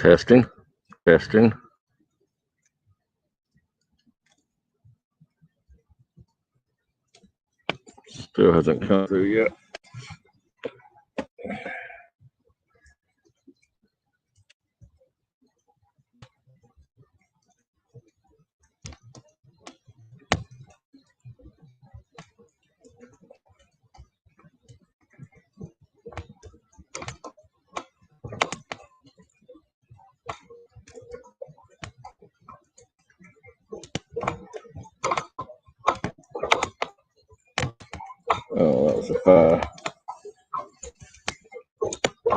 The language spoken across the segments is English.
Testing, testing. Still hasn't come through yet. Oh, that was a 5.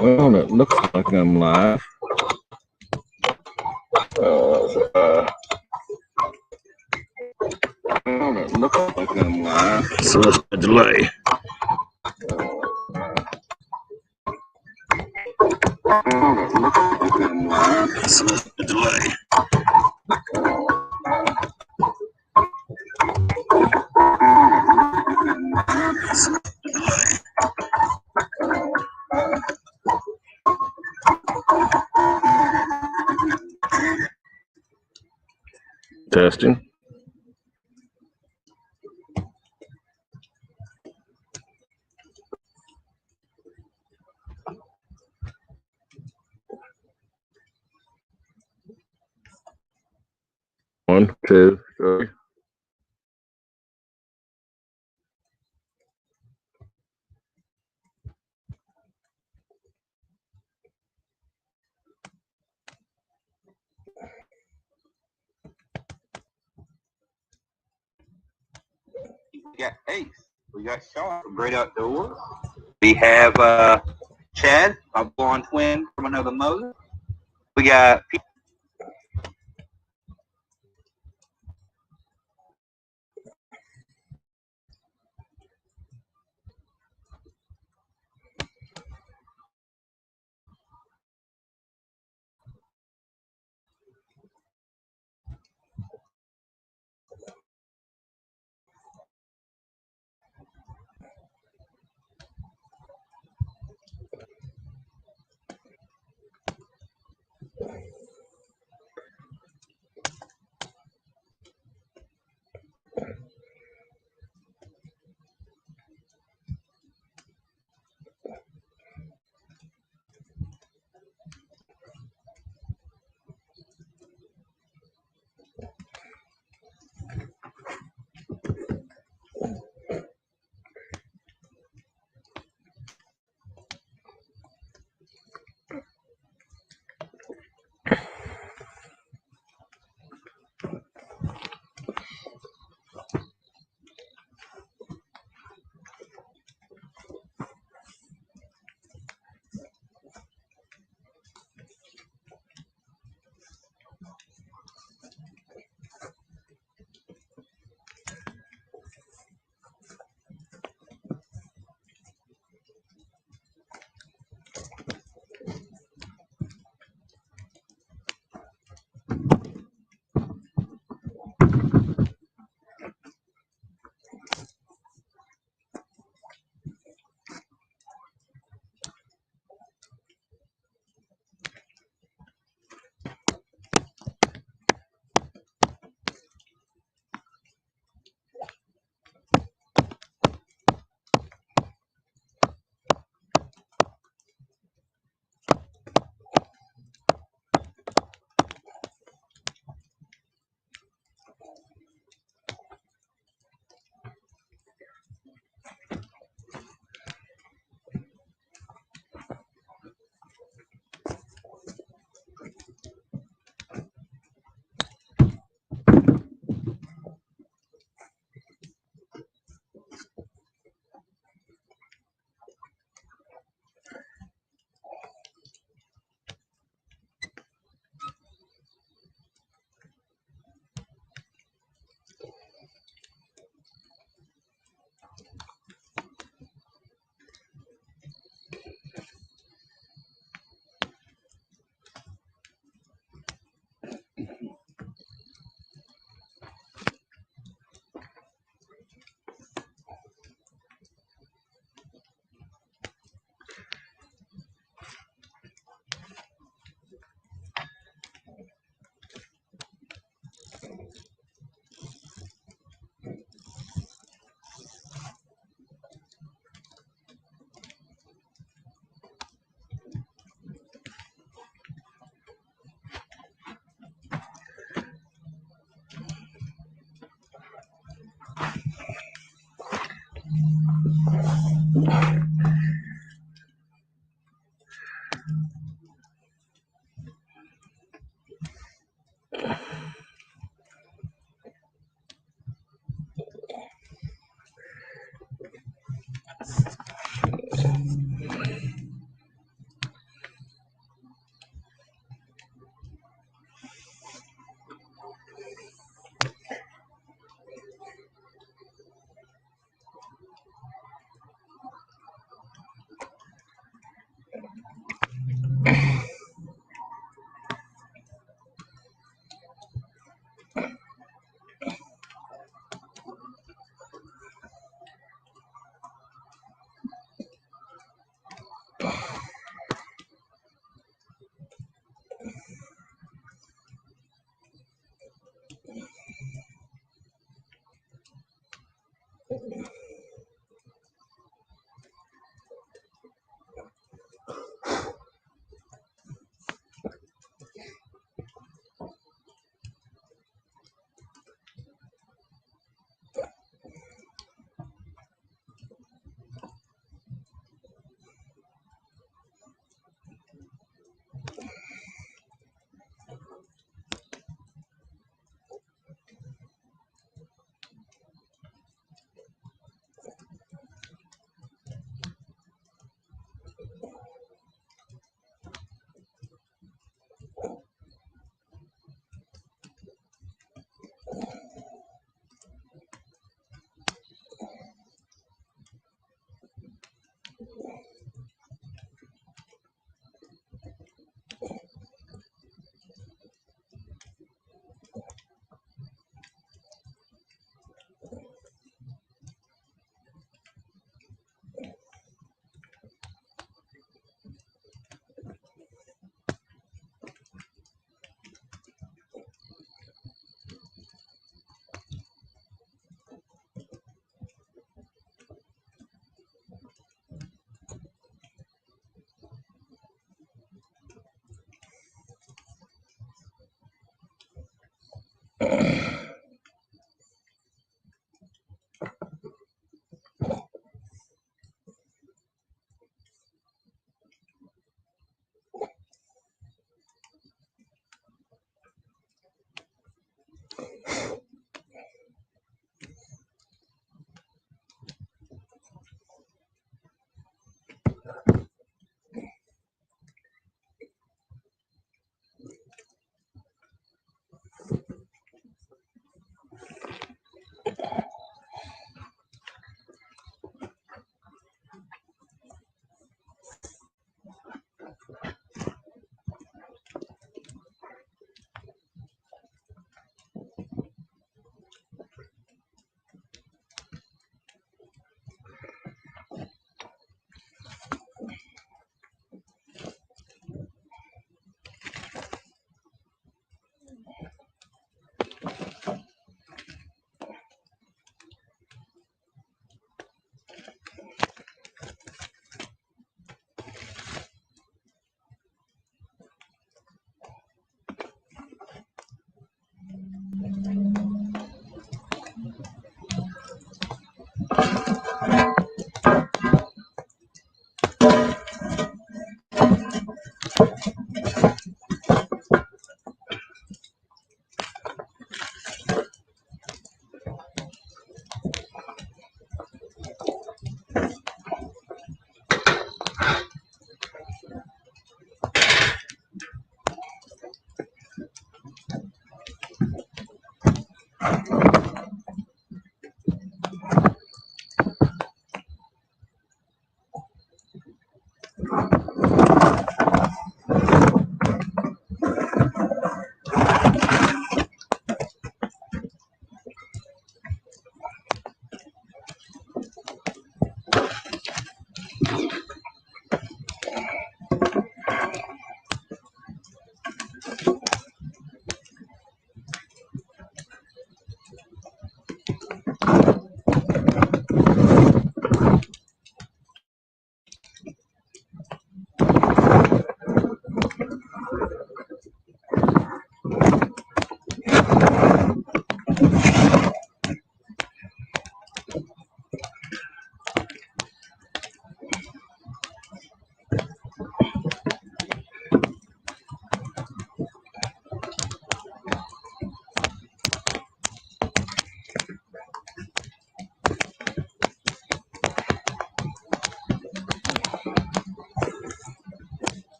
Well, it looks like I'm live. Oh, that was a 5. Well, it looks like I'm live. So let's delay. Well, it looks like I'm live. So let's delay. Testing. One, two, three. We got Ace. We got Sean from Great Outdoors. We have Chad, my blonde twin from another mother. We got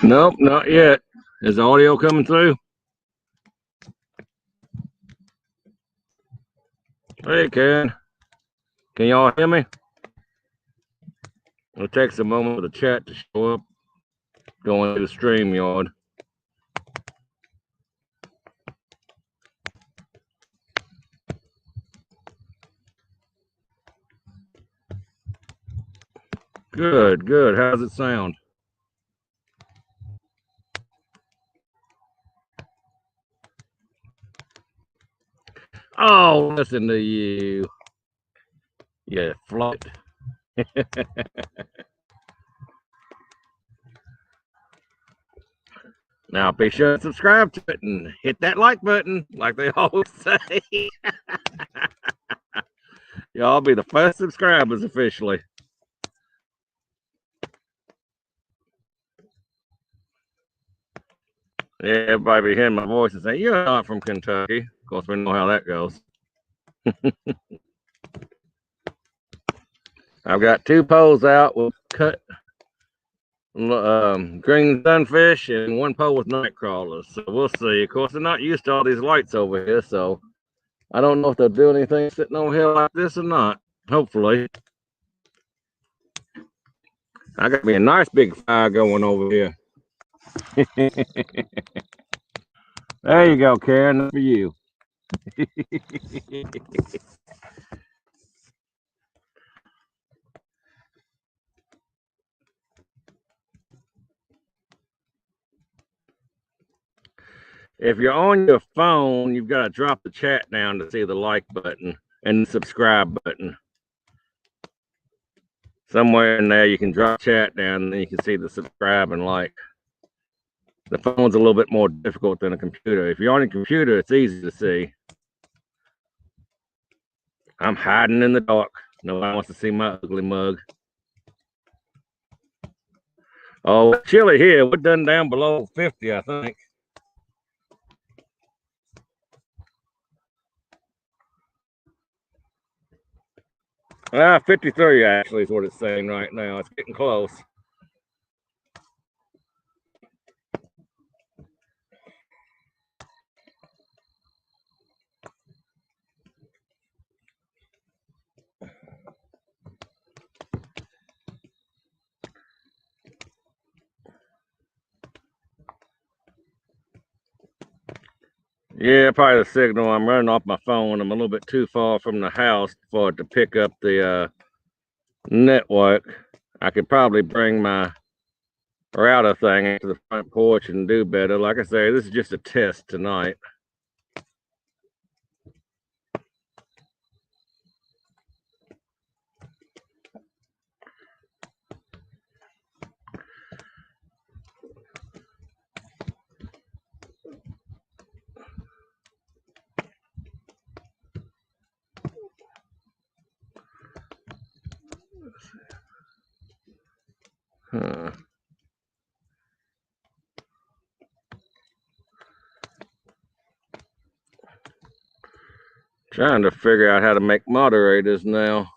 Nope, not yet. Is the audio coming through? Hey, Ken. Can y'all hear me? It takes a moment for the chat to show up. Going to the StreamYard. Good, good. How's it sound? Oh, listen to you. Yeah, flight. Now be sure to subscribe to it and hit that like button, like they always say. Y'all be the first subscribers officially. Yeah, everybody be hearing my voice and say, "You're not from Kentucky." Of course, we know how that goes. I've got 2 poles out with cut green sunfish and 1 pole with night crawlers. So we'll see. Of course, they're not used to all these lights over here, so I don't know if they'll do anything sitting on a hill like this or not. Hopefully. I got me a nice big fire going over here. There you go, Karen. That's for you. If you're on your phone, you've got to drop the chat down to see the like button and the subscribe button. Somewhere in there, you can drop chat down and then you can see the subscribe and like. The phone's a little bit more difficult than a computer. If you're on a computer, it's easy to see. I'm hiding in the dark. Nobody wants to see my ugly mug. Oh, chilly here. We're done down below 50, I think. 53 actually is what it's saying right now. It's getting close. Yeah, probably the signal. I'm running off my phone. I'm a little bit too far from the house for it to pick up the network. I could probably bring my router thing into the front porch and do better. Like I say, this is just a test tonight. Huh. Trying to figure out how to make moderators now.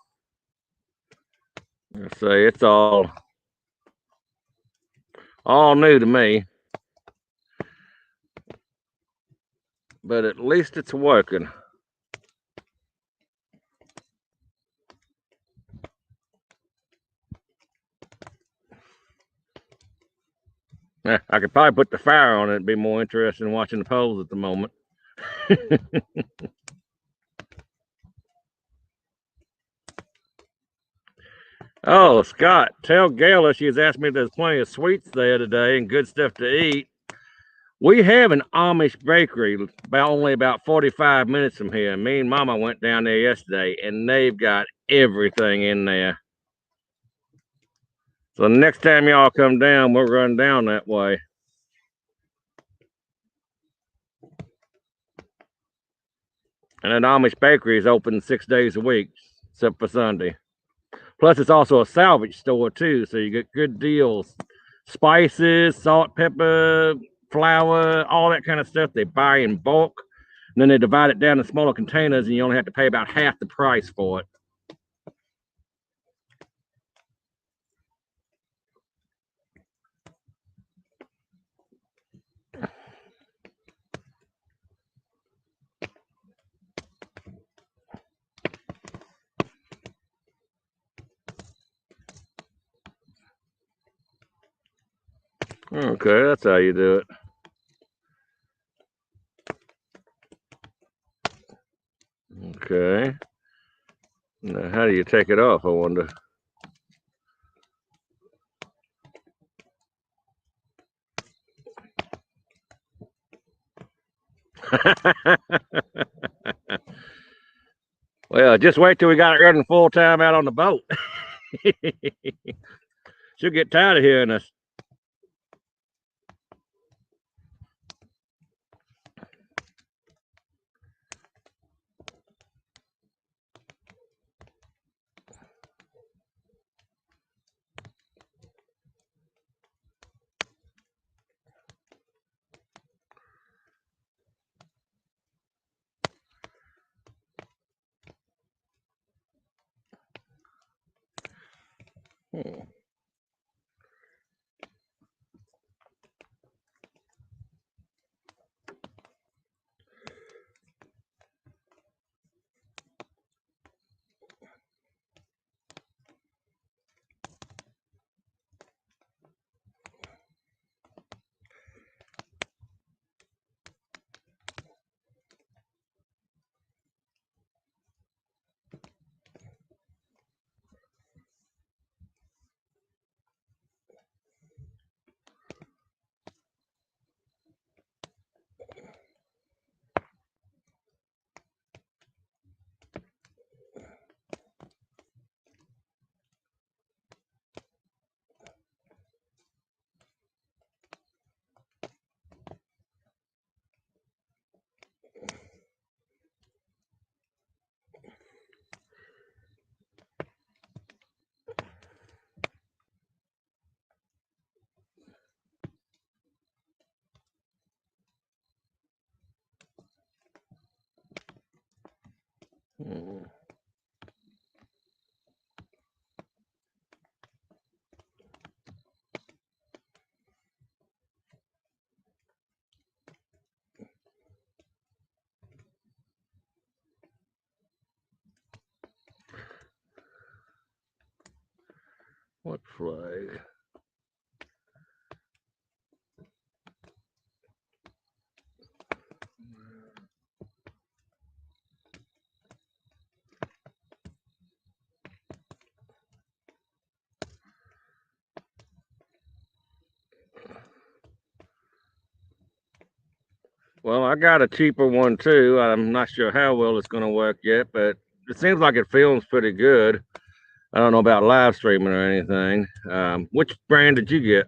I say it's all new to me, but at least it's working. I could probably put the fire on it. It'd be more interesting than watching the polls at the moment. Oh, Scott, tell Gayla she's asked me there's plenty of sweets there today and good stuff to eat. We have an Amish bakery only about 45 minutes from here. Me and Mama went down there yesterday, and they've got everything in there. So the next time y'all come down, we'll run down that way. And an Amish bakery is open 6 days a week, except for Sunday. Plus, it's also a salvage store, too, so you get good deals. Spices, salt, pepper, flour, all that kind of stuff they buy in bulk. And then they divide it down in smaller containers, and you only have to pay about half the price for it. Okay, that's how you do it. Okay. Now, how do you take it off, I wonder? Well, just wait till we got it running full time out on the boat. She'll get tired of hearing us. Hmm. What flag? Well, I got a cheaper one too. I'm not sure how well it's going to work yet, but it seems like it films pretty good. I don't know about live streaming or anything. Which brand did you get?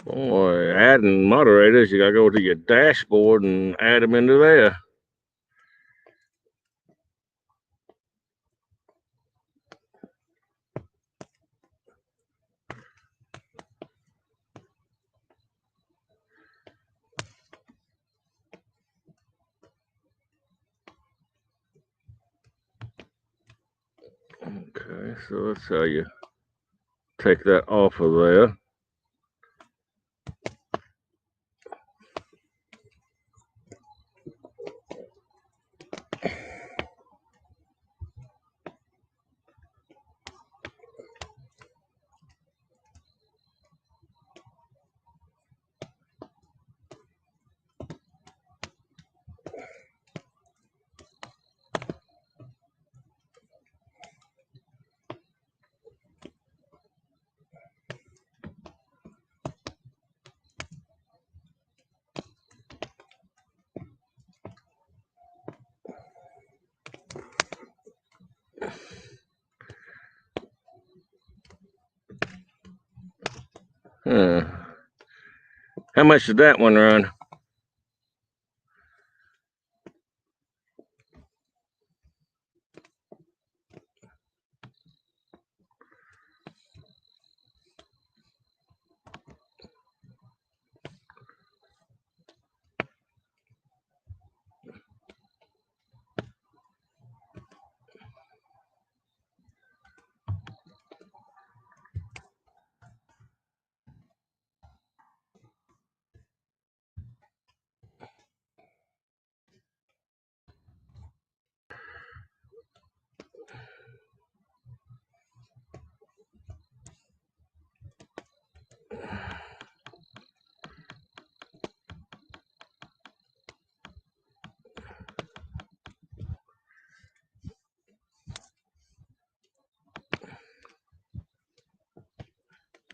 Boy, adding moderators, you got to go to your dashboard and add them into there. Okay, so that's how you take that off of there. Huh. How much did that one run?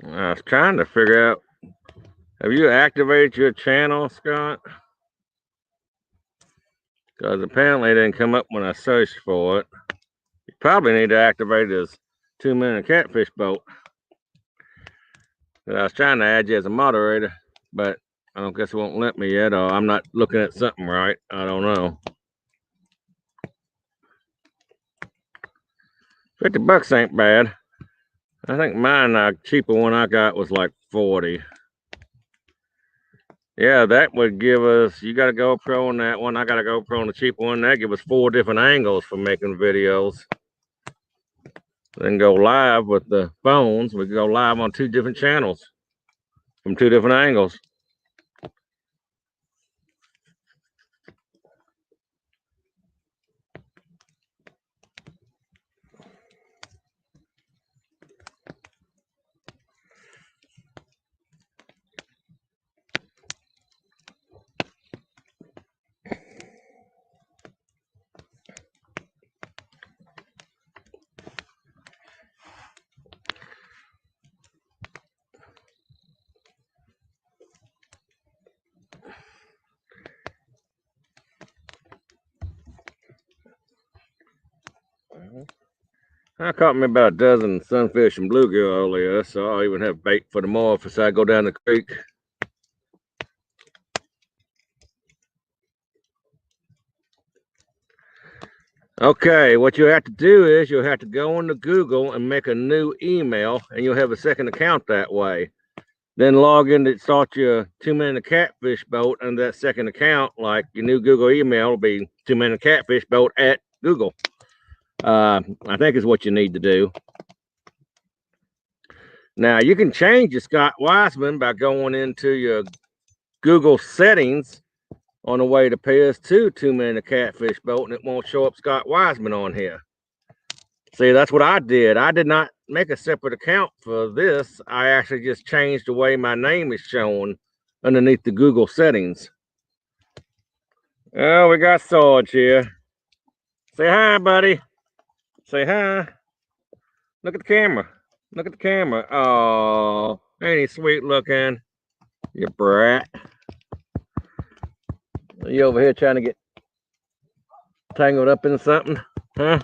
I was trying to figure out, have you activated your channel, Scott? Because apparently it didn't come up when I searched for it. You probably need to activate this 2-minute catfish boat. I was trying to add you as a moderator, but I don't guess it won't let me yet, or I'm not looking at something right. I don't know. $50 ain't bad. I think mine, the cheaper one I got was like 40. Yeah, that would give us, you got a GoPro on that one. I got a GoPro on the cheaper one. That give us 4 different angles for making videos. Then go live with the phones. We can go live on 2 different channels from 2 different angles. I caught me about a dozen sunfish and bluegill earlier, so I'll even have bait for tomorrow if I go down the creek. Okay, what you have to do is you'll have to go into Google and make a new email, and you'll have a second account that way. Then log in to start your 2 Minute Catfish Boat, and that second account, like your new Google email, will be 2 Minute Catfish Boat at Google. I think is what you need to do. Now you can change your Scott Wiseman by going into your Google settings on the way to PS2 2 Minute Catfish Boat, and it won't show up Scott Wiseman on here. See, that's what I did. I did not make a separate account for this. I actually just changed the way my name is shown underneath the Google settings. Oh, we got Sarge here. Say hi, buddy. Say hi. Look at the camera. Look at the camera. Oh, ain't he sweet looking? You brat. Are you over here trying to get tangled up in something? Huh?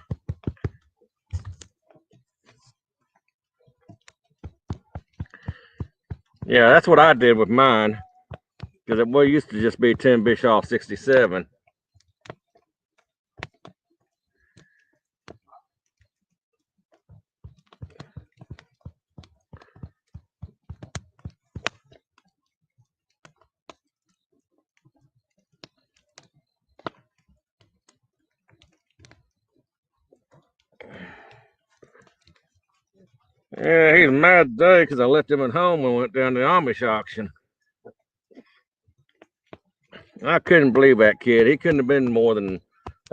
Yeah, that's what I did with mine. Because it used to just be Tim Bischoff 67. Yeah, he's mad today because I left him at home and went down to the Amish auction. I couldn't believe that kid. He couldn't have been more than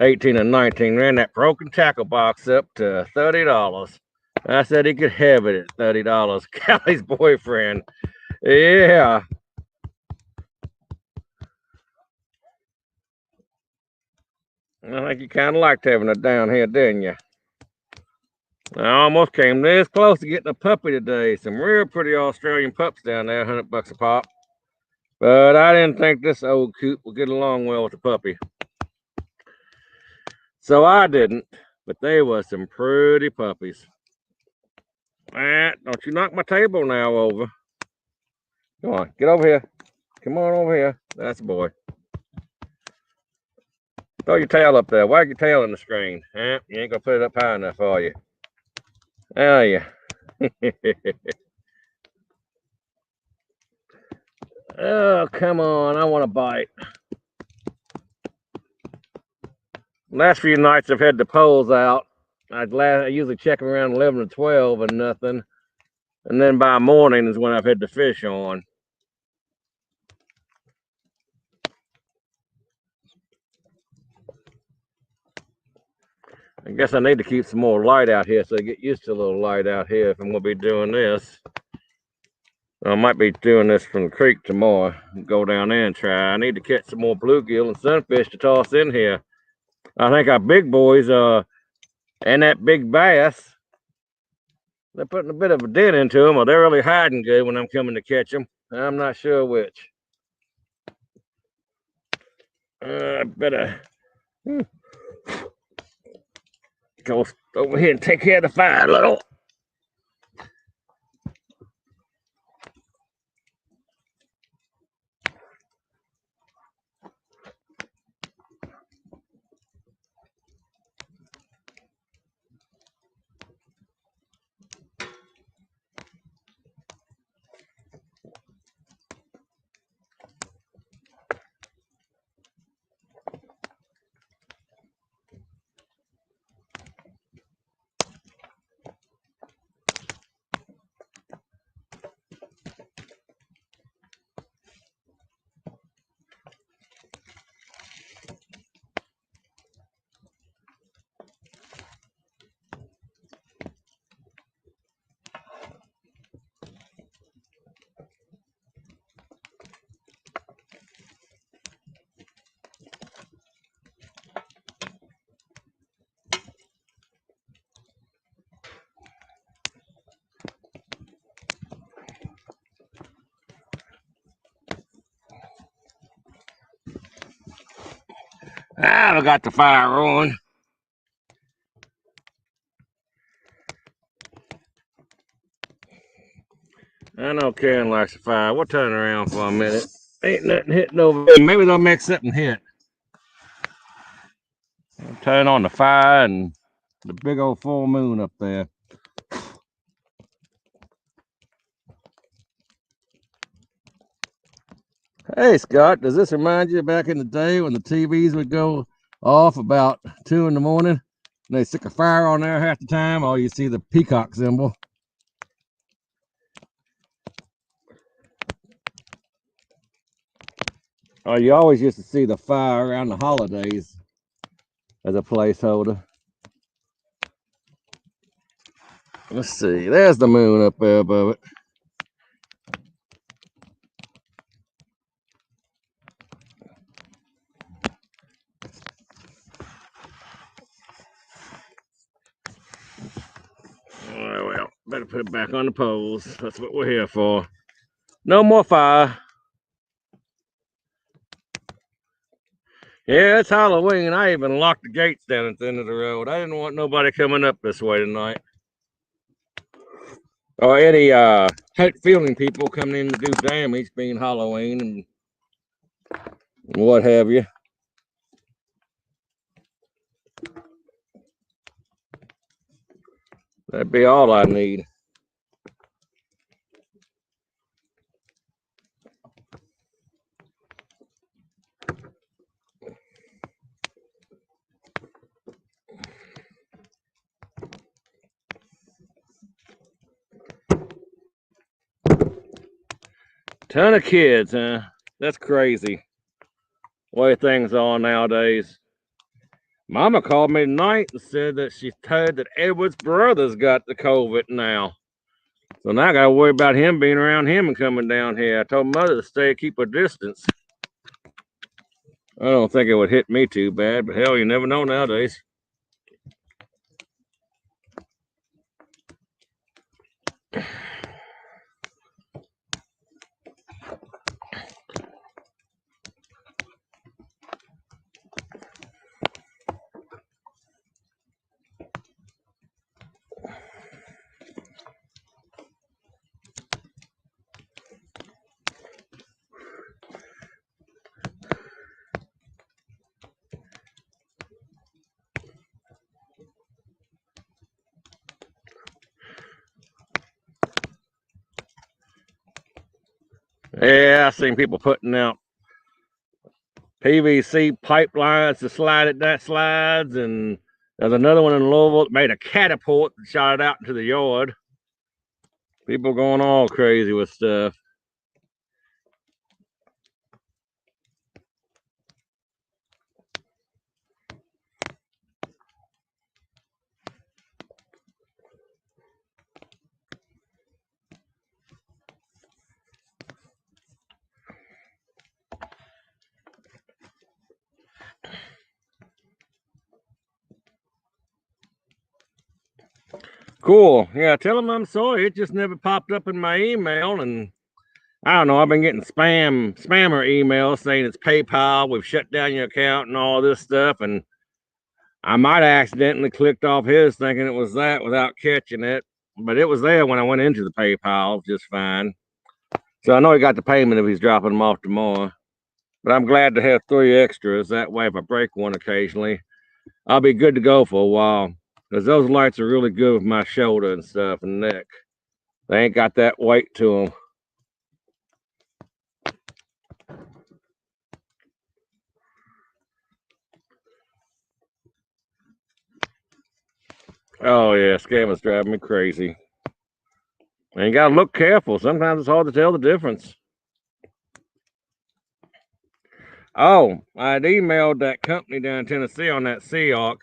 18 or 19. Ran that broken tackle box up to $30. I said he could have it at $30. Callie's boyfriend. Yeah. I think you kind of liked having it down here, didn't you? I almost came this close to getting a puppy today. Some real pretty Australian pups down there, $100 a pop. But I didn't think this old coot would get along well with the puppy. So I didn't, but they were some pretty puppies. Don't you knock my table now over. Come on, get over here. Come on over here. That's a boy. Throw your tail up there. Wag your tail in the screen. You ain't gonna put it up high enough, are you? Oh, yeah. Oh, come on. I want a bite. Last few nights I've had the poles out. I usually check them around 11 or 12 and nothing. And then by morning is when I've had the fish on. I guess I need to keep some more light out here so I get used to a little light out here if I'm going to be doing this. I might be doing this from the creek tomorrow. Go down there and try. I need to catch some more bluegill and sunfish to toss in here. I think our big boys and that big bass, they're putting a bit of a dent into them, or they're really hiding good when I'm coming to catch them. I'm not sure which. I better go over here and take care of the fire a little. I got the fire on. I know Karen likes a fire. We'll turn around for a minute. Ain't nothing hitting over there. Maybe they'll make something hit. I'll turn on the fire and the big old full moon up there. Hey, Scott, does this remind you back in the day when the TVs would go off about 2 in the morning and they stick a fire on there half the time? All you see the peacock symbol. Oh, you always used to see the fire around the holidays as a placeholder. Let's see. There's the moon up there above it. Oh, well, better put it back on the poles. That's what we're here for. No more fire. Yeah, it's Halloween. I even locked the gates down at the end of the road. I didn't want nobody coming up this way tonight. Or any hurt-feeling people coming in to do damage, being Halloween and what have you. That'd be all I need. Ton of kids, huh? That's crazy. Way things are nowadays. Mama called me tonight and said that she heard that Edward's brother's got the COVID now. So now I gotta worry about him being around him and coming down here. I told Mother to stay, keep a distance. I don't think it would hit me too bad, but hell, you never know nowadays. Yeah, I've seen people putting out PVC pipelines to slide it that slides, and there's another one in Louisville that made a catapult and shot it out into the yard. People going all crazy with stuff. Cool. Yeah, tell them I'm sorry. It just never popped up in my email, and I don't know. I've been getting spammer emails saying it's PayPal. We've shut down your account and all this stuff, and I might have accidentally clicked off his thinking it was that without catching it, but it was there when I went into the PayPal just fine. So I know he got the payment if he's dropping them off tomorrow. But I'm glad to have 3 extras. That way, if I break one occasionally, I'll be good to go for a while. Because those lights are really good with my shoulder and stuff and neck. They ain't got that weight to them. Oh, yeah, scammers driving me crazy. And you got to look careful. Sometimes it's hard to tell the difference. Oh, I had emailed that company down in Tennessee on that Seahawk.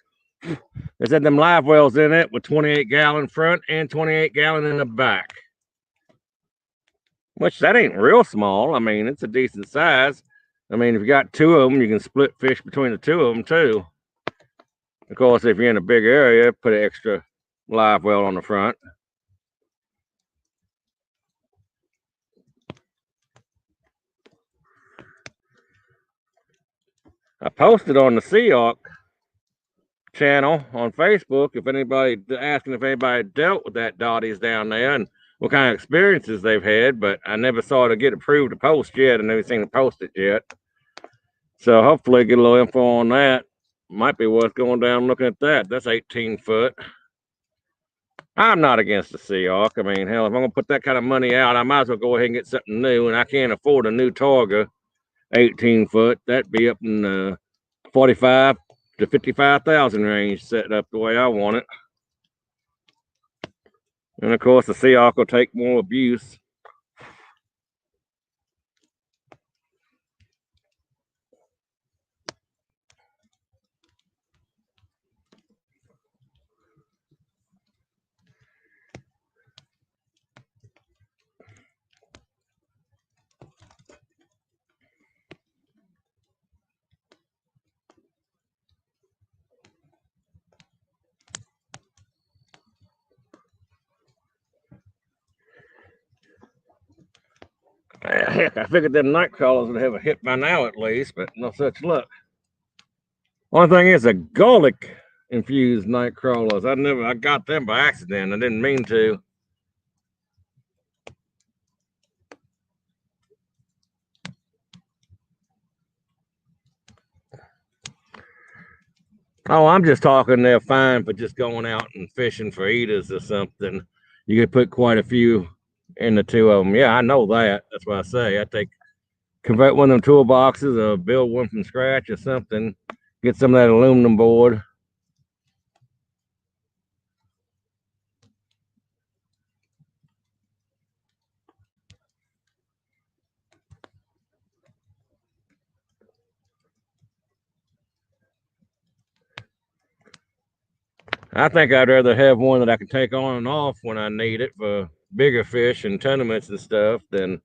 They said them live wells in it with 28-gallon front and 28-gallon in the back. Which that ain't real small. I mean, it's a decent size. I mean, if you got 2 of them, you can split fish between the 2 of them too. Of course, if you're in a big area, put an extra live well on the front. I posted on the Seahawk channel on Facebook if anybody asking if anybody dealt with that Dottie's down there, and what kind of experiences they've had, but I never saw it get approved to post yet. I never seen it posted yet. So hopefully get a little info on that. Might be worth going down and looking at that. That's 18 foot. I'm not against the Seahawk. I mean, hell, if I'm going to put that kind of money out, I might as well go ahead and get something new. And I can't afford a new Targa 18 foot. That'd be up in the 45 to 55,000 range, set up the way I want it. And of course, the Seahawk will take more abuse. Heck, I figured them night crawlers would have a hit by now at least, but no such luck. One thing is the garlic infused night crawlers. I got them by accident. I didn't mean to. Oh, I'm just talking they're fine for just going out and fishing for eaters or something. You could put quite a few in the two of them. Yeah, I know that. That's what I say. I convert one of them toolboxes or build one from scratch or something. Get some of that aluminum board. I think I'd rather have one that I can take on and off when I need it for bigger fish and tournaments and stuff than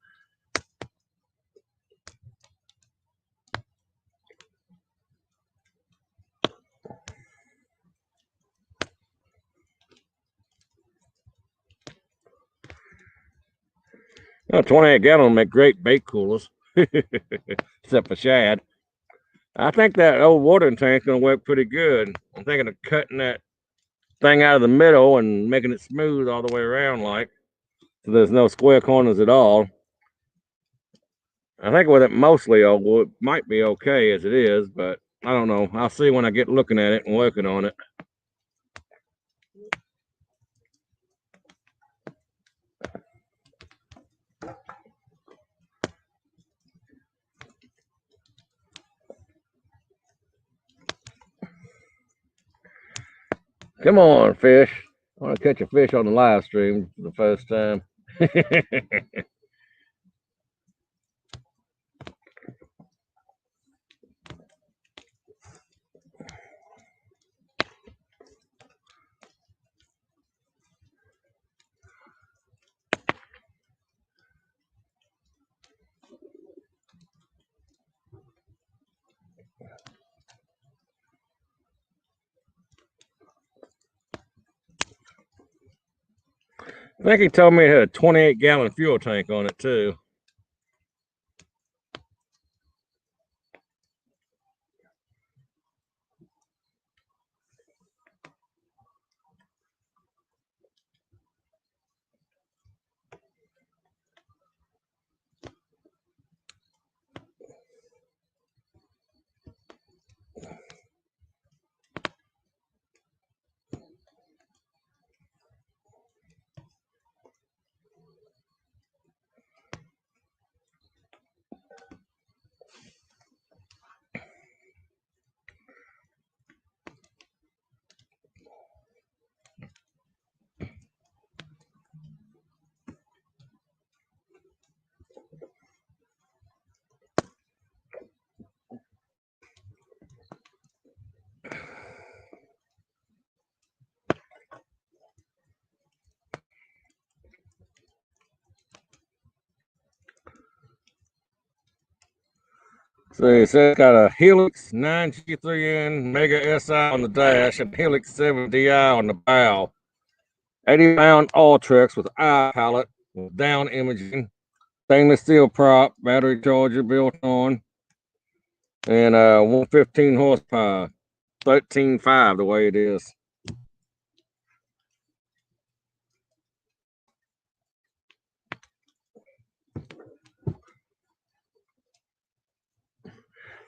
oh, 28 gallon make great bait coolers, except for shad. I think that old watering tank's gonna work pretty good. I'm thinking of cutting that thing out of the middle and making it smooth all the way around, like so there's no square corners at all. I think with it mostly oval, it might be okay as it is, but I don't know. I'll see when I get looking at it and working on it. Come on, fish. I want to catch a fish on the live stream for the first time. I think he told me it had a 28 gallon fuel tank on it too. So it says got a Helix 9G3N Mega SI on the dash and Helix 7DI on the bow. 80-pound Ultrex with eye palette with down imaging, stainless steel prop, battery charger built on, and 115 horsepower, 13.5 the way it is.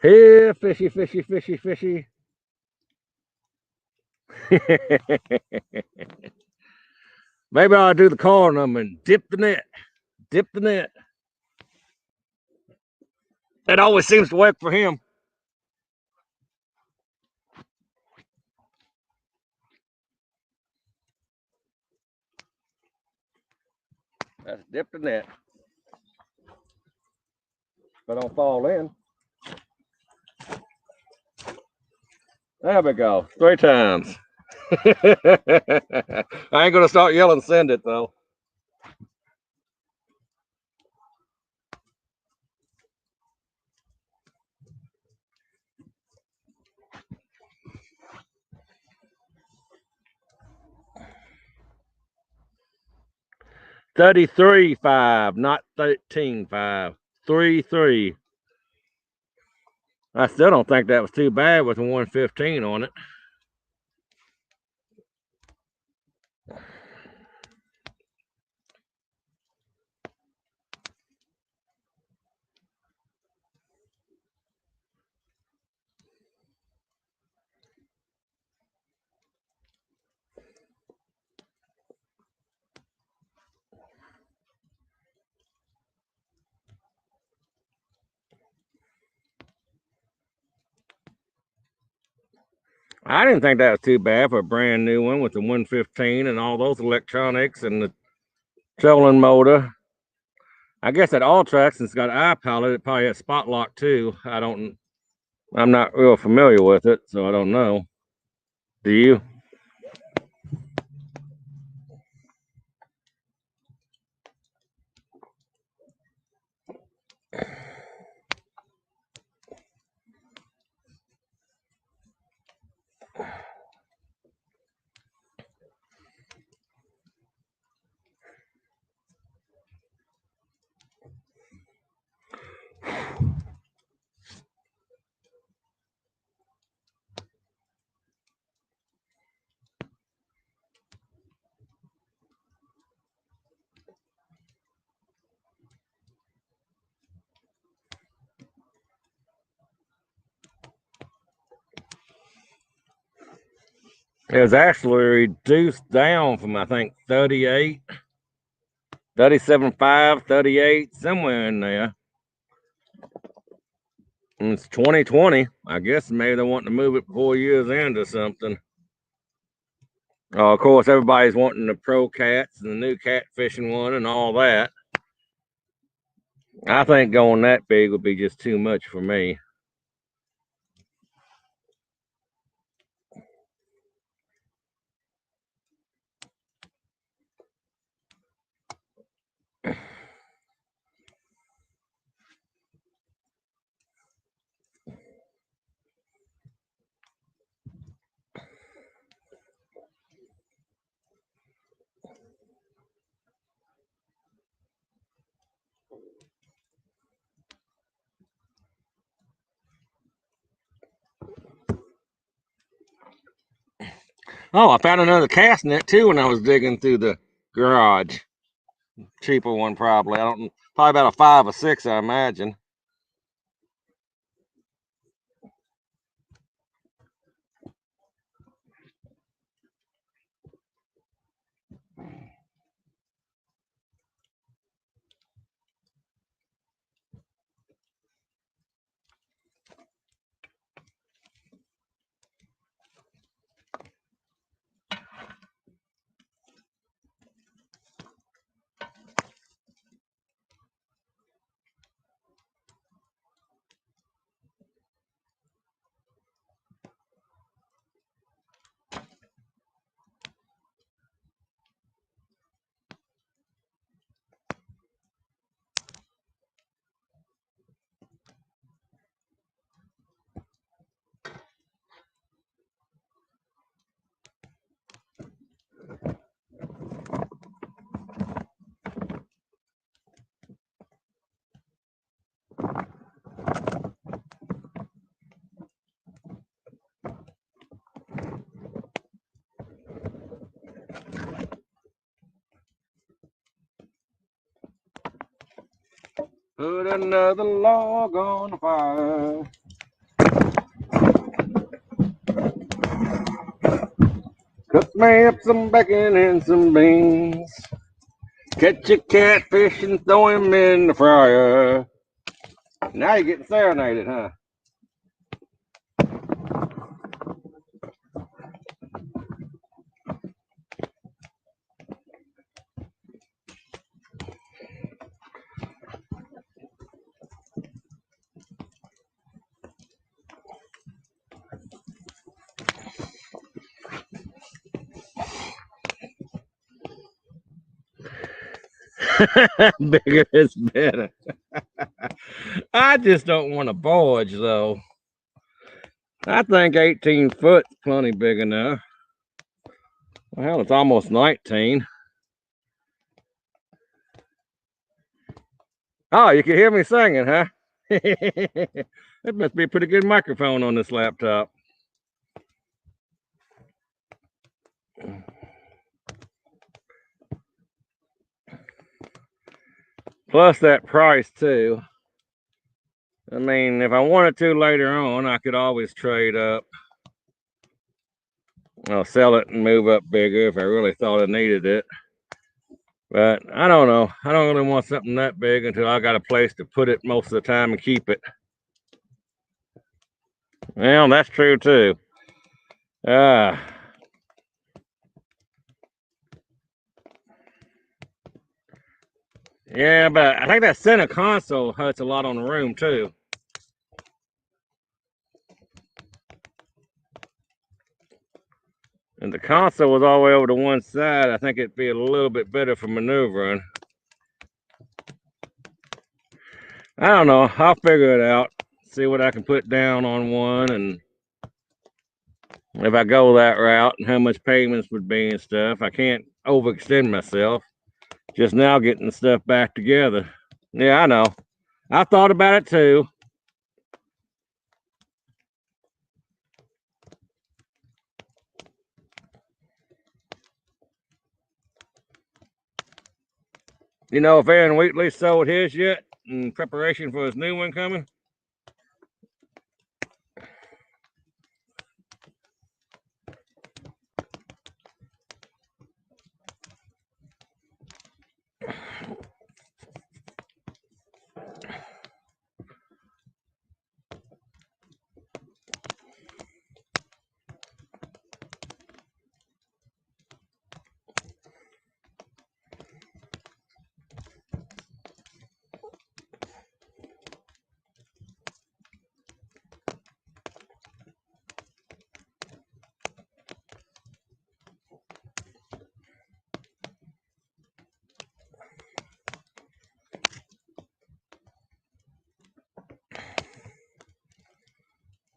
Here, fishy, fishy, fishy, fishy. Maybe I'll do the call number and dip the net. Dip the net. That always seems to work for him. That's dip the net. If I don't fall in. There we go. 3 times. I ain't gonna start yelling send it though. $33.5, not $13.5. 3-3. I still don't think that was too bad with a 115 on it. I didn't think that was too bad for a brand new one with the 115 and all those electronics and the trolling motor. I guess at Alltrack, since it's got iPilot, it probably has spot lock too. I'm not real familiar with it, so I don't know. Do you? It was actually reduced down from, I think, 38, 37.5, 38, somewhere in there. And it's 2020. I guess maybe they want to move it before year's end or something. Of course, everybody's wanting the Pro Cats and the new cat fishing one and all that. I think going that big would be just too much for me. Oh, I found another cast net too when I was digging through the garage. Cheaper one probably. Probably about a 5 or 6, I imagine. Put another log on the fire. me up some bacon and some beans. Catch a catfish and throw him in the fryer. Now you're getting serenaded, huh? Bigger is better. I just don't want to bulge though. I think 18 foot's plenty big enough. Well, hell, it's almost 19. Oh, you can hear me singing, huh? That must be a pretty good microphone on this laptop. Plus that price too. I mean, if I wanted to later on, I could always trade up. I'll sell it and move up bigger if I really thought I needed it. But I don't know. I don't really want something that big until I got a place to put it most of the time and keep it. Well, that's true too. Yeah, but I think that center console hurts a lot on the room too. And the console was all the way over to one side. I think it'd be a little bit better for maneuvering. I don't know. I'll figure it out. See what I can put down on one, and if I go that route, and how much payments would be and stuff. I can't overextend myself. Just now getting the stuff back together. Yeah, I know. I thought about it too. You know if Aaron Wheatley sold his yet in preparation for his new one coming?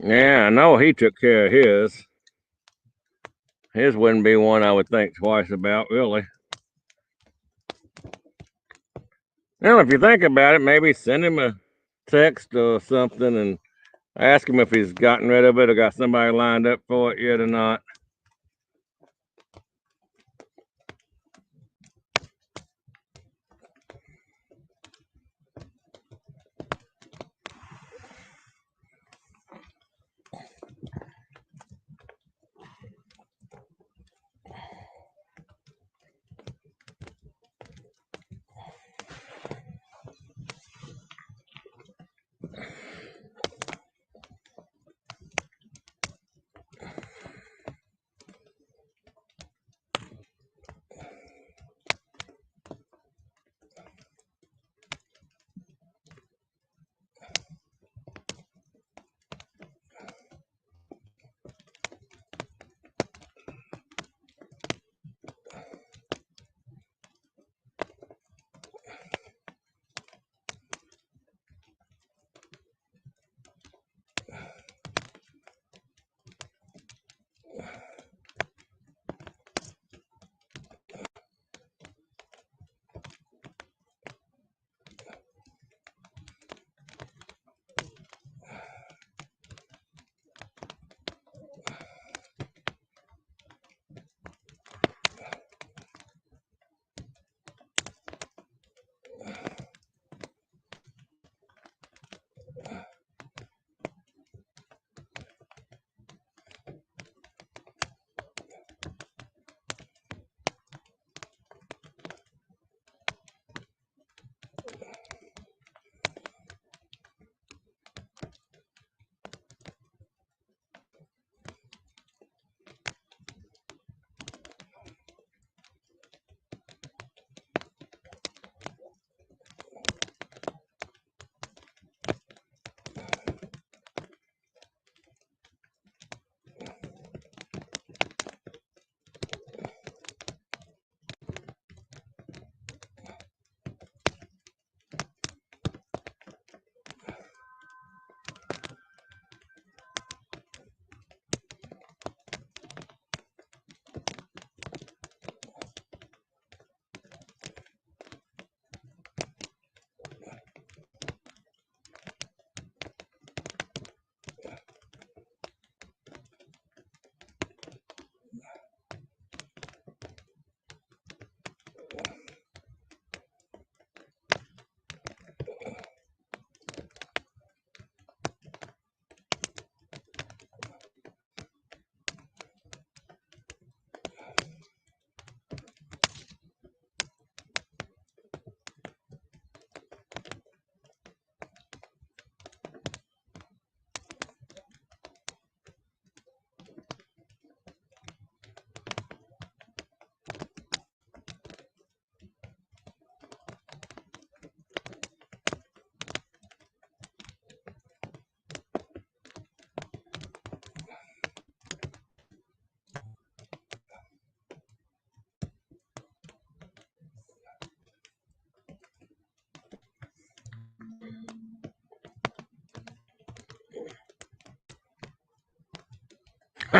Yeah, I know he took care of his. His wouldn't be one I would think twice about, really. Well, if you think about it, maybe send him a text or something and ask him if he's gotten rid of it or got somebody lined up for it yet or not.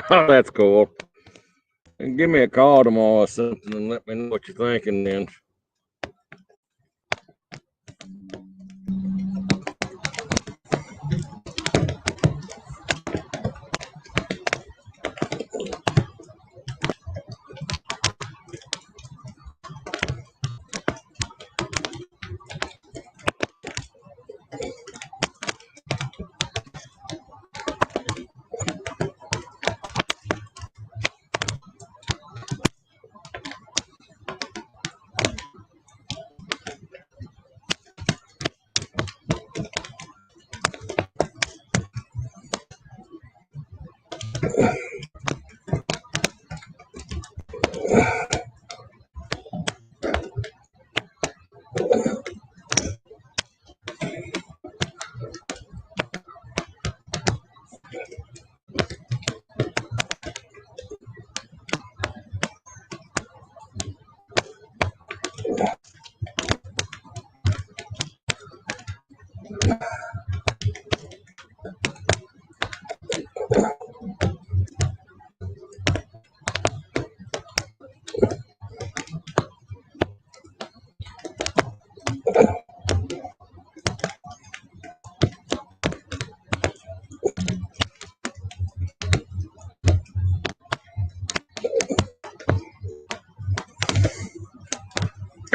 That's cool. And give me a call tomorrow or something and let me know what you're thinking then.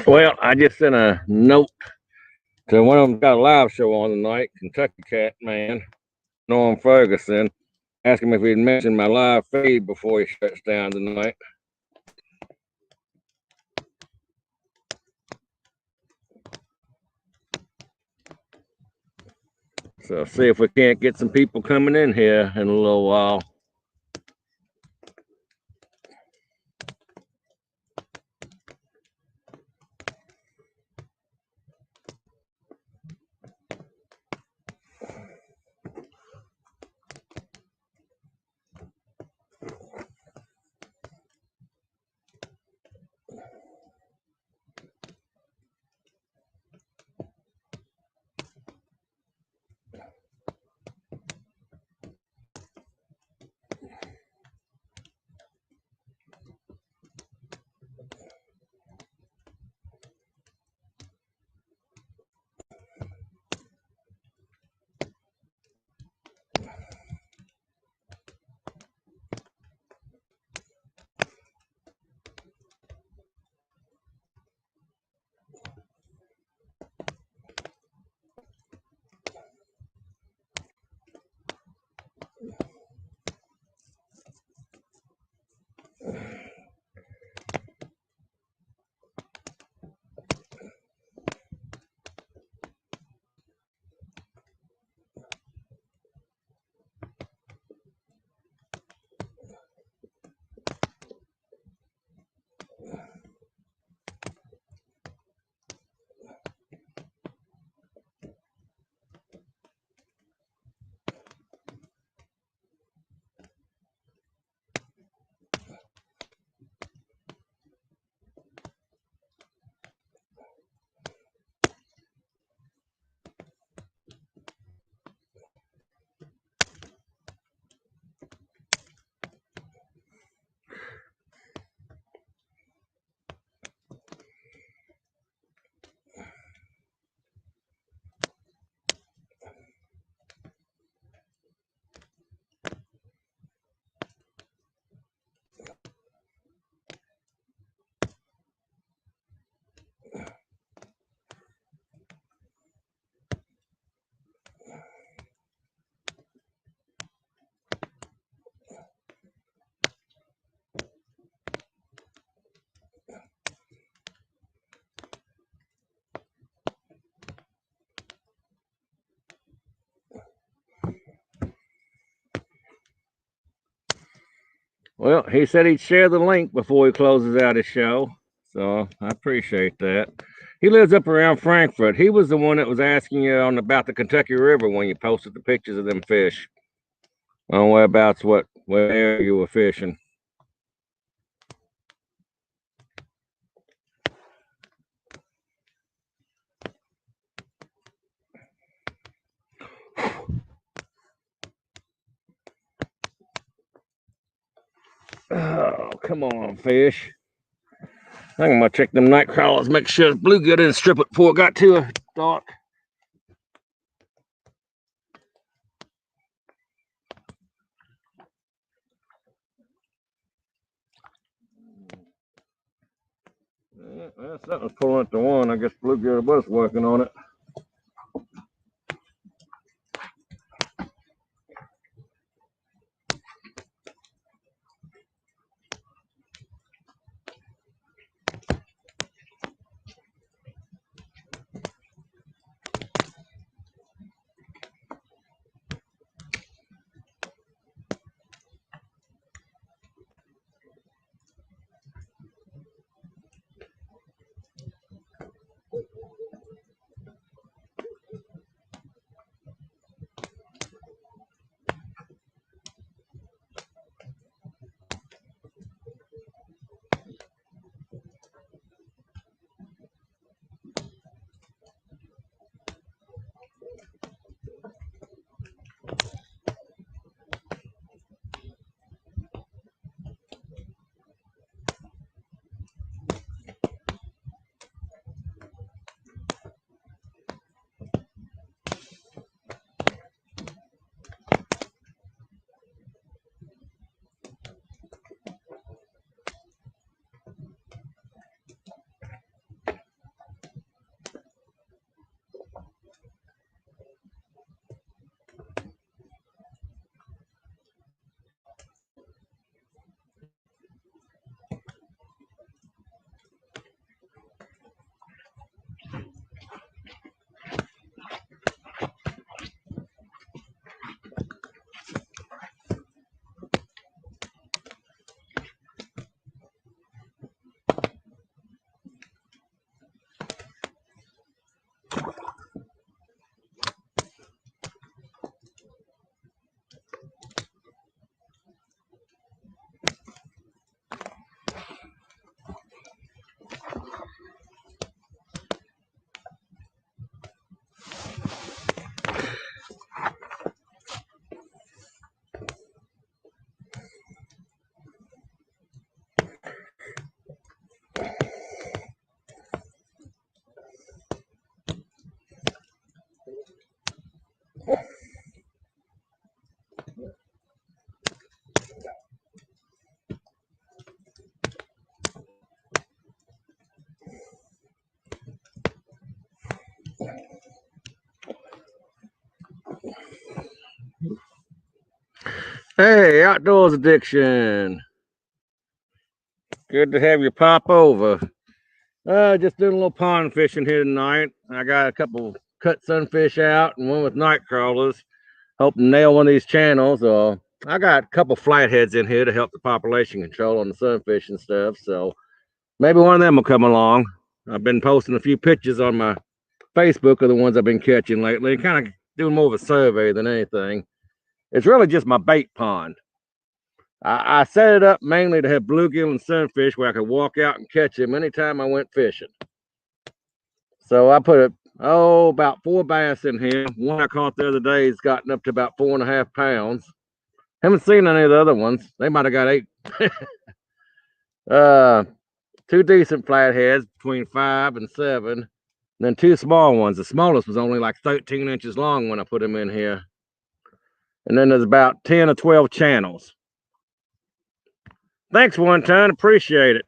Well, I just sent a note to one of them got a live show on tonight, Kentucky Cat Man, Norm Ferguson, asking me if he'd mentioned my live feed before he shuts down tonight. So see if we can't get some people coming in here in a little while. Well, he said he'd share the link before he closes out his show, so I appreciate that. He lives up around Frankfurt. He was the one that was asking you on about the Kentucky River when you posted the pictures of them fish. On whereabouts where you were fishing. Oh, come on, fish. I'm gonna check them night crawlers, make sure bluegill didn't strip it before it got too dark. Yeah, something's pulling at the one. I guess bluegill was working on it. Hey, Outdoors Addiction. Good to have you pop over. Just doing a little pond fishing here tonight. I got a couple cut sunfish out and one with night crawlers. Hoping to nail one of these channels. I got a couple flatheads in here to help the population control on the sunfish and stuff. So maybe one of them will come along. I've been posting a few pictures on my Facebook of the ones I've been catching lately. Kind of doing more of a survey than anything. It's really just my bait pond. I set it up mainly to have bluegill and sunfish where I could walk out and catch them anytime I went fishing. So I put about 4 bass in here. One I caught the other day has gotten up to about 4.5 pounds. Haven't seen any of the other ones. They might have got 8. 2 decent flatheads between 5 and 7. And then 2 small ones. The smallest was only like 13 inches long when I put them in here. And then there's about 10 or 12 channels. Thanks, One Ton. Appreciate it.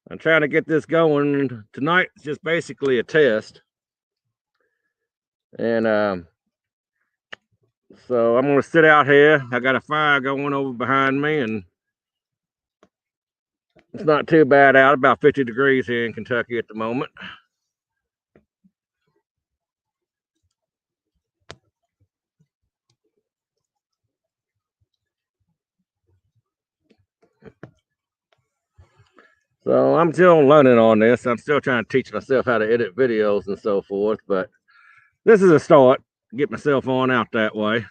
I'm trying to get this going. Tonight it's just basically a test. And so I'm going to sit out here. I got a fire going over behind me, and it's not too bad out. About 50 degrees here in Kentucky at the moment. So I'm still learning on this. I'm still trying to teach myself how to edit videos and so forth, but this is a start. Get myself on out that way.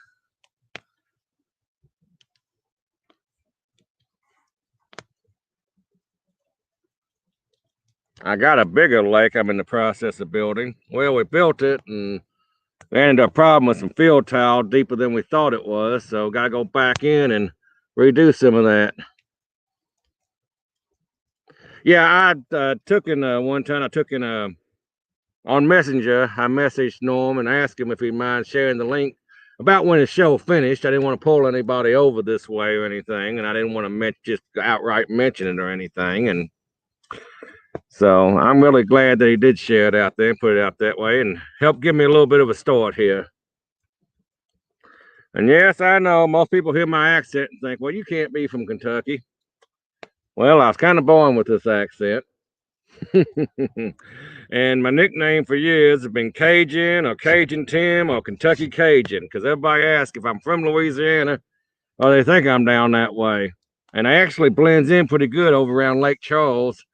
I got a bigger lake I'm in the process of building. Well, we built it and we ended up a problem with some field tile deeper than we thought it was. So got to go back in and redo some of that. Yeah, I took in one time. I took in on Messenger. I messaged Norm and asked him if he'd mind sharing the link about when the show finished. I didn't want to pull anybody over this way or anything, and I didn't want to just outright mention it or anything. And so I'm really glad that he did share it out there and put it out that way and help give me a little bit of a start here. And yes, I know most people hear my accent and think, well, you can't be from Kentucky. Well, I was kind of born with this accent. And my nickname for years has been Cajun or Cajun Tim or Kentucky Cajun, because everybody asks if I'm from Louisiana or they think I'm down that way. And I actually blends in pretty good over around Lake Charles,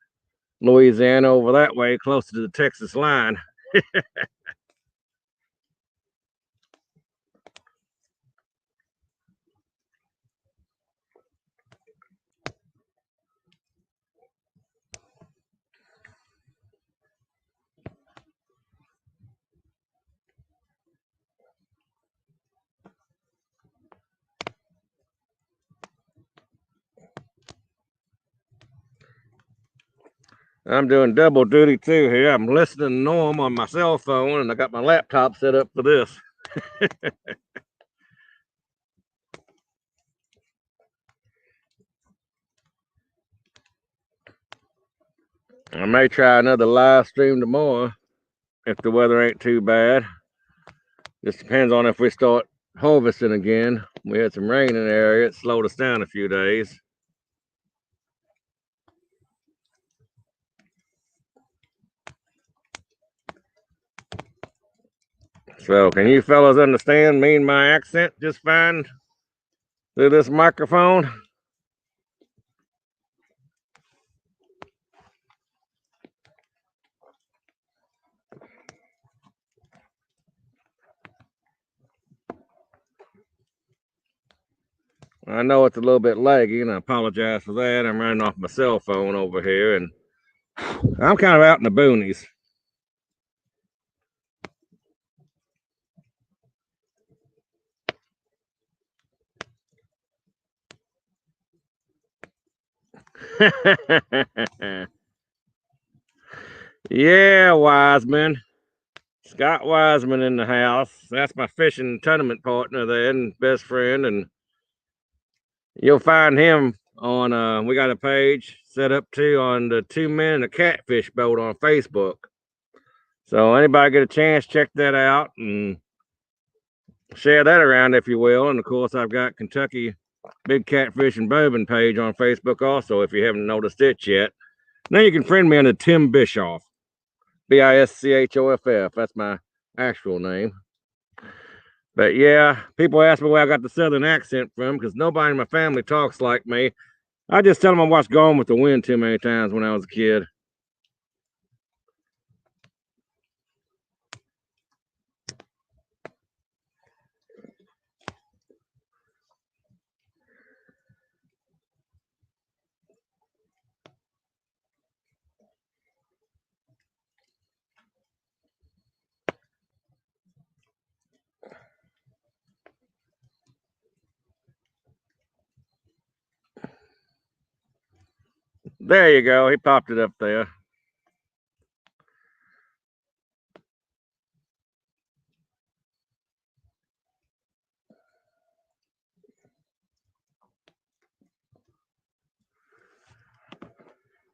Louisiana, over that way, closer to the Texas line. I'm doing double duty too here. I'm listening to Norm on my cell phone, and I got my laptop set up for this. I may try another live stream tomorrow if the weather ain't too bad. Just depends on if we start harvesting again. We had some rain in the area. It slowed us down a few days. So can you fellas understand me and my accent just fine through this microphone? I know it's a little bit laggy, and I apologize for that. I'm running off my cell phone over here, and I'm kind of out in the boonies. Yeah, Wiseman. Scott Wiseman in the house. That's my fishing tournament partner there and best friend. And you'll find him on, we got a page set up too on the 2 Men and a Catfish Boat on Facebook. So anybody get a chance, check that out and share that around if you will. And of course, I've got Kentucky Big Catfish and Bourbon page on Facebook also, if you haven't noticed it yet. Now you can friend me under Tim Bischoff, Bischoff. That's my actual name. But yeah, people ask me where I got the southern accent from because nobody in my family talks like me. I just tell them I watched Gone with the Wind too many times when I was a kid. There you go. He popped it up there.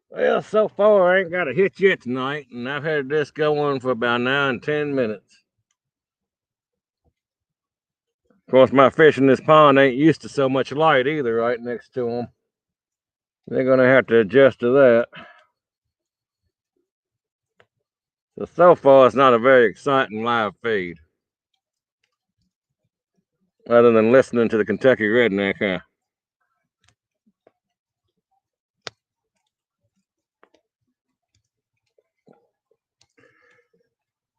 Well, so far I ain't got a hit yet tonight, and I've had this going for about an hour and 10 minutes. Of course, my fish in this pond ain't used to so much light either right next to them. They're going to have to adjust to that. So far, it's not a very exciting live feed. Other than listening to the Kentucky Redneck, huh?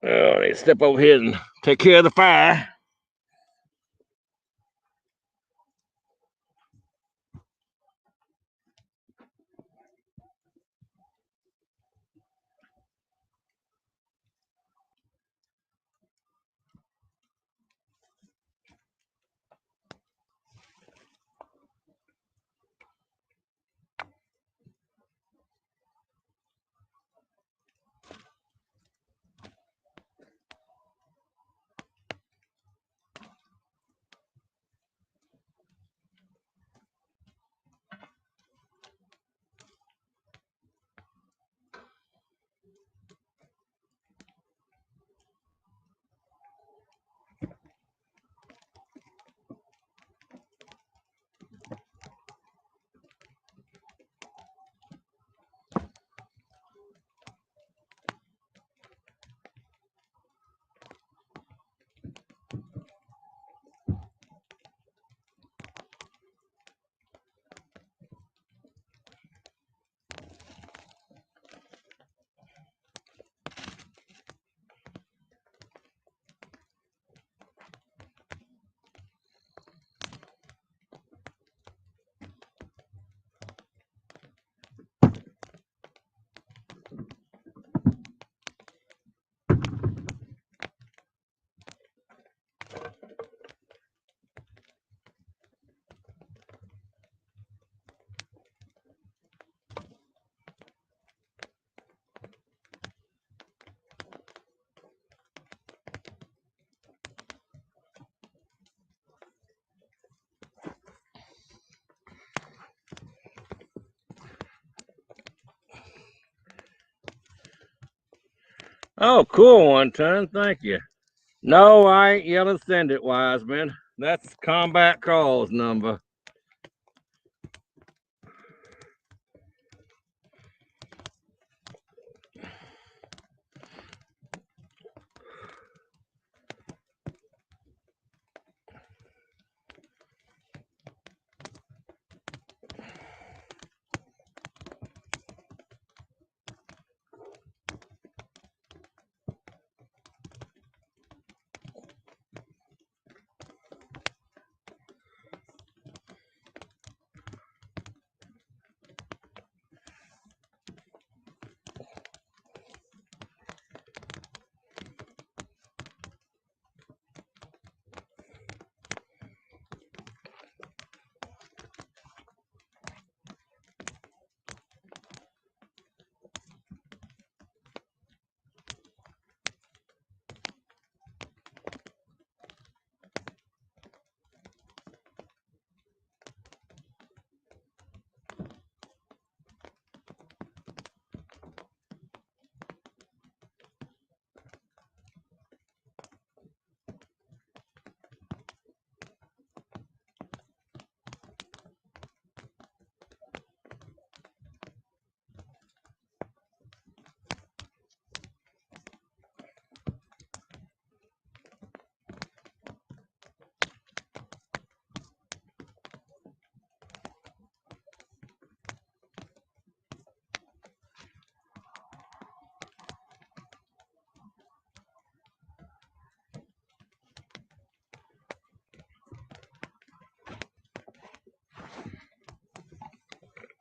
Oh, I need to step over here and take care of the fire. Oh, cool, 1 ton. Thank you. No, I ain't yelling send it, Wiseman. That's Combat Call's number.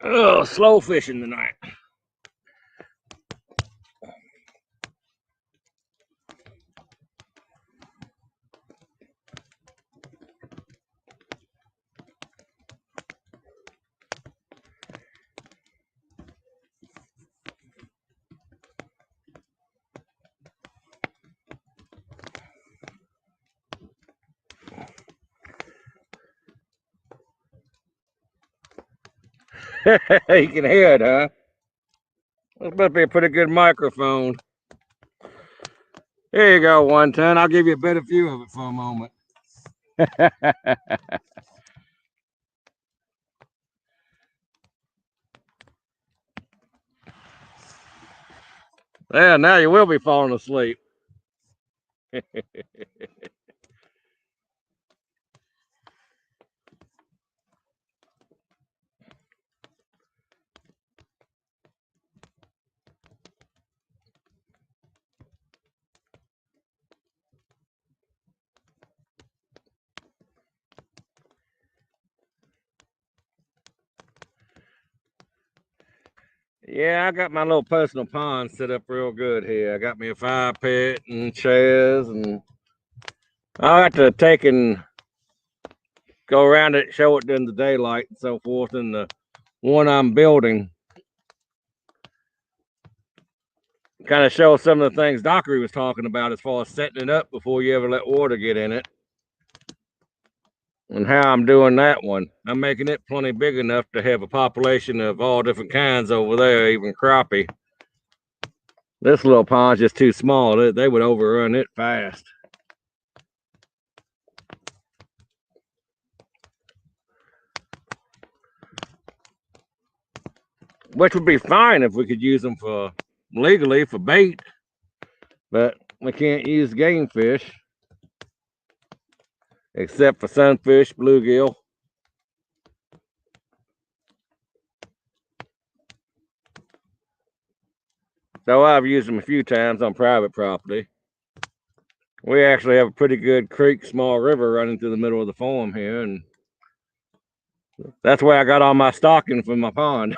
Oh, slow fishing tonight. You can hear it, huh? This must be a pretty good microphone. Here you go, 1 ton. I'll give you a better view of it for a moment. Yeah, now you will be falling asleep. Yeah, I got my little personal pond set up real good here. I got me a fire pit and chairs, and I'll have to take and go around it, show it during the daylight and so forth. And the one I'm building, kind of show some of the things Dockery was talking about as far as setting it up before you ever let water get in it. And how I'm doing that one. I'm making it plenty big enough to have a population of all different kinds over there, even crappie. This little pond's just too small. They would overrun it fast. Which would be fine if we could use them for legally for bait, but we can't use game fish except for sunfish, bluegill. So I've used them a few times on private property. We actually have a pretty good creek, small river running through the middle of the farm here, and that's where I got all my stocking from my pond.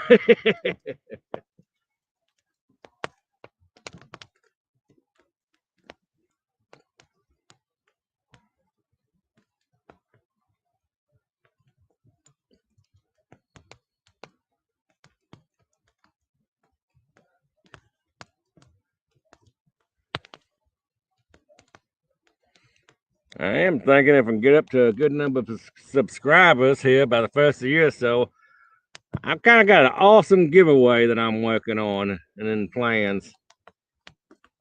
I am thinking if I can get up to a good number of subscribers here by the first of the year, so I've kind of got an awesome giveaway that I'm working on and in plans.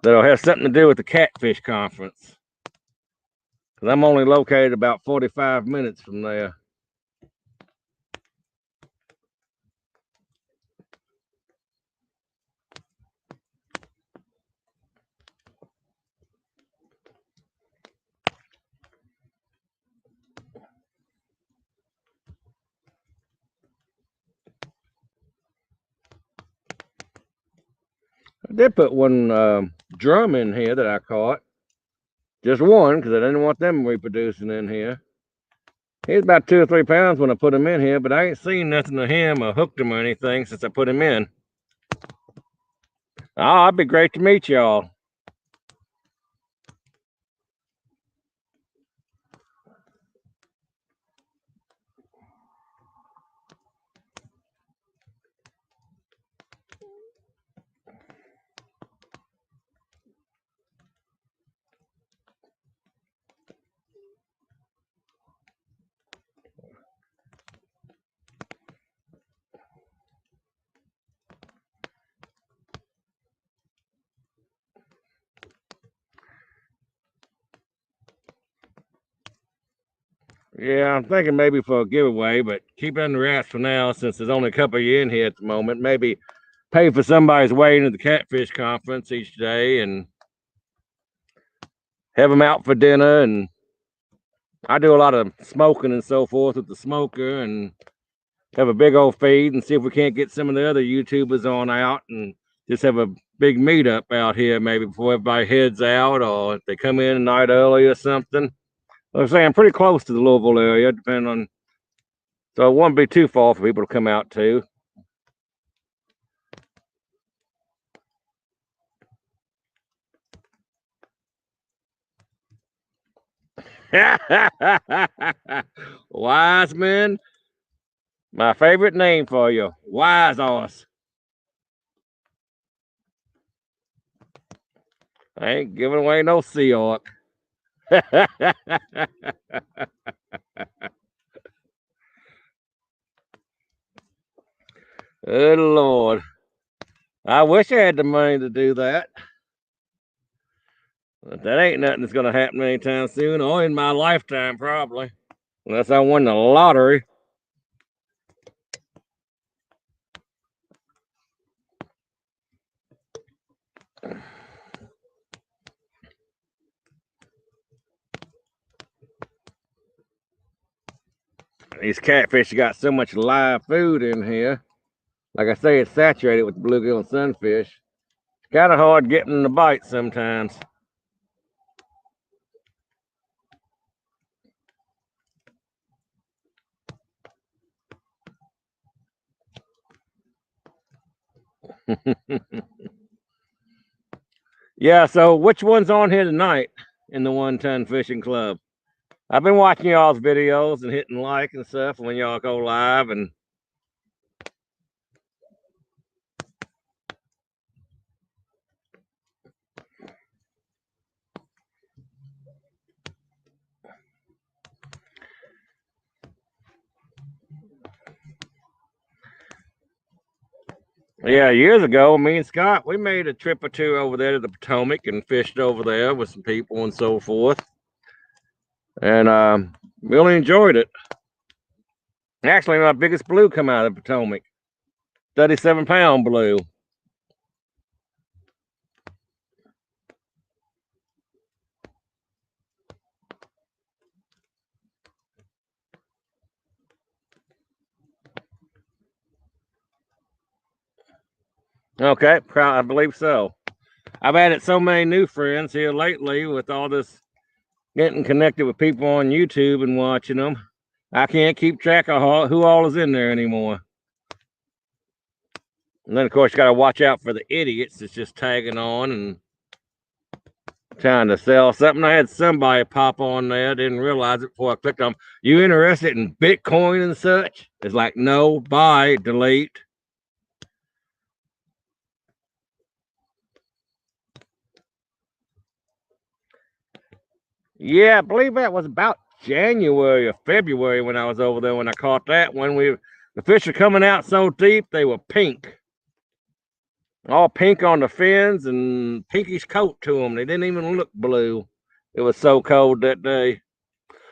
that'll have something to do with the catfish conference. Because I'm only located about 45 minutes from there. I did put one drum in here that I caught. Just one, because I didn't want them reproducing in here. He's about 2 or 3 pounds when I put him in here, but I ain't seen nothing of him or hooked him or anything since I put him in. Oh, it'd be great to meet y'all. Yeah, I'm thinking maybe for a giveaway, but keep it under wraps for now since there's only a couple of you in here at the moment. Maybe pay for somebody's way into the catfish conference each day and have them out for dinner. And I do a lot of smoking and so forth with the smoker and have a big old feed and see if we can't get some of the other YouTubers on out and just have a big meetup out here maybe before everybody heads out, or if they come in a night early or something. Like I say, I'm pretty close to the Louisville area, depending on, so it won't be too far for people to come out to. Wiseman, my favorite name for you, Wise Horse. I ain't giving away no Sea Orc. Good Lord. I wish I had the money to do that. But that ain't nothing that's going to happen anytime soon, or in my lifetime, probably. Unless I won the lottery. These catfish got so much live food in here. Like I say, it's saturated with bluegill and sunfish. It's kind of hard getting the bite sometimes. Yeah, so which one's on here tonight in the 1 Ton Fishing Club? I've been watching y'all's videos and hitting like and stuff when y'all go live, and yeah, years ago, me and Scott, we made a trip or two over there to the Potomac and fished over there with some people and so forth. And really enjoyed it. Actually, my biggest blue come out of the Potomac. 37-pound blue. Okay, I believe so. I've added so many new friends here lately with all this getting connected with people on YouTube and watching them. I can't keep track of who all is in there anymore. And then, of course, you got to watch out for the idiots that's just tagging on and trying to sell something. I had somebody pop on there, didn't realize it before I clicked on, you interested in Bitcoin and such? It's like, no, buy, delete. Yeah, I believe that was about January or February when I was over there when I caught that. When the fish are coming out so deep, they were pink. all pink on the fins and pinkish coat to them. They didn't even look blue. It was so cold that day.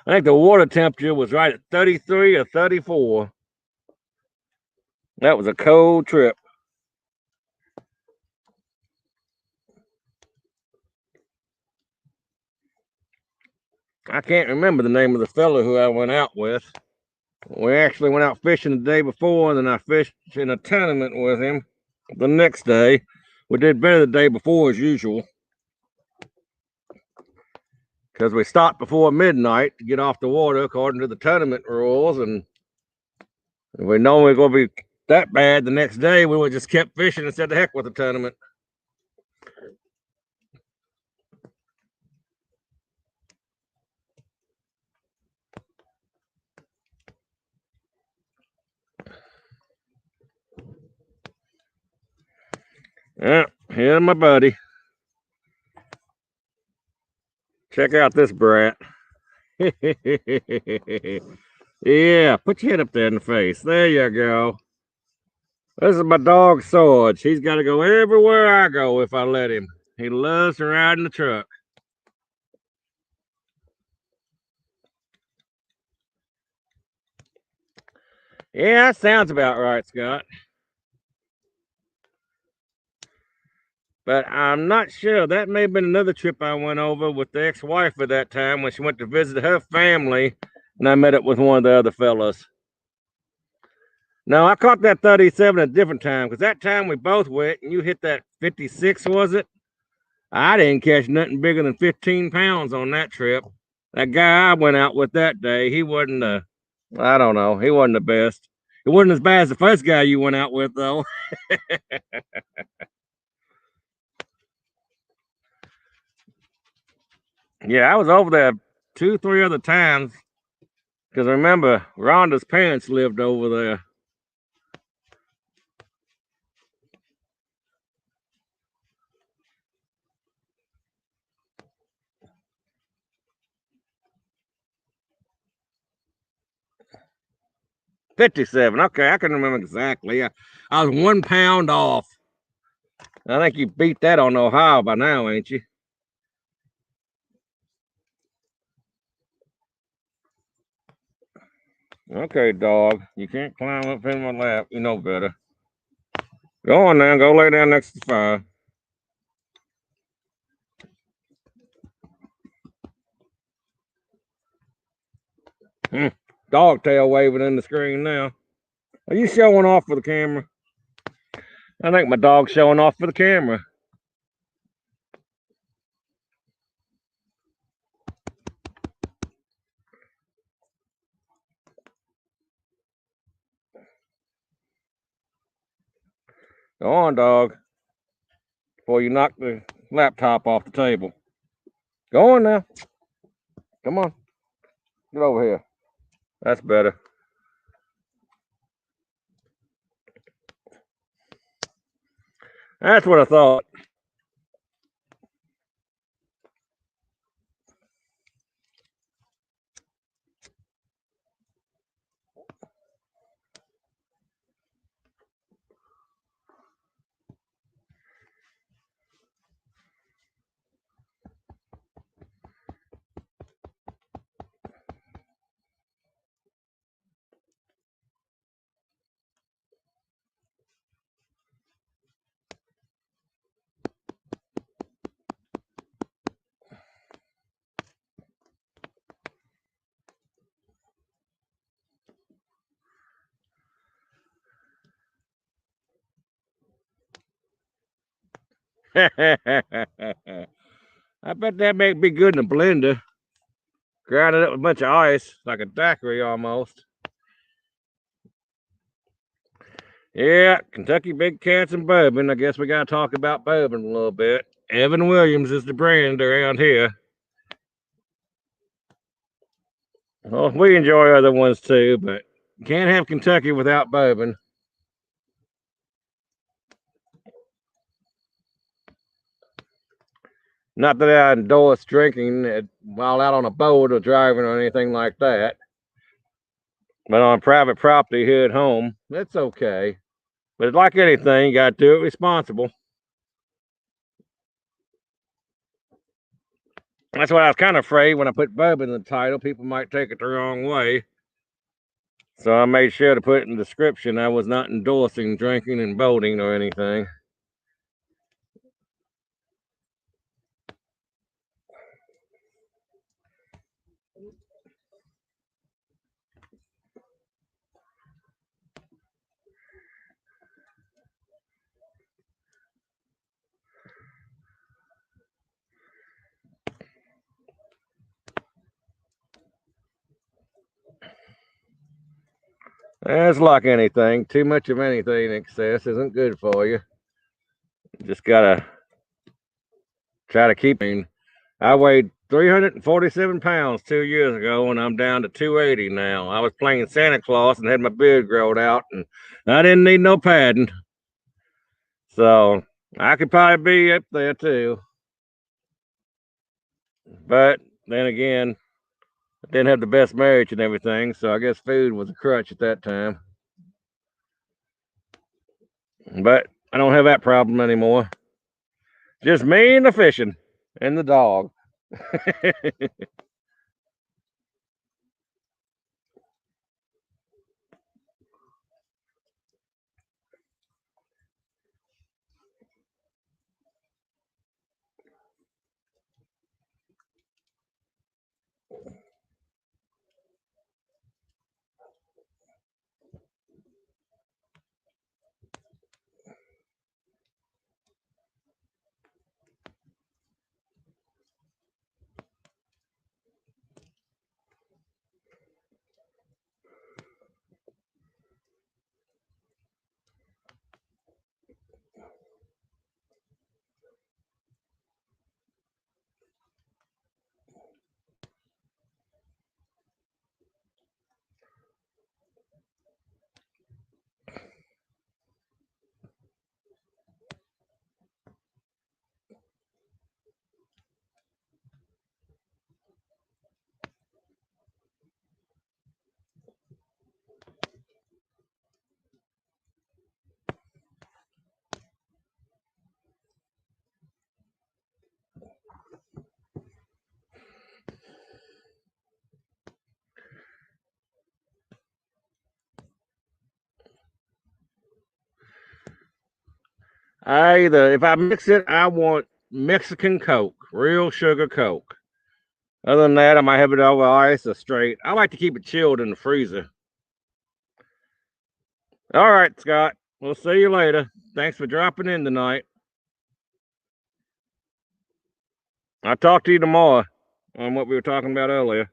I think the water temperature was right at 33 or 34. That was a cold trip. I can't remember the name of the fellow who I went out with. We actually went out fishing the day before, and then I fished in a tournament with him the next day. We did better the day before as usual, because we stopped before midnight to get off the water according to the tournament rules, and if we know we were going to be that bad the next day, we would just kept fishing and said the heck with the tournament. Yeah, here's my buddy. Check out this brat. Yeah, put your head up there in the face. There you go. This is my dog, Sword. He's got to go everywhere I go if I let him. He loves to ride in the truck. Yeah, that sounds about right, Scott. But I'm not sure. That may have been another trip I went over with the ex-wife at that time when she went to visit her family, and I met up with one of the other fellas. No, I caught that 37 at a different time, because that time we both went, and you hit that 56, was it? I didn't catch nothing bigger than 15 pounds on that trip. That guy I went out with that day, he wasn't I don't know, he wasn't the best. It wasn't as bad as the first guy you went out with, though. Yeah, I was over there 2-3 other times, because remember, Rhonda's parents lived over there. $57. Okay, I can remember exactly. I was 1 pound off. I think you beat that on Ohio by now, ain't you? Okay, dog. You can't climb up in my lap. You know better. Go on now. Go lay down next to the fire. Dog tail waving in the screen now. Are you showing off for the camera? I think my dog's showing off for the camera. Go on, dog. Before you knock the laptop off the table. Go on now. Come on. Get over here. That's better. That's what I thought. I bet that may be good in a blender. Grind it up with a bunch of ice, like a daiquiri almost. Yeah, Kentucky Big Cats and Bourbon. I guess we got to talk about bourbon a little bit. Evan Williams is the brand around here. Well, we enjoy other ones too, but you can't have Kentucky without bourbon. Not that I endorse drinking while out on a boat or driving or anything like that. But on private property here at home, it's okay. But like anything, you got to do it responsible. That's what I was kind of afraid when I put Bub in the title. People might take it the wrong way. So I made sure to put in the description I was not endorsing drinking and boating or anything. It's like anything. Too much of anything in excess isn't good for you. Just gotta try to keep. I weighed 347 pounds 2 years ago, and I'm down to 280 now. I was playing Santa Claus and had my beard growed out, and I didn't need no padding. So I could probably be up there too. But then again, I didn't have the best marriage and everything, so I guess food was a crutch at that time. But I don't have that problem anymore. Just me and the fishing and the dog. If I mix it, I want Mexican Coke, real sugar Coke. Other than that, I might have it over ice or straight. I like to keep it chilled in the freezer. All right, Scott. We'll see you later. Thanks for dropping in tonight. I'll talk to you tomorrow on what we were talking about earlier.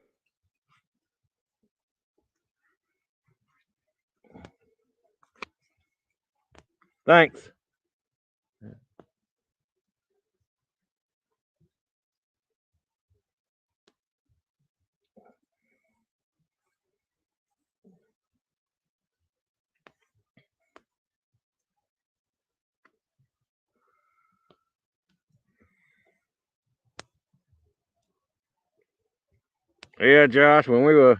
Thanks. Yeah, Josh, when we were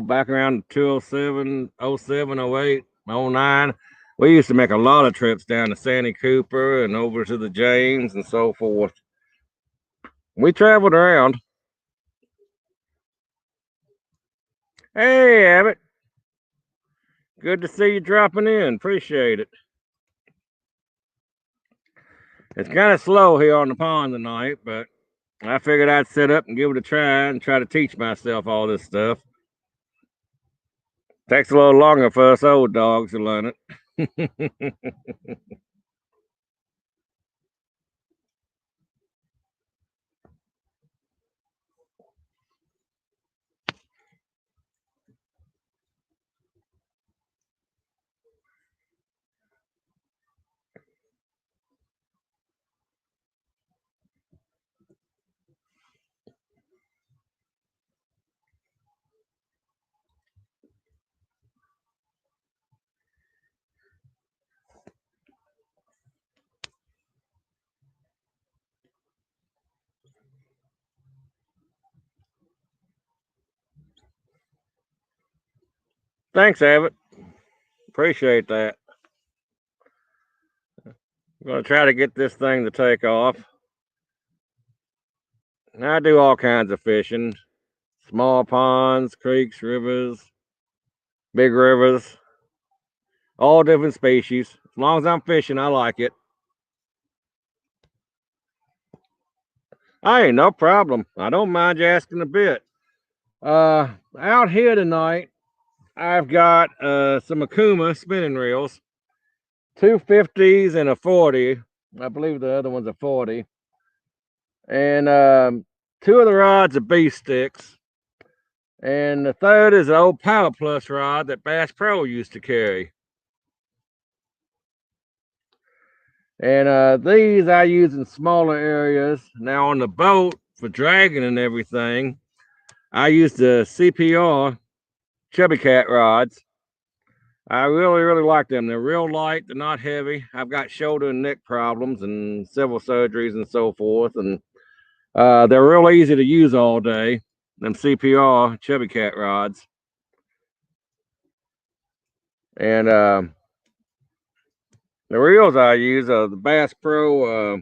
back around 207, 07, 08, 09, we used to make a lot of trips down to Santee Cooper and over to the James and so forth. We traveled around. Hey, Abbott. Good to see you dropping in. Appreciate it. It's kind of slow here on the pond tonight, but I figured I'd sit up and give it a try and try to teach myself all this stuff. Takes a little longer for us old dogs to learn it. Thanks, Abbott. Appreciate that. I'm going to try to get this thing to take off. I do all kinds of fishing. Small ponds, creeks, rivers, big rivers, all different species. As long as I'm fishing, I like it. I ain't no problem. I don't mind you asking a bit. Out here tonight, I've got some Akuma spinning reels, 250s and a 40. I believe the other one's a 40. And two of the rods are B sticks. And the third is an old Power Plus rod that Bass Pro used to carry. And these I use in smaller areas. Now on the boat for dragging and everything, I use the CPR Chubby Cat rods. I really like them. They're real light. They're not heavy. I've got shoulder and neck problems and several surgeries and so forth. And they're real easy to use all day. Them CPR Chubby Cat rods. And the reels I use are the Bass Pro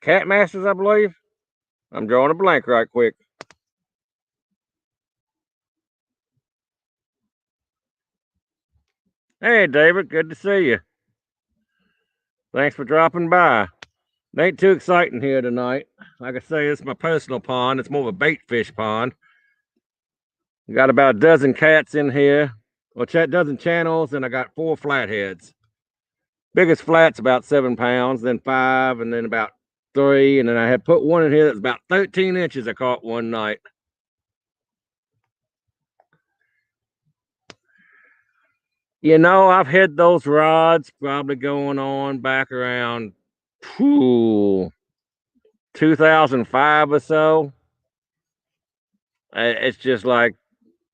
Cat Masters, I believe. I'm drawing a blank right quick. Hey, David, good to see you. Thanks for dropping by. It ain't too exciting here tonight. Like I say, it's my personal pond. It's more of a bait fish pond. Got about a dozen cats in here. Well, dozen channels, and I got 4 flatheads. Biggest flat's about 7 pounds, then 5, and then about 3. And then I had put one in here that's about 13 inches I caught one night. You know, I've had those rods probably going on back around 2005 or so. It's just like,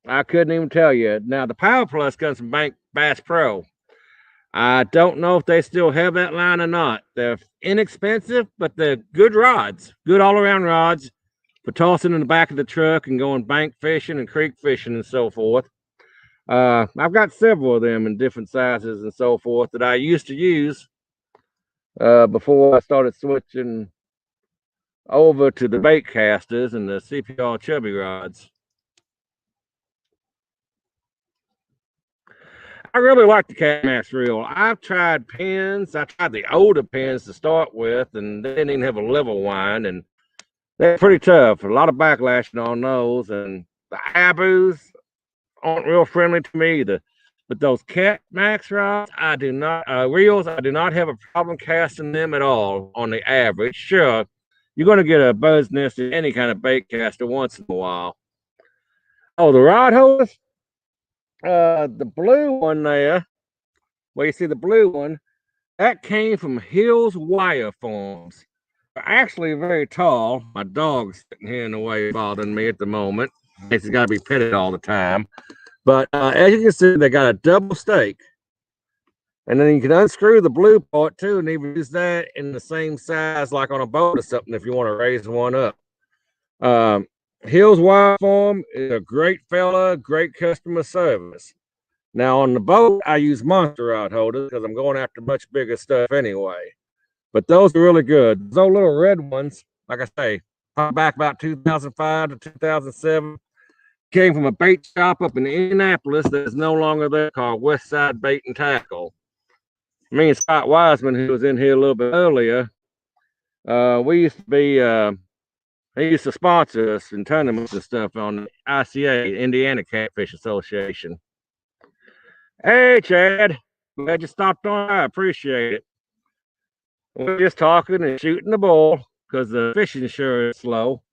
I couldn't even tell you. Now, the Power Plus comes from Bass Pro. I don't know if they still have that line or not. They're inexpensive, but they're good rods, good all-around rods for tossing in the back of the truck and going bank fishing and creek fishing and so forth. I've got several of them in different sizes and so forth that I used to use before I started switching over to the bait casters and the CPR chubby rods. I really like the Cat Max reel. I've tried pins. I tried the older pins to start with, and they didn't even have a level wind, and they're pretty tough. A lot of backlashing on those, and the Abus aren't real friendly to me either. But those Cat Max rods, reels, I do not have a problem casting them at all on the average. Sure, you're going to get a buzz nest in any kind of bait caster once in a while. Oh, the rod holders? The blue one there, where you see the blue one, that came from Hills Wire Farms. They're actually very tall. My dog's sitting here in the way bothering me at the moment. He's got to be petted all the time. But as you can see, they got a double stake. And then you can unscrew the blue part too and even use that in the same size like on a boat or something if you want to raise one up. Hills Wire Farm is a great fella, great customer service. Now on the boat, I use monster rod holders because I'm going after much bigger stuff anyway. But those are really good. Those little red ones, like I say, back about 2005 to 2007, came from a bait shop up in Indianapolis that is no longer there called Westside Bait and Tackle. Me and Scott Wiseman, who was in here a little bit earlier, we used to be... He used to sponsor us in tournaments and stuff on the ICA, Indiana Catfish Association. Hey, Chad. Glad you stopped on. I appreciate it. We're just talking and shooting the bull because the fishing sure is slow.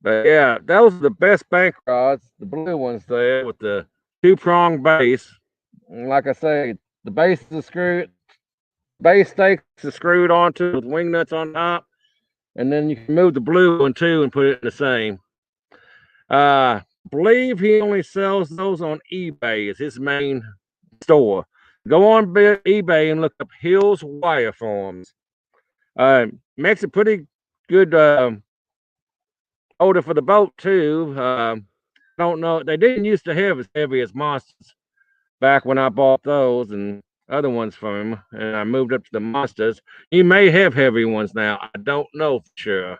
But yeah, those are the best bank rods, the blue ones there with the 2-prong base. And like I say, the base is screwed, base stakes are screwed onto with wing nuts on top. And then you can move the blue one too and put it in the same. Believe he only sells those on eBay is his main store. Go on eBay and look up Hills Wire Farms. Makes it pretty good odor for the boat too. Don't know. They didn't used to have as heavy as monsters back when I bought those and other ones from him, and I moved up to the monsters. He may have heavy ones now. I don't know for sure.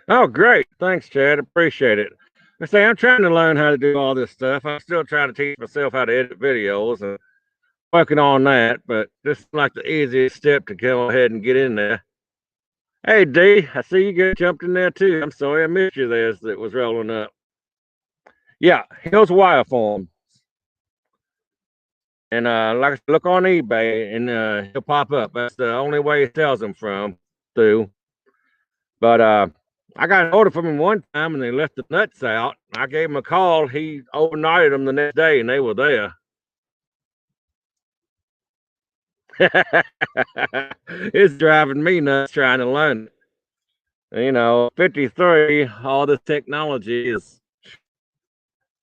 Oh, great. Thanks, Chad. Appreciate it. I say I'm trying to learn how to do all this stuff. I'm still trying to teach myself how to edit videos and working on that, but this is like the easiest step to go ahead and get in there. Hey, D, I see you get jumped in there too. I'm sorry I missed you there as it was rolling up. Yeah, Hills Wireform. And like look on eBay and he'll pop up. That's the only way he sells them through. But I got an order from him one time and they left the nuts out. I gave him a call. He overnighted them the next day and they were there. It's driving me nuts trying to learn it. You know, 53, all this technology is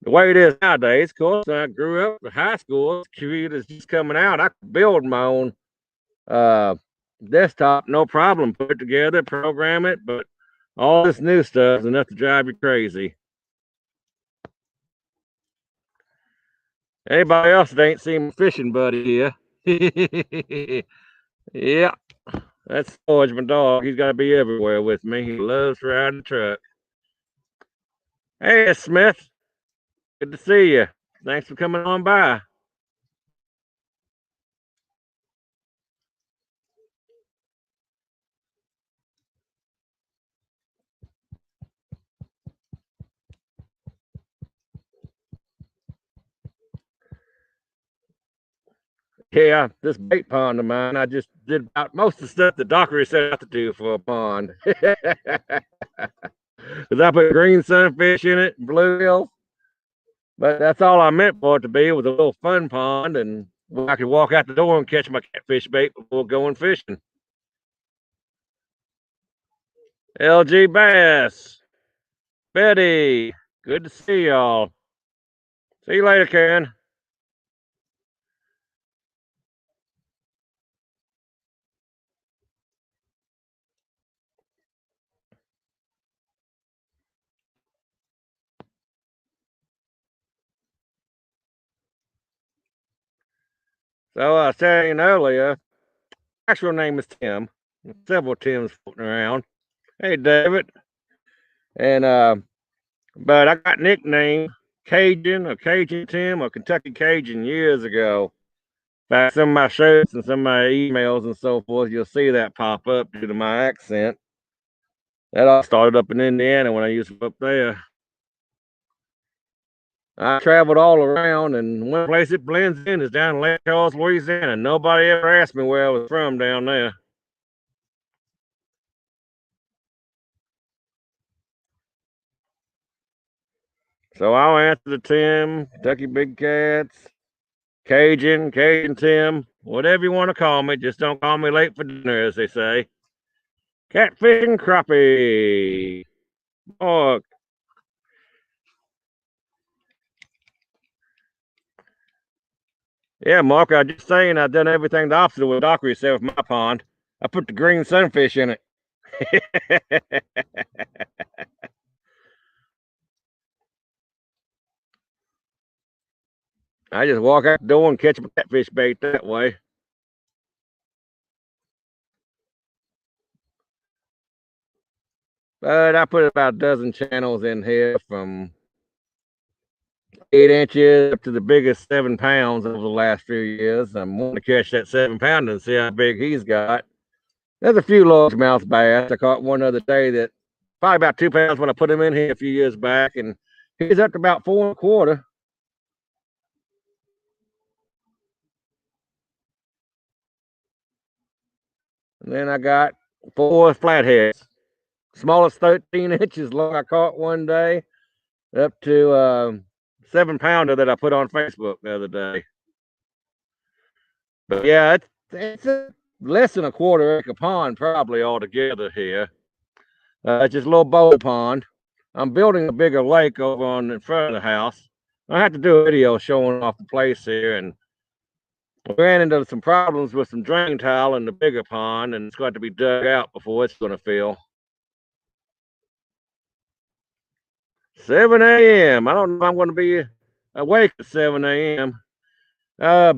the way it is nowadays. Of course, I grew up in high school. Computers just coming out. I could build my own desktop, no problem. Put it together, program it, but all this new stuff is enough to drive you crazy. Anybody else that ain't seen my fishing buddy here? Yeah, that's George, my dog. He's got to be everywhere with me. He loves riding the truck. Hey, Smith. Good to see you. Thanks for coming on by. Yeah, this bait pond of mine, I just did about most of the stuff the doctor set out to do for a pond. Because I put green sunfish in it, bluegills. But that's all I meant for it to be, was a little fun pond, and I could walk out the door and catch my catfish bait before going fishing. LG Bass, Betty, good to see y'all. See you later, Karen. So I was saying earlier, actual name is Tim. Several Tims floating around. Hey, David. And but I got nicknamed Cajun or Cajun Tim or Kentucky Cajun years ago. Back some of my shirts and some of my emails and so forth, you'll see that pop up due to my accent. That all started up in Indiana when I used to be up there. I traveled all around, and one place it blends in is down in Lake Charles, Louisiana. Nobody ever asked me where I was from down there. So I'll answer the Tim, Kentucky Big Cats, Cajun Tim, whatever you want to call me. Just don't call me late for dinner, as they say. Catfish and crappie. Oh, yeah, Mark, I was just saying I've done everything the opposite of what Dockery said with my pond. I put the green sunfish in it. I just walk out the door and catch my catfish bait that way. But I put about a dozen channels in here from 8 inches up to the biggest 7 pounds over the last few years. I'm wanting to catch that 7 pounder and see how big he's got. There's a few largemouth bass. I caught one other day that probably about 2 pounds when I put him in here a few years back, and he's up to about 4 1/4. And then I got 4 flatheads, smallest 13 inches long I caught one day, up to 7 pounder that I put on Facebook the other day. But yeah, it's less than a 1/4 acre pond probably altogether here. It's just a little bowl pond. I'm building a bigger lake over on in front of the house. I have to do a video showing off the place here and We ran into some problems with some drain tile in the bigger pond, and it's got to be dug out before it's going to fill. 7 a.m. I don't know if I'm going to be awake at 7 a.m.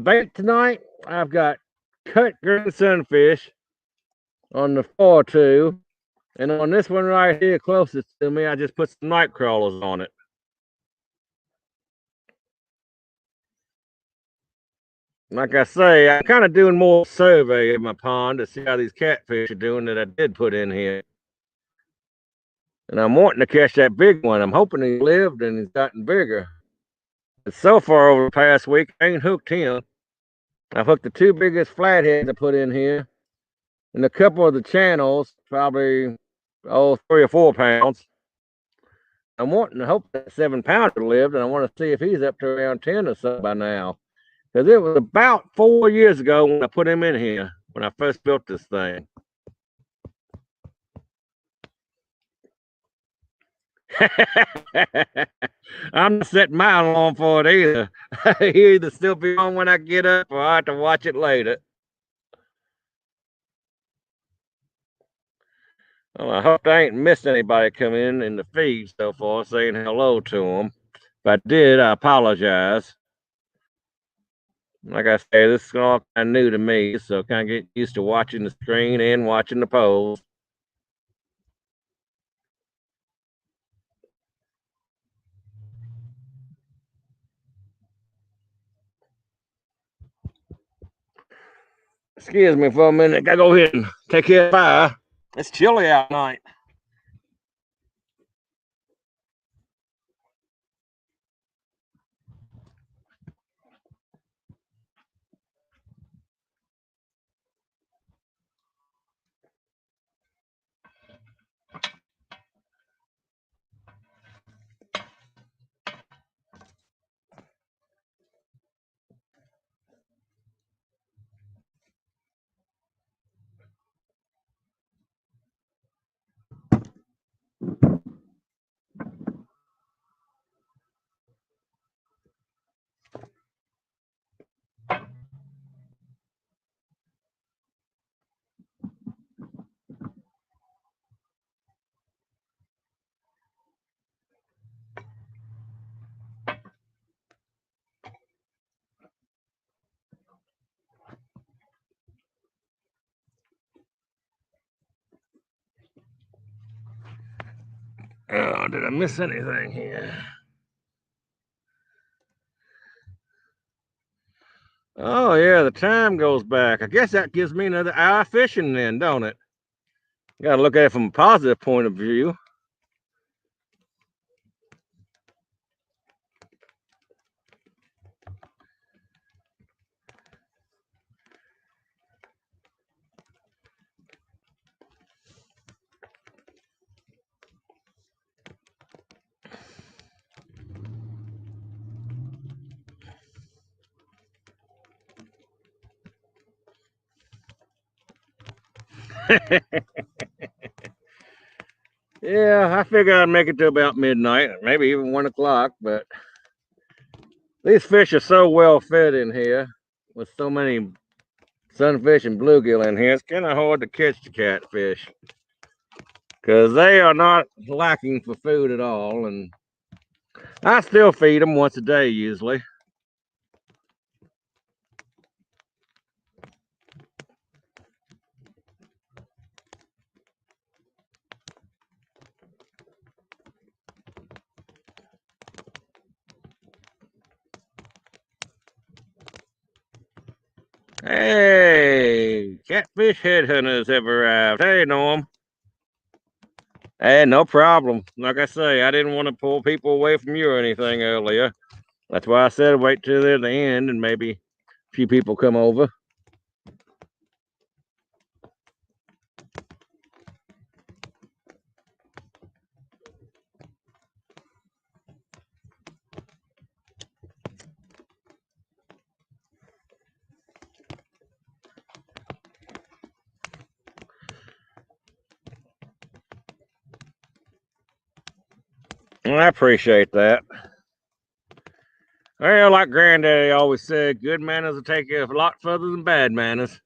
Bait tonight, I've got cut green sunfish on the 4-2. And on this one right here closest to me, I just put some night crawlers on it. Like I say, I'm kind of doing more survey of my pond to see how these catfish are doing that I did put in here. And I'm wanting to catch that big one. I'm hoping he lived and he's gotten bigger. But so far over the past week, I ain't hooked him. I've hooked the 2 biggest flatheads I put in here. And a couple of the channels, probably 3 or 4 pounds. I'm wanting to hope that 7-pounder lived, and I want to see if he's up to around 10 or so by now. Because it was about 4 years ago when I put him in here, when I first built this thing. I'm not setting my alarm for it either. He'll either still be on when I get up or I have to watch it later. Well, I hope I ain't missed anybody come in the feed so far saying hello to them. If I did, I apologize. Like I say, this is all kind of new to me, so kind of get used to watching the screen and watching the polls. Excuse me for a minute. Gotta go ahead and take care of fire. It's chilly out tonight. Oh, did I miss anything here? Oh, yeah, the time goes back. I guess that gives me another hour fishing then, don't it? Got to look at it from a positive point of view. Yeah, I figure I'd make it to about midnight, maybe even 1 o'clock, but these fish are so well fed in here with so many sunfish and bluegill in here. It's kind of hard to catch the catfish because they are not lacking for food at all. And I still feed them once a day usually. Hey, Catfish Headhunters have arrived. Hey, Norm. Hey, no problem. Like I say, I didn't want to pull people away from you or anything earlier. That's why I said wait till they're at the end and maybe a few people come over. Well, I appreciate that. Well, like Granddaddy always said, good manners will take you a lot further than bad manners.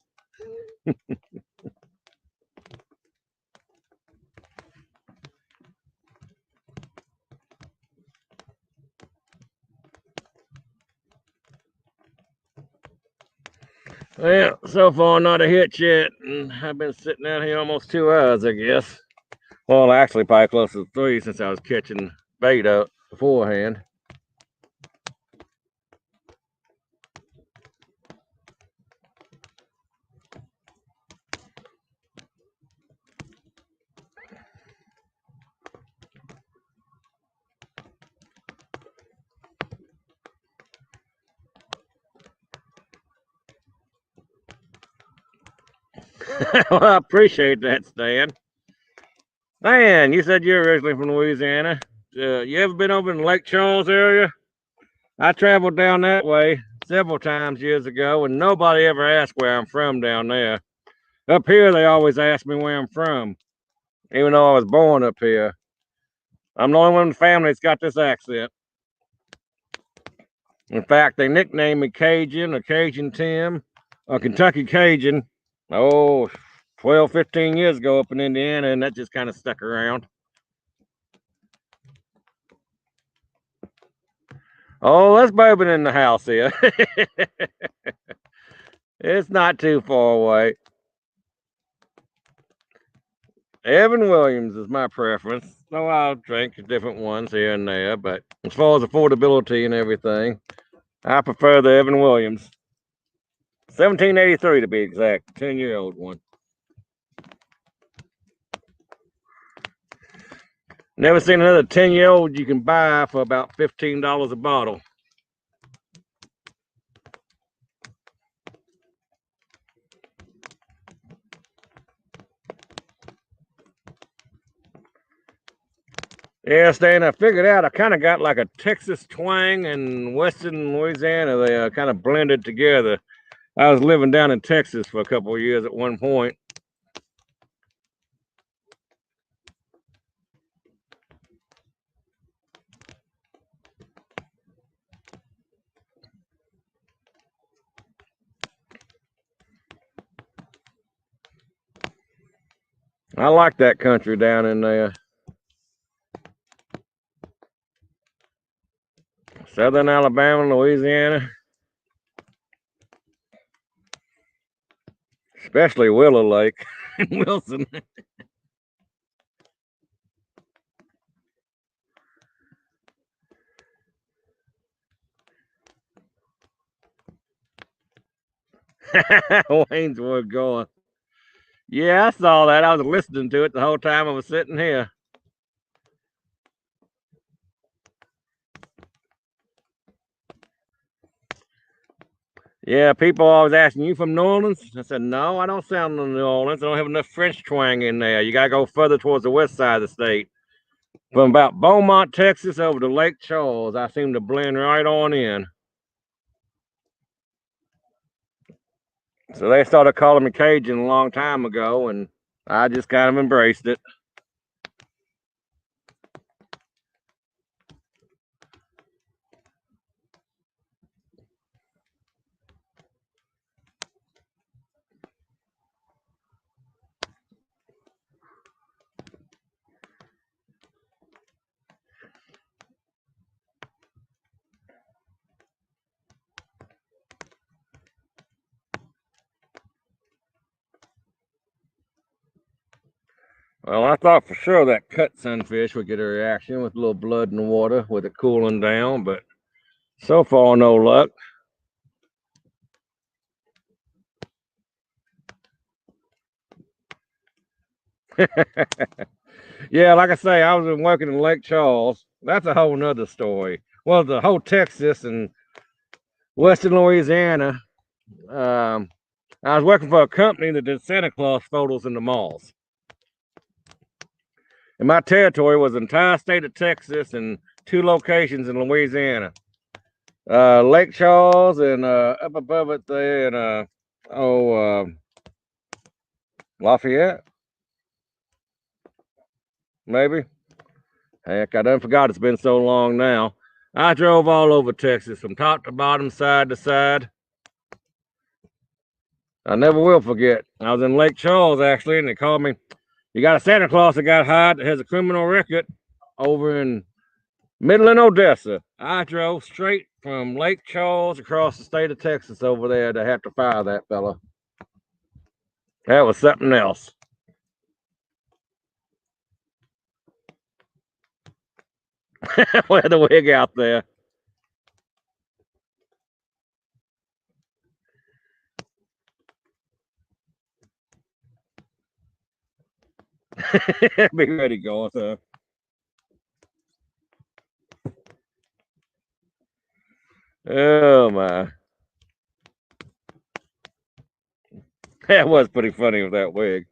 Well, so far not a hit yet, and I've been sitting out here almost 2 hours, I guess. Well, actually, probably close to 3 since I was catching bait up beforehand. Well, I appreciate that, Stan. Stan, you said you're originally from Louisiana. You ever been over in the Lake Charles area? I traveled down that way several times years ago, and nobody ever asked where I'm from down there. Up here, they always ask me where I'm from, even though I was born up here. I'm the only one in the family that's got this accent. In fact, they nicknamed me Cajun or Cajun Tim or Kentucky Cajun. Oh, 12, 15 years ago up in Indiana, and that just kind of stuck around. Oh, let's Bourbon in the house here. It's not too far away. Evan Williams is my preference. So I'll drink different ones here and there, but as far as affordability and everything, I prefer the Evan Williams. 1783 to be exact, 10-year-old one. Never seen another 10-year-old you can buy for about $15 a bottle. Yeah, Stan, I figured out I kind of got like a Texas twang and Western Louisiana. They kind of blended together. I was living down in Texas for a couple of years at one point. I like that country down in there. Southern Alabama, Louisiana. Especially Willow Lake in Wilson. Wayneswood going. Yeah, I saw that. I was listening to it the whole time I was sitting here. Yeah, people always asking, you from New Orleans? I said, no, I don't sound from New Orleans. I don't have enough French twang in there. You got to go further towards the west side of the state. From about Beaumont, Texas over to Lake Charles, I seem to blend right on in. So they started calling me Cajun a long time ago, and I just kind of embraced it. Well, I thought for sure that cut sunfish would get a reaction with a little blood in the water with it cooling down, but so far, no luck. Yeah, like I say, I was working in Lake Charles. That's a whole nother story. Well, the whole Texas and Western Louisiana. I was working for a company that did Santa Claus photos in the malls. And my territory was the entire state of Texas and 2 locations in Louisiana. Lake Charles and up above it there in Lafayette. Maybe. Heck, I done forgot, it's been so long now. I drove all over Texas from top to bottom, side to side. I never will forget. I was in Lake Charles, actually, and they called me. You got a Santa Claus that got hired that has a criminal record over in Midland, Odessa. I drove straight from Lake Charles across the state of Texas over there to have to fire that fella. That was something else. Wear the wig out there. Be ready, going, sir. Oh my. That was pretty funny with that wig.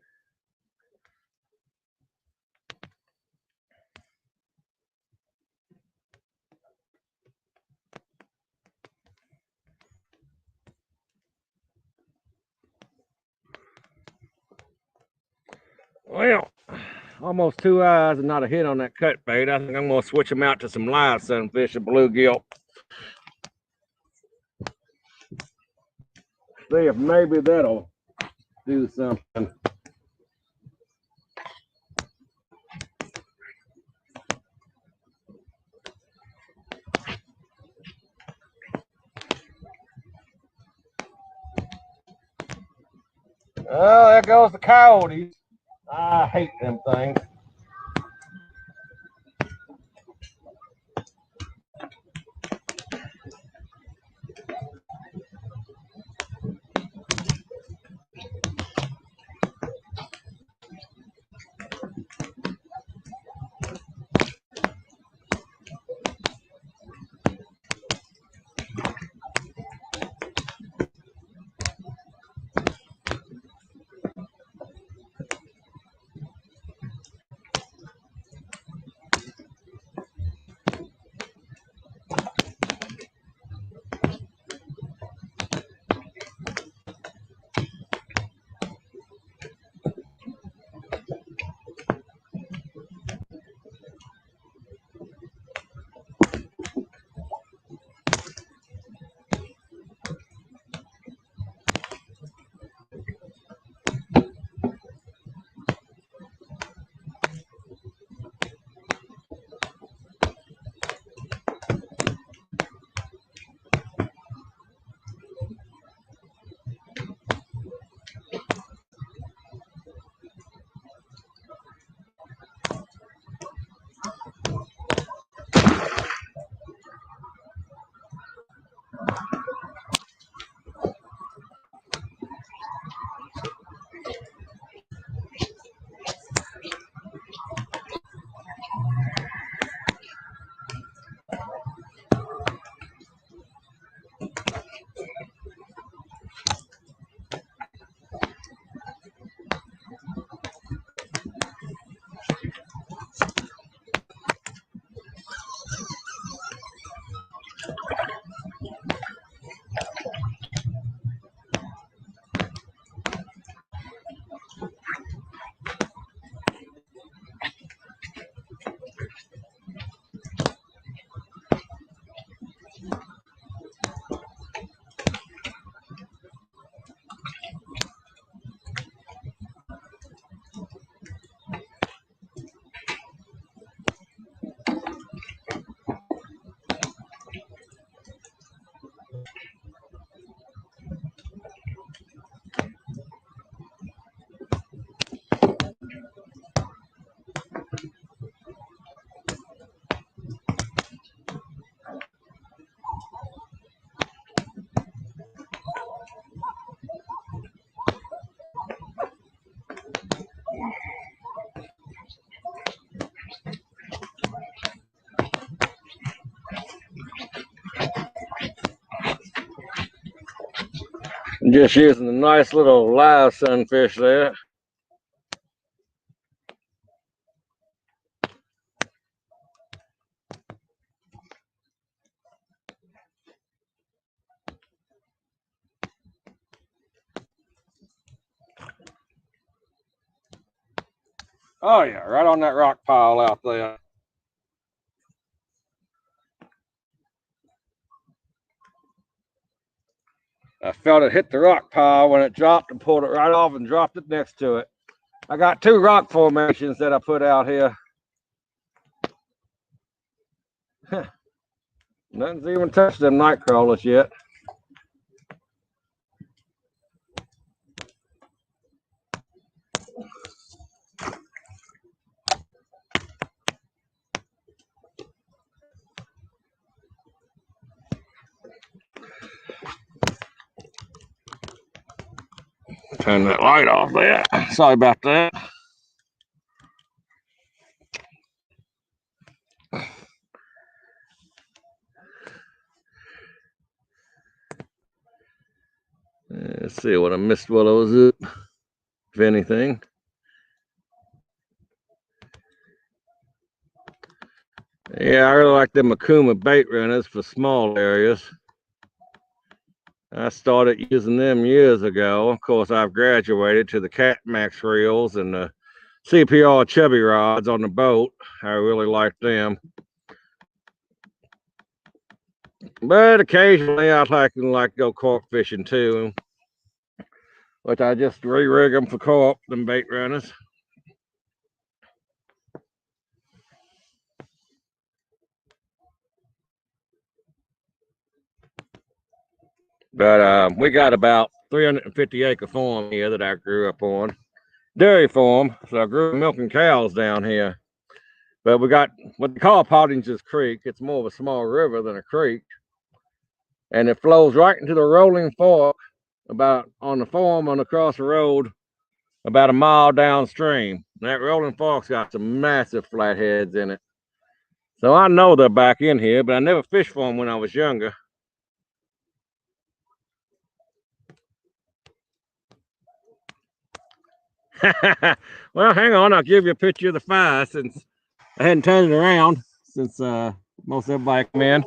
Well, almost 2 hours and not a hit on that cut bait. I think I'm going to switch them out to some live sunfish and bluegill. See if maybe that'll do something. Oh, there goes the coyotes. I hate them things. Just using a nice little live sunfish there. Oh yeah, right on that rock pile out there. I felt it hit the rock pile when it dropped and pulled it right off and dropped it next to it. I got 2 rock formations that I put out here. Nothing's even touched them night crawlers yet. Turn that light off there. Sorry about that. Let's see what I missed while I was up, if anything. Yeah, I really like the Makuma bait runners for small areas. I started using them years ago. Of course, I've graduated to the Cat Max reels and the CPR chubby rods on the boat. I really like them. But occasionally I'd like to go carp fishing too, which I just re-rig them for carp, them bait runners. But we got about 350-acre farm here that I grew up on. Dairy farm, so I grew up milking cows down here. But we got what they call Pottinger's Creek. It's more of a small river than a creek. And it flows right into the rolling fork about on the farm on across the road about a mile downstream. And that rolling fork's got some massive flatheads in it. So I know they're back in here, but I never fished for them when I was younger. Well, hang on. I'll give you a picture of the fire since I hadn't turned it around since most everybody come in.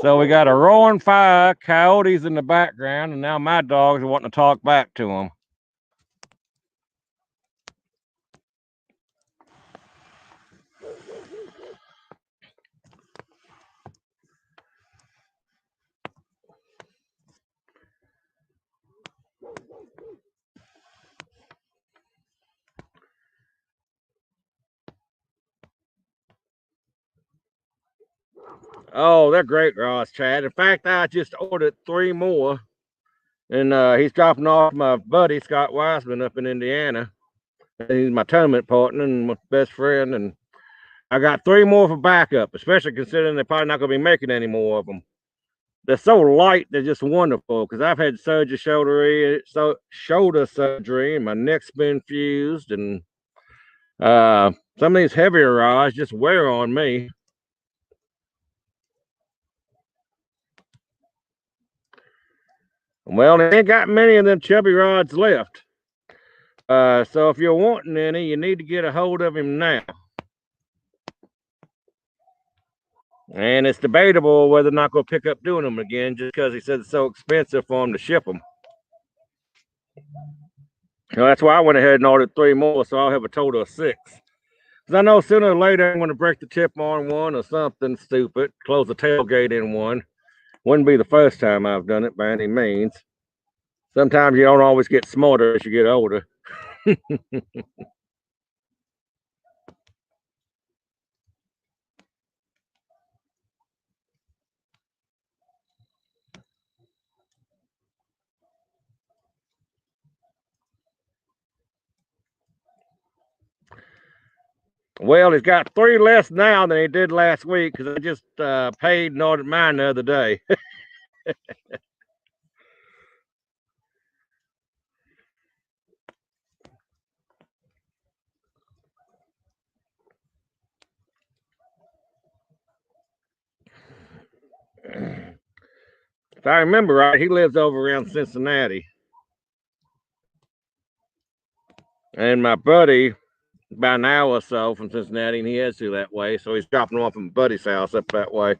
So we got a roaring fire, coyotes in the background, and now my dogs are wanting to talk back to them. Oh, they're great rods, Chad. In fact, I just ordered 3 more. And he's dropping off my buddy, Scott Wiseman, up in Indiana. He's my tournament partner and my best friend. And I got 3 more for backup, especially considering they're probably not going to be making any more of them. They're so light, they're just wonderful. Because I've had shoulder surgery, and my neck's been fused. And some of these heavier rods just wear on me. Well, they ain't got many of them chubby rods left. So if you're wanting any, you need to get a hold of him now. And it's debatable whether or not going to pick up doing them again, just because he said it's so expensive for him to ship them. So that's why I went ahead and ordered 3 more, so I'll have a total of 6. Because I know sooner or later I'm going to break the tip on one or something stupid, close the tailgate in one. Wouldn't be the first time I've done it by any means. Sometimes you don't always get smarter as you get older. Well, he's got 3 less now than he did last week because I just paid and ordered mine the other day. If I remember right, he lives over around Cincinnati. And my buddy, about an hour or so from Cincinnati, and he heads to that way. So he's dropping them off at my buddy's house up that way.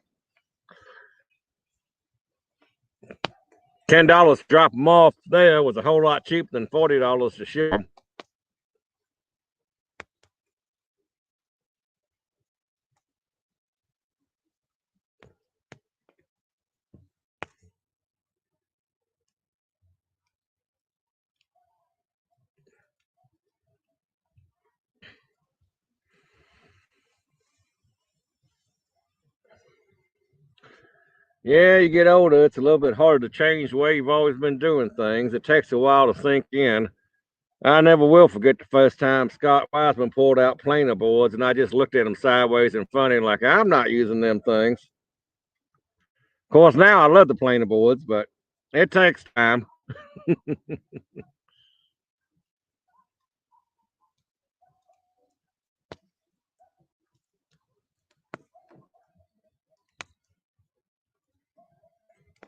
$10 to drop them off there was a whole lot cheaper than $40 to ship them. Yeah, you get older, it's a little bit harder to change the way you've always been doing things. It takes a while to sink in. I never will forget the first time Scott Wiseman pulled out planer boards, and I just looked at him sideways and funny, like I'm not using them things. Of course, now I love the planer boards, but it takes time.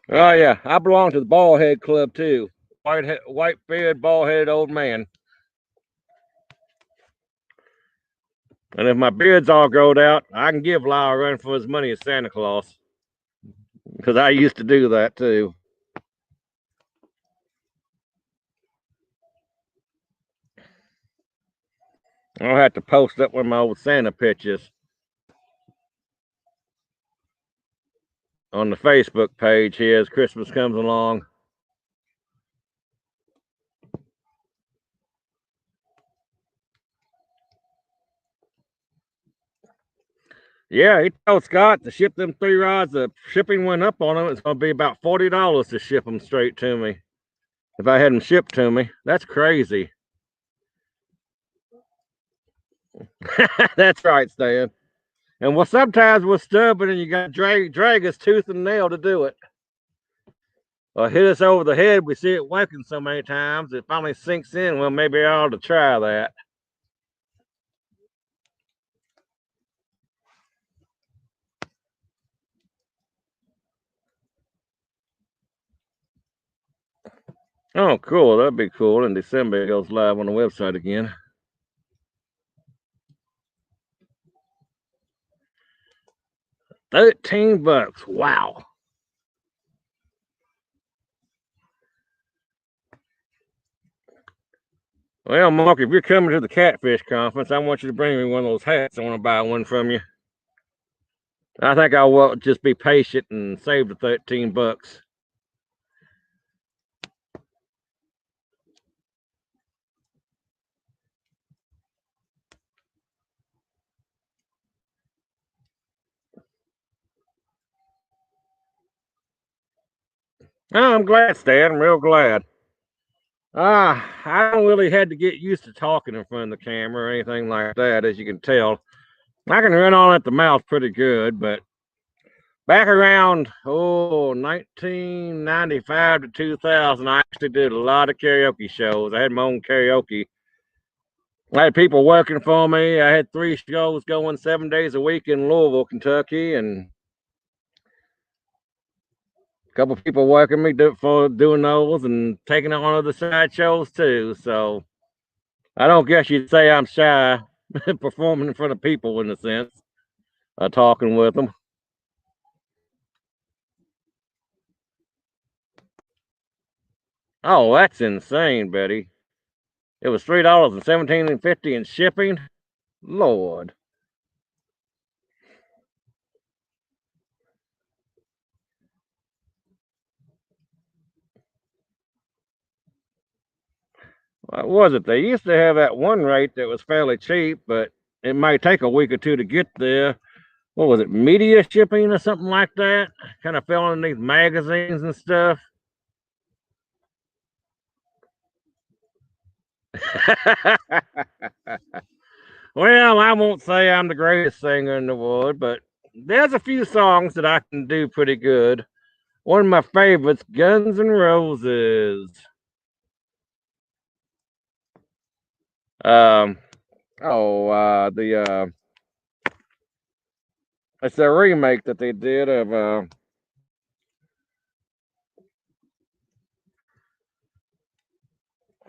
Oh yeah, I belong to the bald head club too. White beard, bald headed old man. And if my beard's all growed out, I can give Lyle a run for his money as Santa Claus. Because I used to do that too. I'll have to post up one of my old Santa pictures on the Facebook page here as Christmas comes along. Yeah, he told Scott to ship them 3 rods. The shipping went up on them. It's going to be about $40 to ship them straight to me. If I had them shipped to me, that's crazy. That's right, Stan. And well, sometimes we're stubborn and you got to drag us tooth and nail to do it. Or hit us over the head. We see it working so many times, it finally sinks in. Well, maybe I ought to try that. Oh, cool. That'd be cool. In December, it goes live on the website again. $13. Wow. Well, Mark, if you're coming to the Catfish Conference, I want you to bring me one of those hats. I want to buy one from you. I think I will just be patient and save the $13. Oh, I'm glad, Stan. I'm real glad. I don't really had to get used to talking in front of the camera or anything like that, as you can tell. I can run on at the mouth pretty good, but back around 1995 to 2000, I actually did a lot of karaoke shows. I had my own karaoke. I had people working for me. I had 3 shows going 7 days a week in Louisville, Kentucky, and a couple of people working me for doing those and taking on other side shows too. So I don't guess you'd say I'm shy performing in front of people in a sense, talking with them. Oh, that's insane, Betty. It was $3.17.50 in shipping. Lord. What was it? They used to have that one rate that was fairly cheap, but it might take a week or two to get there. What was it? Media shipping or something like that? Kind of fell underneath magazines and stuff. Well, I won't say I'm the greatest singer in the world, but there's a few songs that I can do pretty good. One of my favorites, Guns N' Roses. Um, it's a remake that they did of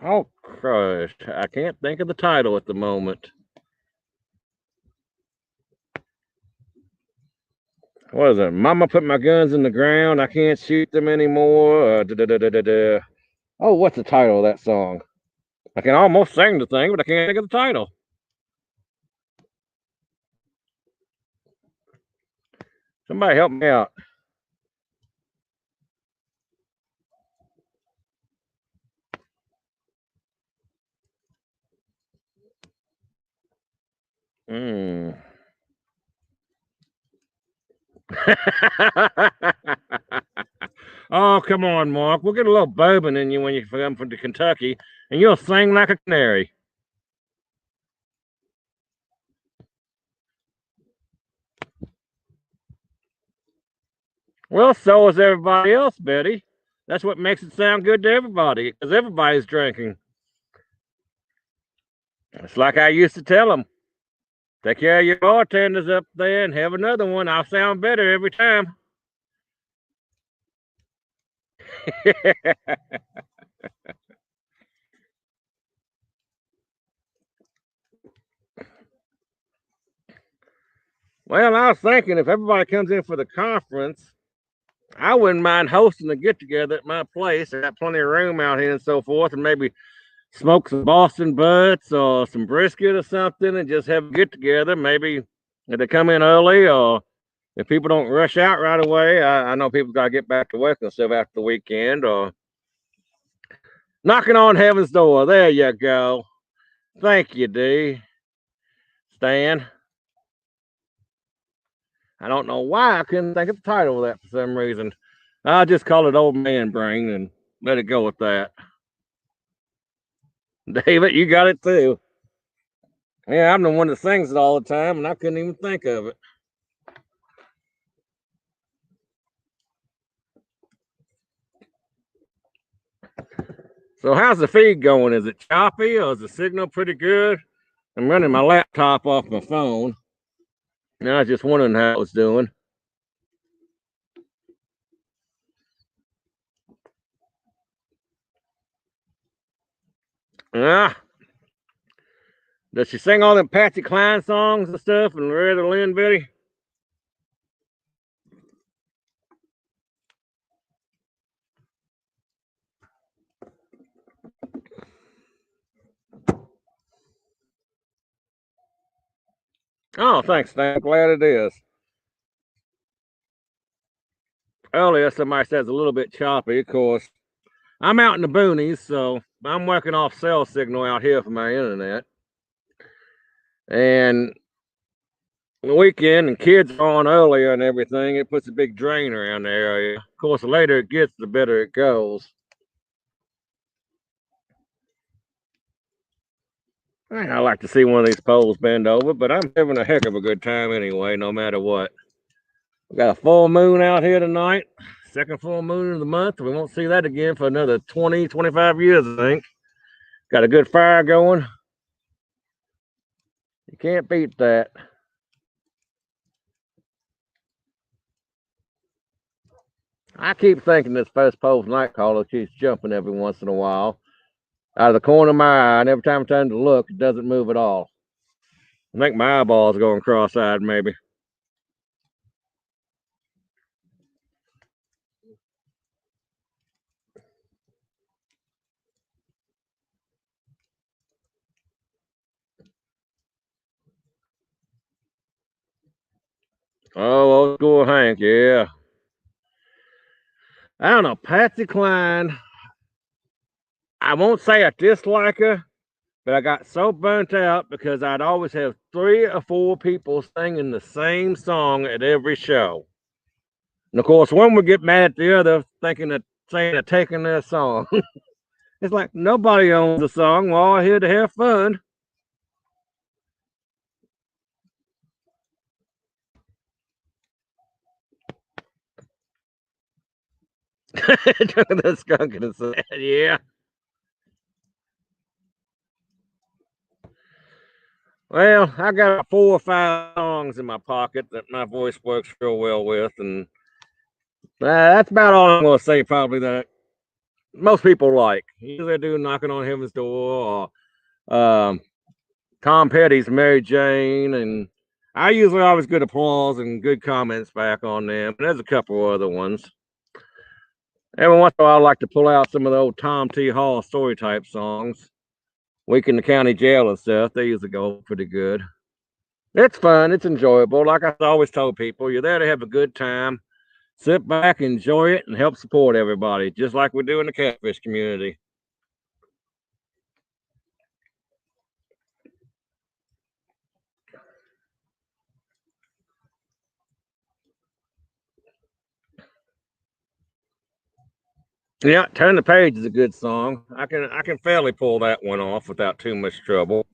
oh gosh, I can't think of the title at the moment. What is it? Mama put my guns in the ground. I can't shoot them anymore. Oh, what's the title of that song? I can almost sing the thing, but I can't think of the title. Somebody help me out. Hmm. Oh, come on, Mark. We'll get a little bourbon in you when you come from Kentucky, and you'll sing like a canary. Well, so is everybody else, Betty. That's what makes it sound good to everybody, because everybody's drinking. It's like I used to tell them. Take care of your bartenders up there and have another one. I'll sound better every time. Well, I was thinking if everybody comes in for the conference, I wouldn't mind hosting a get together at my place. I got plenty of room out here and so forth, and maybe smoke some Boston butts or some brisket or something and just have a get together. Maybe if they come in early or if people don't rush out right away. I know people got to get back to work and stuff after the weekend, or knocking on heaven's door. There you go. Thank you, D. Stan. I don't know why I couldn't think of the title of that for some reason. I'll just call it Old Man Brain and let it go with that. David, you got it too. Yeah, I'm the one that sings it all the time, and I couldn't even think of it. So how's the feed going? Is it choppy or is the signal pretty good? I'm running my laptop off my phone. And I was just wondering how it was doing. Ah, does she sing all them Patsy Cline songs and stuff and Loretta Lynn, Betty? Oh, thanks, Stan. Glad it is. Earlier, somebody says a little bit choppy. Of course, I'm out in the boonies, so I'm working off cell signal out here for my internet. And the weekend and kids are on earlier and everything, it puts a big drain around the area. Of course, the later it gets, the better it goes. I like to see one of these poles bend over, but I'm having a heck of a good time anyway, no matter what. We got a full moon out here tonight, second full moon of the month. We won't see that again for another 20, 25 years, I think. Got a good fire going. You can't beat that. I keep thinking this first pole's night caller keeps jumping every once in a while. Out of the corner of my eye, and every time I turn to look, it doesn't move at all. I think my eyeball's going cross-eyed, maybe. Oh, old school Hank, yeah. I don't know, Patsy Cline. I won't say I dislike her, but I got so burnt out because I'd always have 3 or 4 people singing the same song at every show. And of course, one would get mad at the other, thinking that saying they're taking their song. It's like nobody owns the song. We're all here to have fun. The skunk in the sand, yeah. Well, I got 4 or 5 songs in my pocket that my voice works real well with, and that's about all I'm going to say. Probably that most people like. Either they do "Knocking on Heaven's Door" or Tom Petty's "Mary Jane," and I usually always get applause and good comments back on them. And there's a couple other ones. Every once in a while, I like to pull out some of the old Tom T. Hall story type songs. Week in the County Jail and stuff. They usually go pretty good. It's fun. It's enjoyable. Like I always told people, you're there to have a good time. Sit back, enjoy it, and help support everybody, just like we do in the catfish community. Yeah, Turn the Page is a good song. I can fairly pull that one off without too much trouble.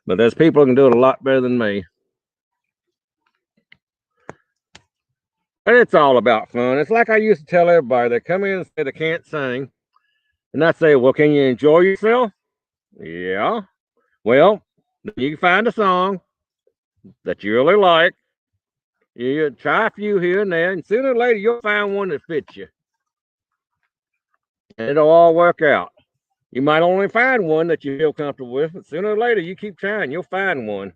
But there's people who can do it a lot better than me. But it's all about fun. It's like I used to tell everybody that come in and say they can't sing. And I say, well, can you enjoy yourself? Yeah. Well, then you can find a song that you really like. You try a few here and there, and sooner or later you'll find one that fits you. And it'll all work out. You might only find one that you feel comfortable with, but sooner or later you keep trying, you'll find one.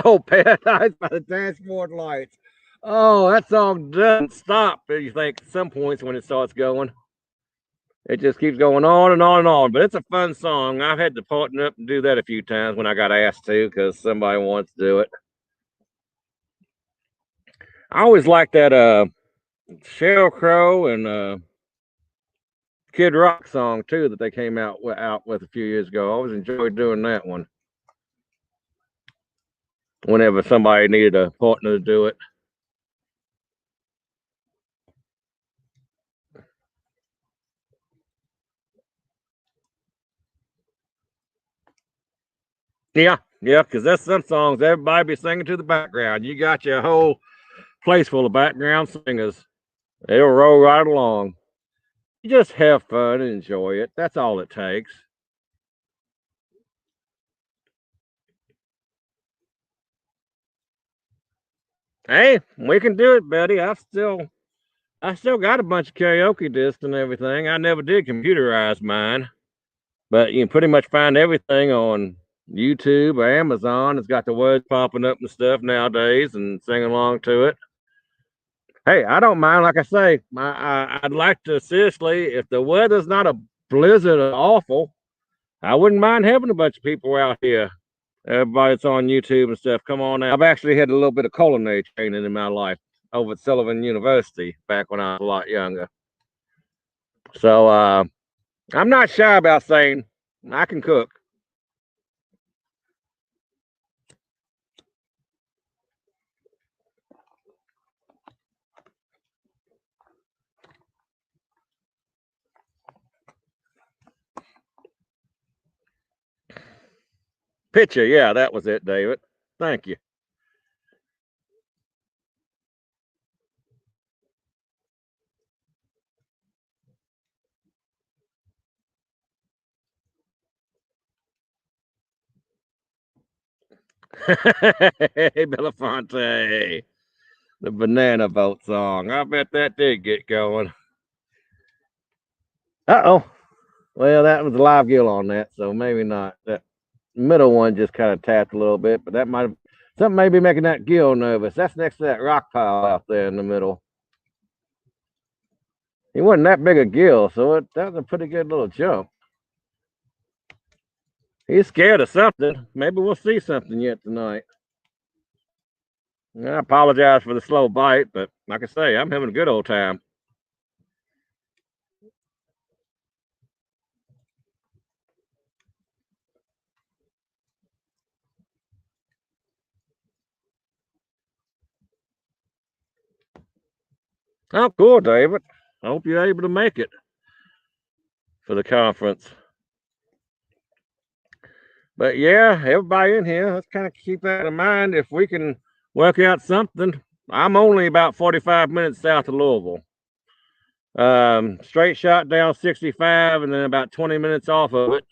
Oh, Paradise by the Dashboard Lights. Oh, that song doesn't stop. You think at some points when it starts going, it just keeps going on and on and on. But it's a fun song. I've had to partner up and do that a few times when I got asked to because somebody wants to do it. I always like that Sheryl Crow and Kid Rock song too that they came out with a few years ago. I always enjoyed doing that one. Whenever somebody needed a partner to do it. Yeah, because there's some songs everybody be singing to the background. You got your whole place full of background singers. It'll roll right along. You just have fun and enjoy it. That's all it takes. Hey, we can do it, Betty. I still got a bunch of karaoke discs and everything. I never did computerize mine, but you can pretty much find everything on YouTube or Amazon. It's got the words popping up and stuff nowadays, and sing along to it. Hey, I don't mind. Like I say, I'd like to seriously, if the weather's not a blizzard or awful, I wouldn't mind having a bunch of people out here. Everybody that's on YouTube and stuff, come on out. I've actually had a little bit of culinary training in my life over at Sullivan University back when I was a lot younger. So I'm not shy about saying I can cook. Picture, yeah, that was it, David. Thank you. Hey, Belafonte, the banana boat song. I bet that did get going. Uh-oh. Well, that was a live gill on that, so maybe not. That middle one just kind of tapped a little bit, but that might have something may be making that gill nervous. That's next to that rock pile out there in the middle. He wasn't that big a gill, so that was a pretty good little jump. He's scared of something. Maybe we'll see something yet tonight. I apologize for the slow bite, but like I say, I'm having a good old time. Oh, cool, David. I hope you're able to make it for the conference. But yeah, everybody in here, let's kind of keep that in mind. If we can work out something, I'm only about 45 minutes south of Louisville. Straight shot down 65 and then about 20 minutes off of it.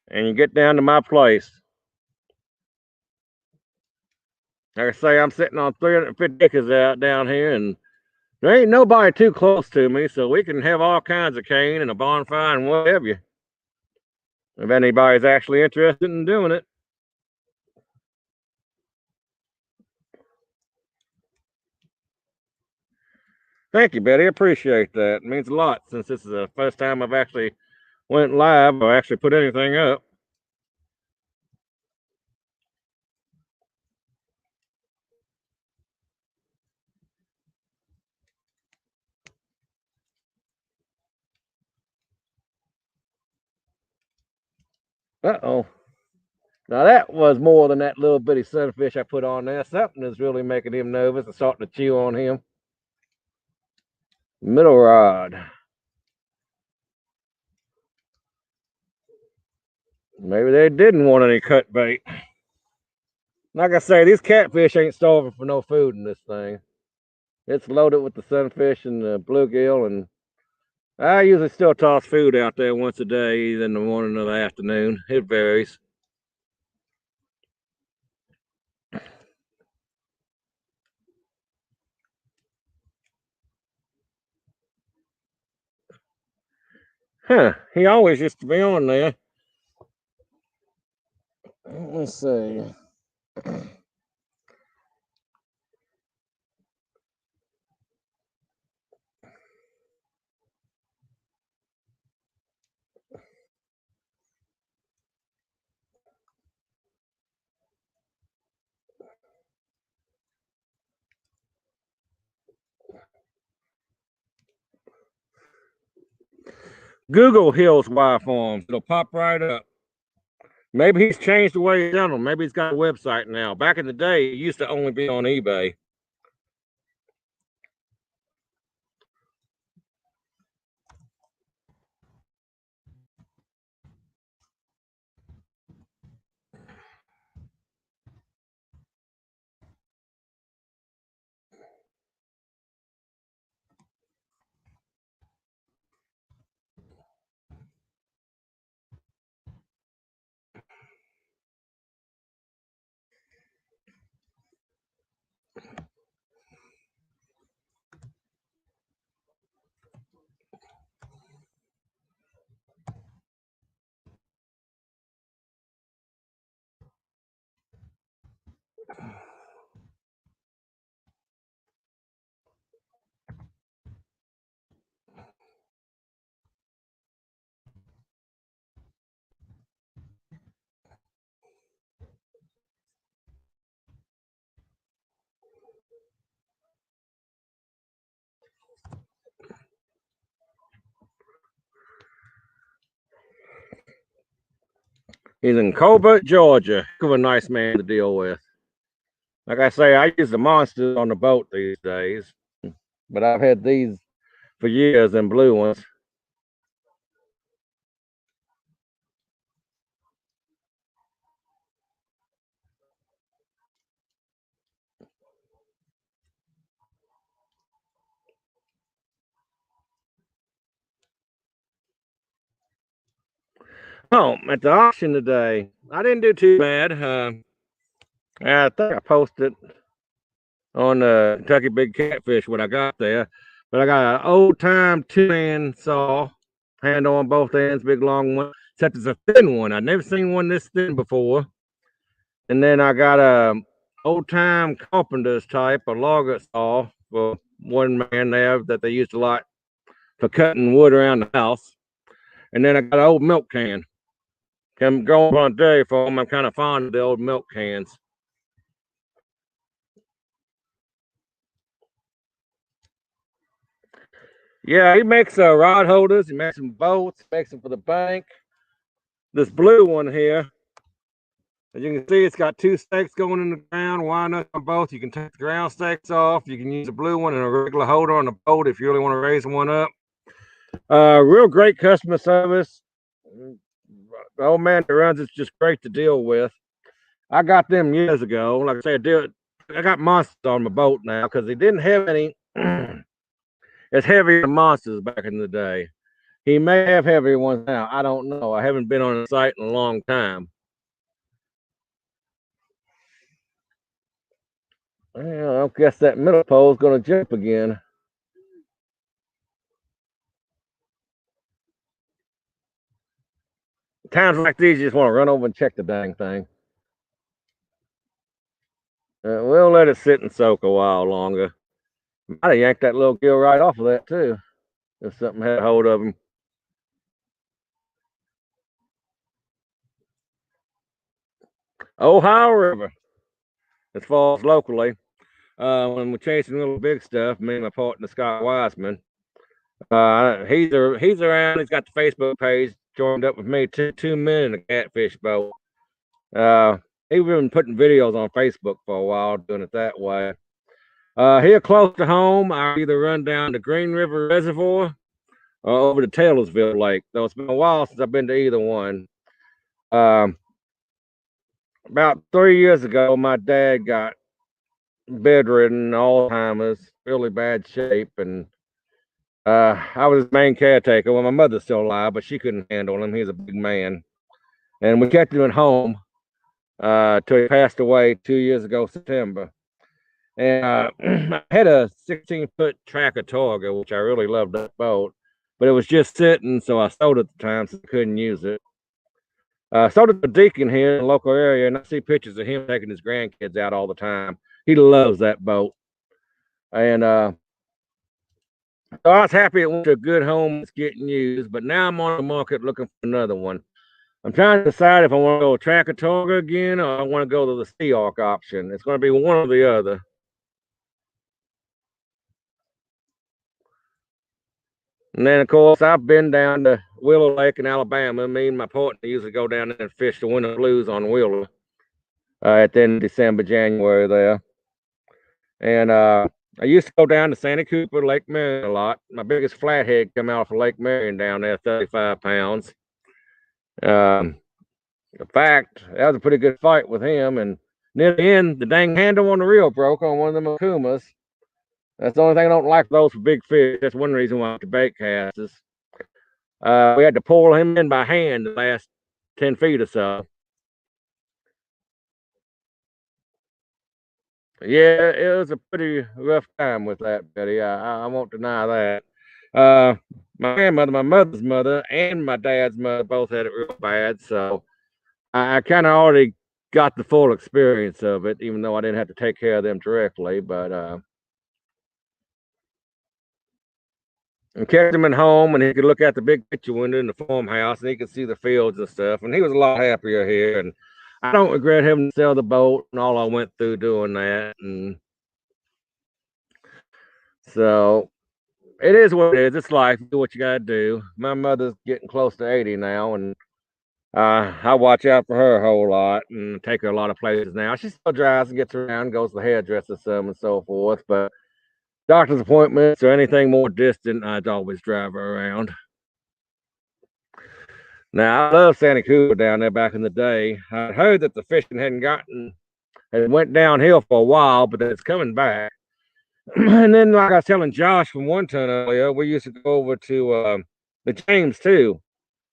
And you get down to my place. Like I say, I'm sitting on 350 acres out down here, and there ain't nobody too close to me, so we can have all kinds of cane and a bonfire and whatever. If anybody's actually interested in doing it. Thank you, Betty. I appreciate that. It means a lot since this is the first time I've actually went live or actually put anything up. Uh-oh. Now that was more than that little bitty sunfish I put on there. Something is really making him nervous and starting to chew on him. Middle rod. Maybe they didn't want any cut bait. Like I say, these catfish ain't starving for no food in this thing. It's loaded with the sunfish and the bluegill, and I usually still toss food out there once a day, either in the morning or the afternoon. It varies. Huh, he always used to be on there. Let's see. Google Hills Y Farms. It'll pop right up. Maybe he's changed the way he's done them. Maybe he's got a website now. Back in the day, it used to only be on eBay. He's in Colbert, Georgia. Heck of a nice man to deal with. Like I say, I use the monsters on the boat these days, but I've had these for years and blue ones. Oh, at the auction today, I didn't do too bad. I think I posted on Kentucky Big Catfish when I got there, but I got an old time 2-hand saw, handle on both ends, big long one, except it's a thin one. I've never seen one this thin before. And then I got a old time carpenter's type, a logger saw for one man there that they used a lot for cutting wood around the house. And then I got an old milk can. I'm going on a dairy farm. I'm kind of fond of the old milk cans. Yeah, he makes rod holders. He makes them boats. He makes them for the bank. This blue one here, as you can see, it's got 2 stakes going in the ground. Why not on both? You can take the ground stakes off. You can use a blue one and a regular holder on the boat if you really want to raise one up. Real great customer service. The old man that runs it's just great to deal with. I got them years ago. Like I said, I got monsters on my boat now because they didn't have any as heavy monsters back in the day. He may have heavier ones now. I don't know. I haven't been on the site in a long time. Well, I guess that middle pole is going to jump again. Times like these, you just want to run over and check the dang thing. We'll let it sit and soak a while longer. Might have yanked that little gill right off of that too, if something had a hold of him. Ohio River, as far as locally. When we're chasing little big stuff, me and my partner Scott Wiseman, he's around. He's got the Facebook page joined up with me. Two men in a catfish boat. He's been putting videos on Facebook for a while, doing it that way. Here close to home, I either run down to Green River Reservoir or over to Taylorsville Lake. Though it's been a while since I've been to either one. About 3 years ago, my dad got bedridden, Alzheimer's, really bad shape, and I was his main caretaker. Well, my mother's still alive, but she couldn't handle him. He's a big man, and we kept him at home till he passed away 2 years ago, September. And I had a 16-foot Tracker Targa, which I really loved that boat, but it was just sitting, so I sold it at the time, so I couldn't use it. Sold it to Deacon here in the local area, and I see pictures of him taking his grandkids out all the time. He loves that boat. And so I was happy it went to a good home. It's getting used, but now I'm on the market looking for another one. I'm trying to decide if I want to go Tracker Targa again or I want to go to the Sea Arc option. It's going to be one or the other. And then, of course, I've been down to Willow Lake in Alabama. Me and my partner usually go down there and fish the winter blues on Willow at the end of December, January there. And I used to go down to Santa Cooper, Lake Marion a lot. My biggest flathead come out of Lake Marion down there, 35 pounds. In fact, that was a pretty good fight with him. And near the end, the dang handle on the reel broke on one of them Akumas. That's the only thing I don't like those for big fish. That's one reason why I like the bait casts. We had to pull him in by hand the last 10 feet or so. Yeah, it was a pretty rough time with that, Betty. I won't deny that. My grandmother, my mother's mother, and my dad's mother both had it real bad. So I kind of already got the full experience of it, even though I didn't have to take care of them directly. But and kept him at home, and he could look out the big picture window in the farmhouse, and he could see the fields and stuff. And he was a lot happier here. And I don't regret having to sell the boat and all I went through doing that. And so it is what it is. It's life. Do what you got to do. My mother's getting close to 80 now, and I watch out for her a whole lot and take her a lot of places now. She still drives and gets around, goes to the hairdresser some and so forth. But doctor's appointments or anything more distant, I'd always drive her around. Now, I love Santa Cooper down there back in the day. I heard that the fishing had went downhill for a while, but it's coming back. And then, like I was telling Josh from One Ton earlier, we used to go over to the James too.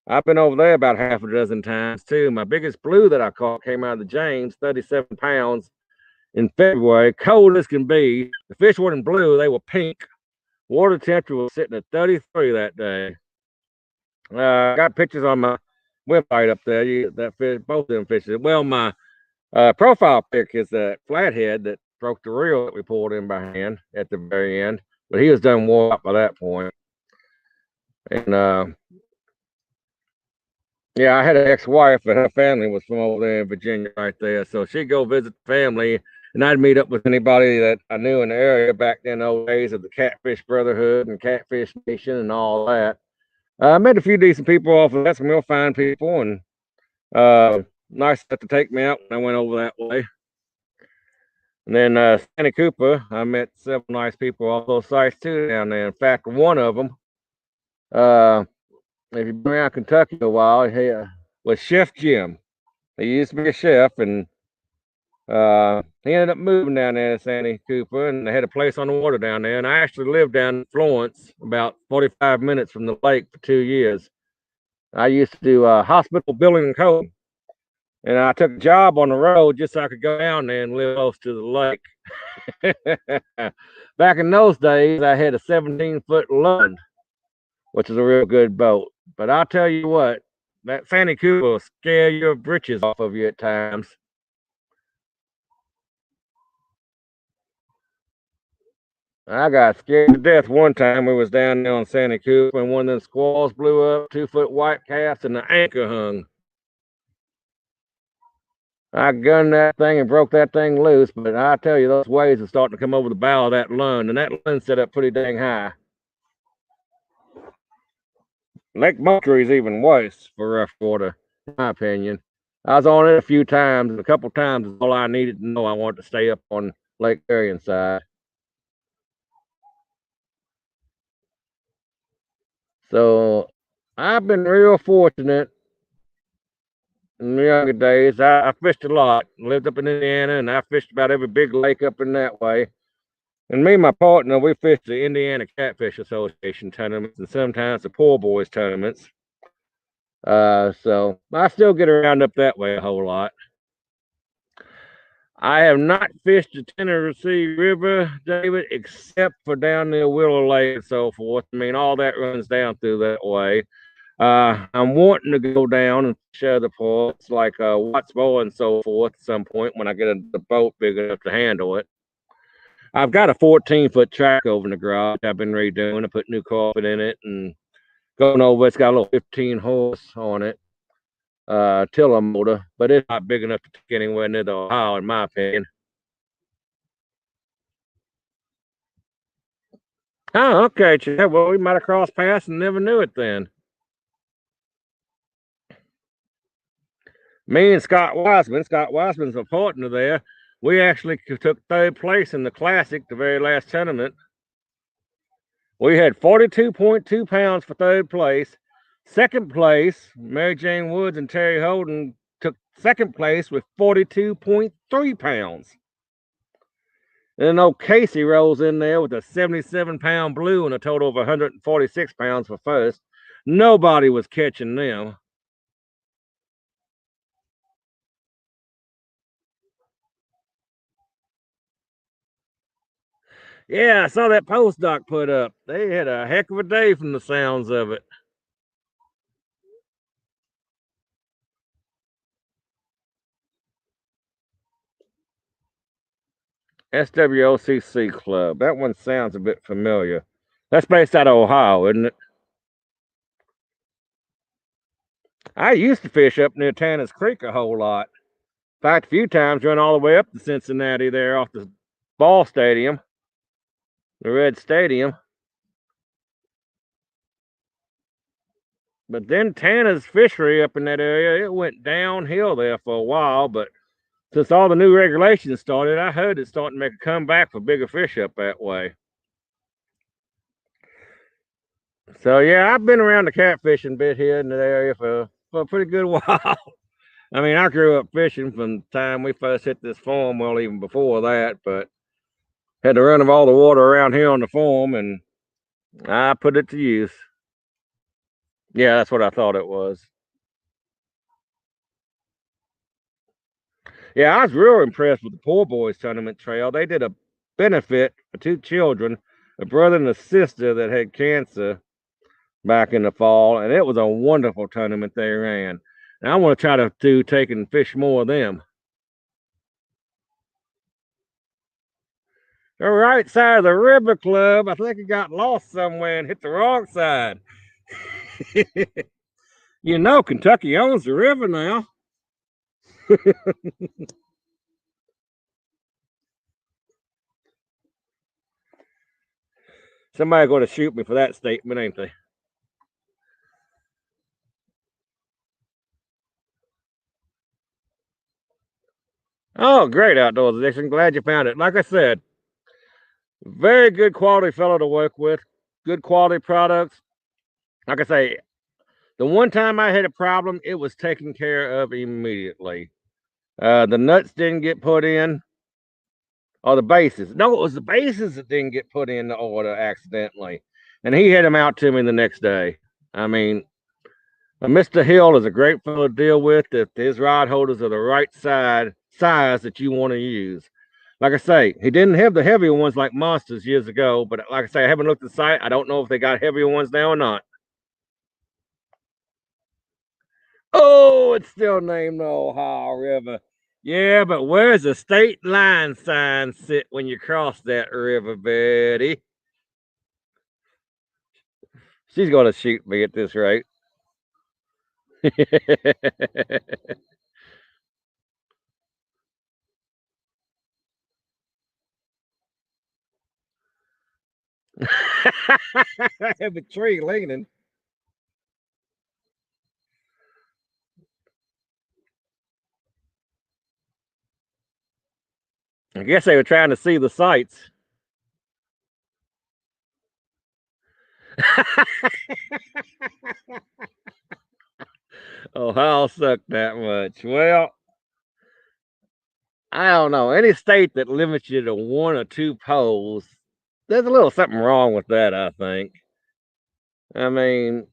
I've been over there about half a dozen times too. My biggest blue that I caught came out of the James, 37 pounds in February, cold as can be. The fish weren't blue, they were pink. Water temperature was sitting at 33 that day. I got pictures on my website up there. That fish, both of them fishes. Well, my profile pic is that flathead that broke the reel that we pulled in by hand at the very end, but he was done wore up by that point. And yeah, I had an ex-wife, and her family was from over there in Virginia, right there. So she'd go visit the family, and I'd meet up with anybody that I knew in the area back in the old days of the Catfish Brotherhood and Catfish Nation and all that. I met a few decent people off of that, some real fine people, and nice enough to take me out when I went over that way. And then Santa Cooper, I met several nice people off those sites too down there. In fact, one of them, if you've been around Kentucky a while, he was Chef Jim. He used to be a chef, and he ended up moving down there to Santa Cooper, and they had a place on the water down there. And I actually lived down in Florence, about 45 minutes from the lake for 2 years. I used to do hospital billing and coding, and I took a job on the road just so I could go down there and live close to the lake. Back in those days, I had a 17-foot Lund, which is a real good boat. But I'll tell you what, that Santa Cooper will scare your britches off of you at times. I got scared to death one time. We was down there on Santa Cooper, and one of them squalls blew up, 2-foot white casts, and the anchor hung. I gunned that thing and broke that thing loose, but I tell you, those waves are starting to come over the bow of that Lund, and that Lund set up pretty dang high. Lake Moultrie is even worse for rough water, in my opinion. I was on it a few times, and a couple times is all I needed to know. I wanted to stay up on Lake Marion side. So I've been real fortunate in the younger days. I fished a lot. Lived up in Indiana, and I fished about every big lake up in that way. And me and my partner, we fished the Indiana Catfish Association tournaments and sometimes the Poor Boys tournaments. So I still get around up that way a whole lot. I have not fished the Tennessee River, David, except for down near Willow Lake and so forth. I mean, all that runs down through that way. I'm wanting to go down and fish other ports like Watts Bow and so forth at some point when I get the boat big enough to handle it. I've got a 14-foot track over in the garage. I've been redoing. I put new carpet in it and going over. It's got a little 15 horse on it, tiller motor, but it's not big enough to take anywhere near the Ohio, in my opinion. Oh, okay, Chad. Well, we might have crossed paths and never knew it then. Me and Scott Wiseman's a partner there. We actually took third place in the Classic, the very last tournament. We had 42.2 pounds for third place. Second place, Mary Jane Woods and Terry Holden took second place with 42.3 pounds. And then old Casey rolls in there with a 77-pound blue and a total of 146 pounds for first. Nobody was catching them. Yeah, I saw that post Doc put up. They had a heck of a day from the sounds of it. SWOCC Club. That one sounds a bit familiar. That's based out of Ohio, isn't it? I used to fish up near Tanner's Creek a whole lot. In fact, a few times run all the way up to Cincinnati there off the ball stadium, the Red Stadium. But then Tanner's fishery up in that area, it went downhill there for a while. But since all the new regulations started, I heard it's starting to make a comeback for bigger fish up that way. So yeah, I've been around the catfishing bit here in the area for a pretty good while. I mean, I grew up fishing from the time we first hit this farm, well, even before that, but had to run of all the water around here on the farm, and I put it to use. Yeah, that's what I thought it was. Yeah, I was real impressed with the Poor Boys Tournament trail. They did a benefit for two children, a brother and a sister that had cancer back in the fall, and it was a wonderful tournament they ran. And I want to try to take and fish more of them. The right side of the River Club. I think it got lost somewhere and hit the wrong side. You know, Kentucky owns the river now. Somebody going to shoot me for that statement, ain't they? Oh, great Outdoors Addiction. Glad you found it. Like I said, very good quality fellow to work with. Good quality products. Like I say, the one time I had a problem, it was taken care of immediately. The nuts didn't get put in, or the bases. No, it was the bases that didn't get put in the order accidentally. And he had them out to me the next day. I mean, Mr. Hill is a great fellow to deal with if his rod holders are the right size that you want to use. Like I say, he didn't have the heavier ones like Monsters years ago, but like I say, I haven't looked at the site. I don't know if they got heavier ones now or not. Oh, it's still named the Ohio River. Yeah, but where's the state line sign sit when you cross that river, Betty? She's going to shoot me at this rate. I have a tree leaning. I guess they were trying to see the sights. Ohio sucked that much. Well, I don't know. Any state that limits you to 1 or 2 polls, there's a little something wrong with that, I think. I mean,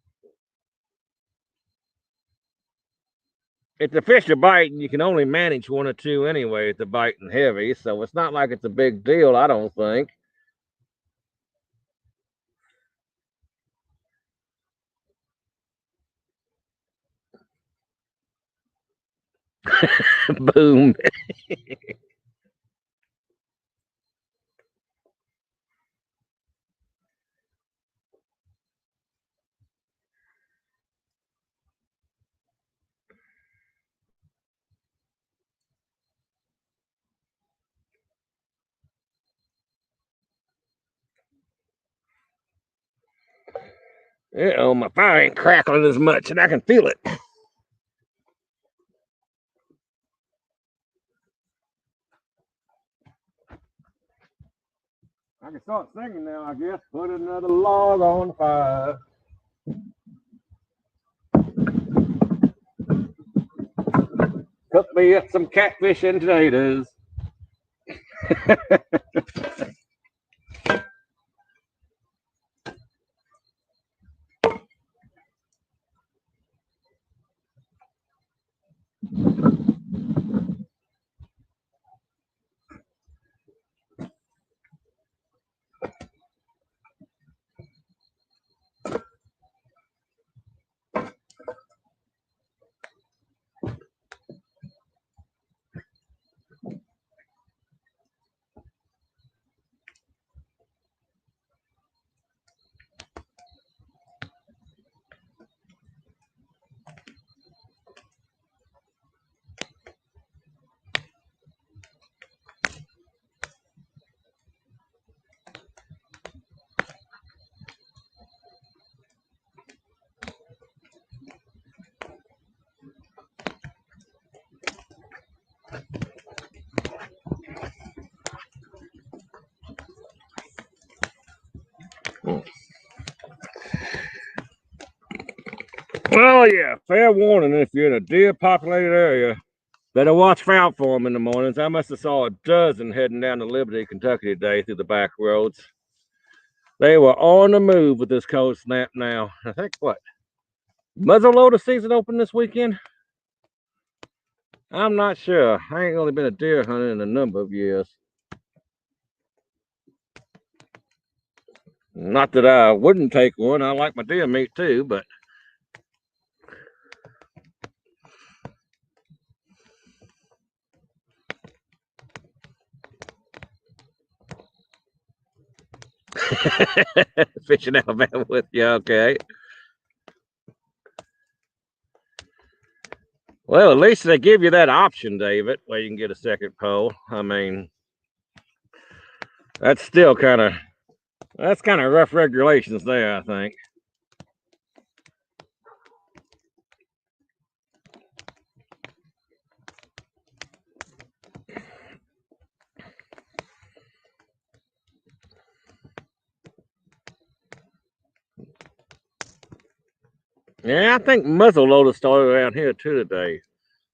if the fish are biting, you can only manage 1 or 2 anyway if they're biting heavy, so it's not like it's a big deal, I don't think. Boom. Oh, my fire ain't crackling as much, and I can feel it. I can start singing now, I guess. Put another log on the fire. Cook me up some catfish and potatoes. Well, yeah, fair warning if you're in a deer populated area. Better watch out for them in the mornings. I must have saw a dozen heading down to Liberty, Kentucky today through the back roads. They were on the move with this cold snap now. I think what? Muzzleloader season open this weekend? I'm not sure. I ain't really been a deer hunter in a number of years. Not that I wouldn't take one. I like my deer meat too, but fishing Alabama with you, okay. Well, at least they give you that option, David, where you can get a second pole. I mean, that's still kind of rough regulations there, I think. Yeah, I think muzzleloader started around here too today.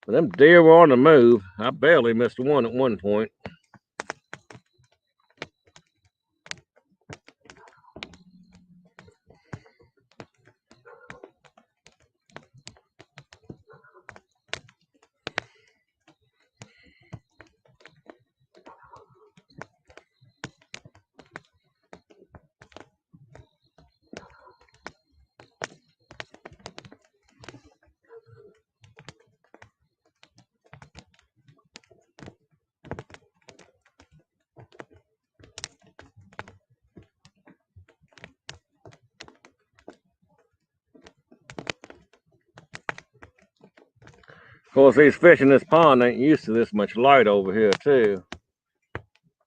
But them deer were on the move. I barely missed one at one point. Of course, these fish in this pond ain't used to this much light over here, too.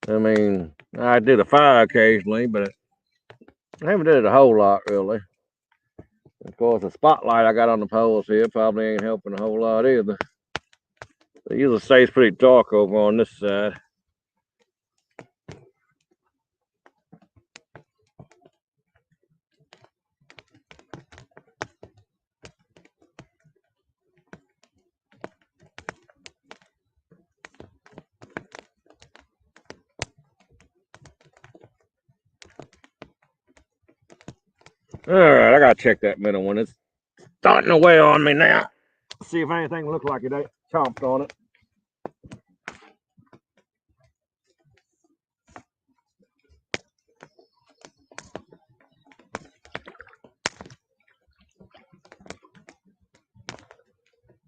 I mean, I do the fire occasionally, but I haven't did it a whole lot, really. Of course, the spotlight I got on the poles here probably ain't helping a whole lot either. It usually stays pretty dark over on this side. All right, I gotta check that middle one. It's starting to weigh on me now. See if anything looks like it ain't chomped on it.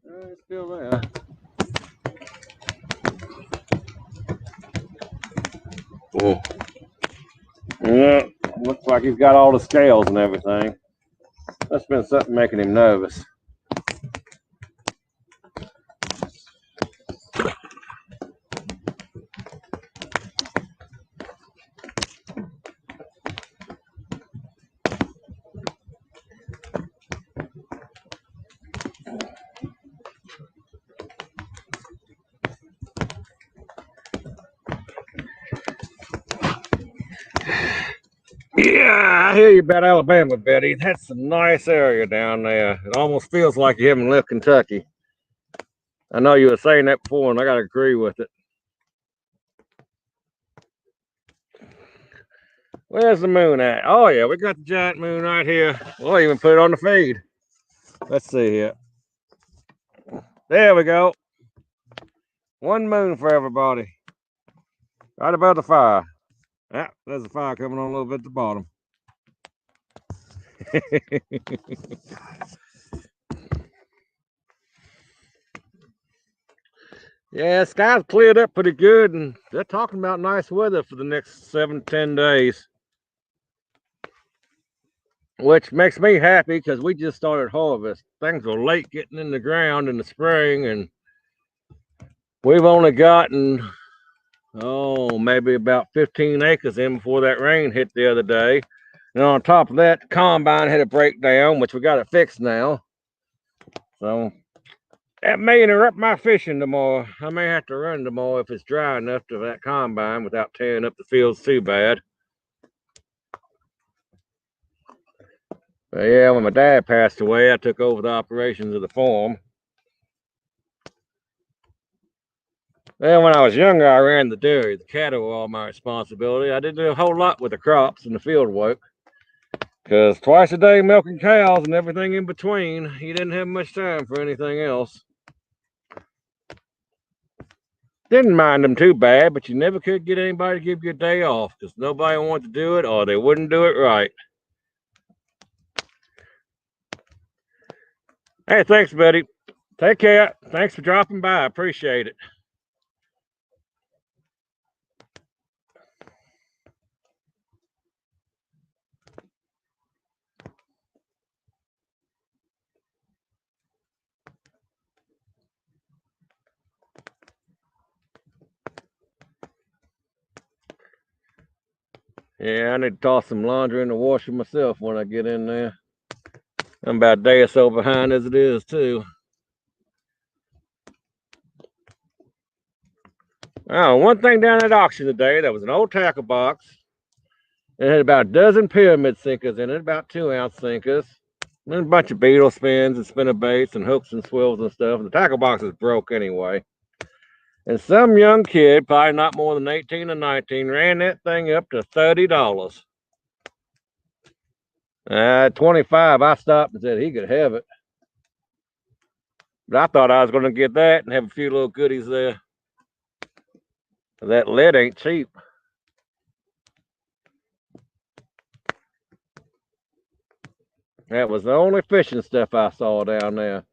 It's still there. Oh. Yeah, looks like he's got all the scales and everything. That's been something making him nervous. Yeah, I hear you about Alabama, Betty. That's a nice area down there. It almost feels like you haven't left Kentucky. I know you were saying that before, and I gotta agree with it. Where's the moon at? Oh yeah, we got the giant moon right here. We'll even put it on the feed. Let's see here. There we go. One moon for everybody. Right above the fire. Yeah, there's the fire coming on a little bit at the bottom. Yeah, sky's cleared up pretty good, and they're talking about nice weather for the next 7-10 days. Which makes me happy because we just started harvest. Things were late getting in the ground in the spring, and we've only gotten, maybe about 15 acres in before that rain hit the other day. And on top of that, the combine had a breakdown, which we got it fixed now. So that may interrupt my fishing tomorrow. I may have to run tomorrow if it's dry enough to that combine without tearing up the fields too bad. But yeah, when my dad passed away, I took over the operations of the farm. Well, when I was younger, I ran the dairy. The cattle were all my responsibility. I didn't do a whole lot with the crops and the field work because twice a day milking cows and everything in between, you didn't have much time for anything else. Didn't mind them too bad, but you never could get anybody to give you a day off because nobody wanted to do it or they wouldn't do it right. Hey, thanks, Betty. Take care. Thanks for dropping by. I appreciate it. Yeah, I need to toss some laundry in the washer myself when I get in there. I'm about a day or so behind as it is, too. Oh, one thing down at auction today, there was an old tackle box. It had about a dozen pyramid sinkers in it, about 2-ounce sinkers. And a bunch of beetle spins and spinner baits and hooks and swills and stuff. And the tackle box is broke anyway. And some young kid, probably not more than 18 or 19, ran that thing up to $30. At 25, I stopped and said he could have it. But I thought I was going to get that and have a few little goodies there. That lead ain't cheap. That was the only fishing stuff I saw down there.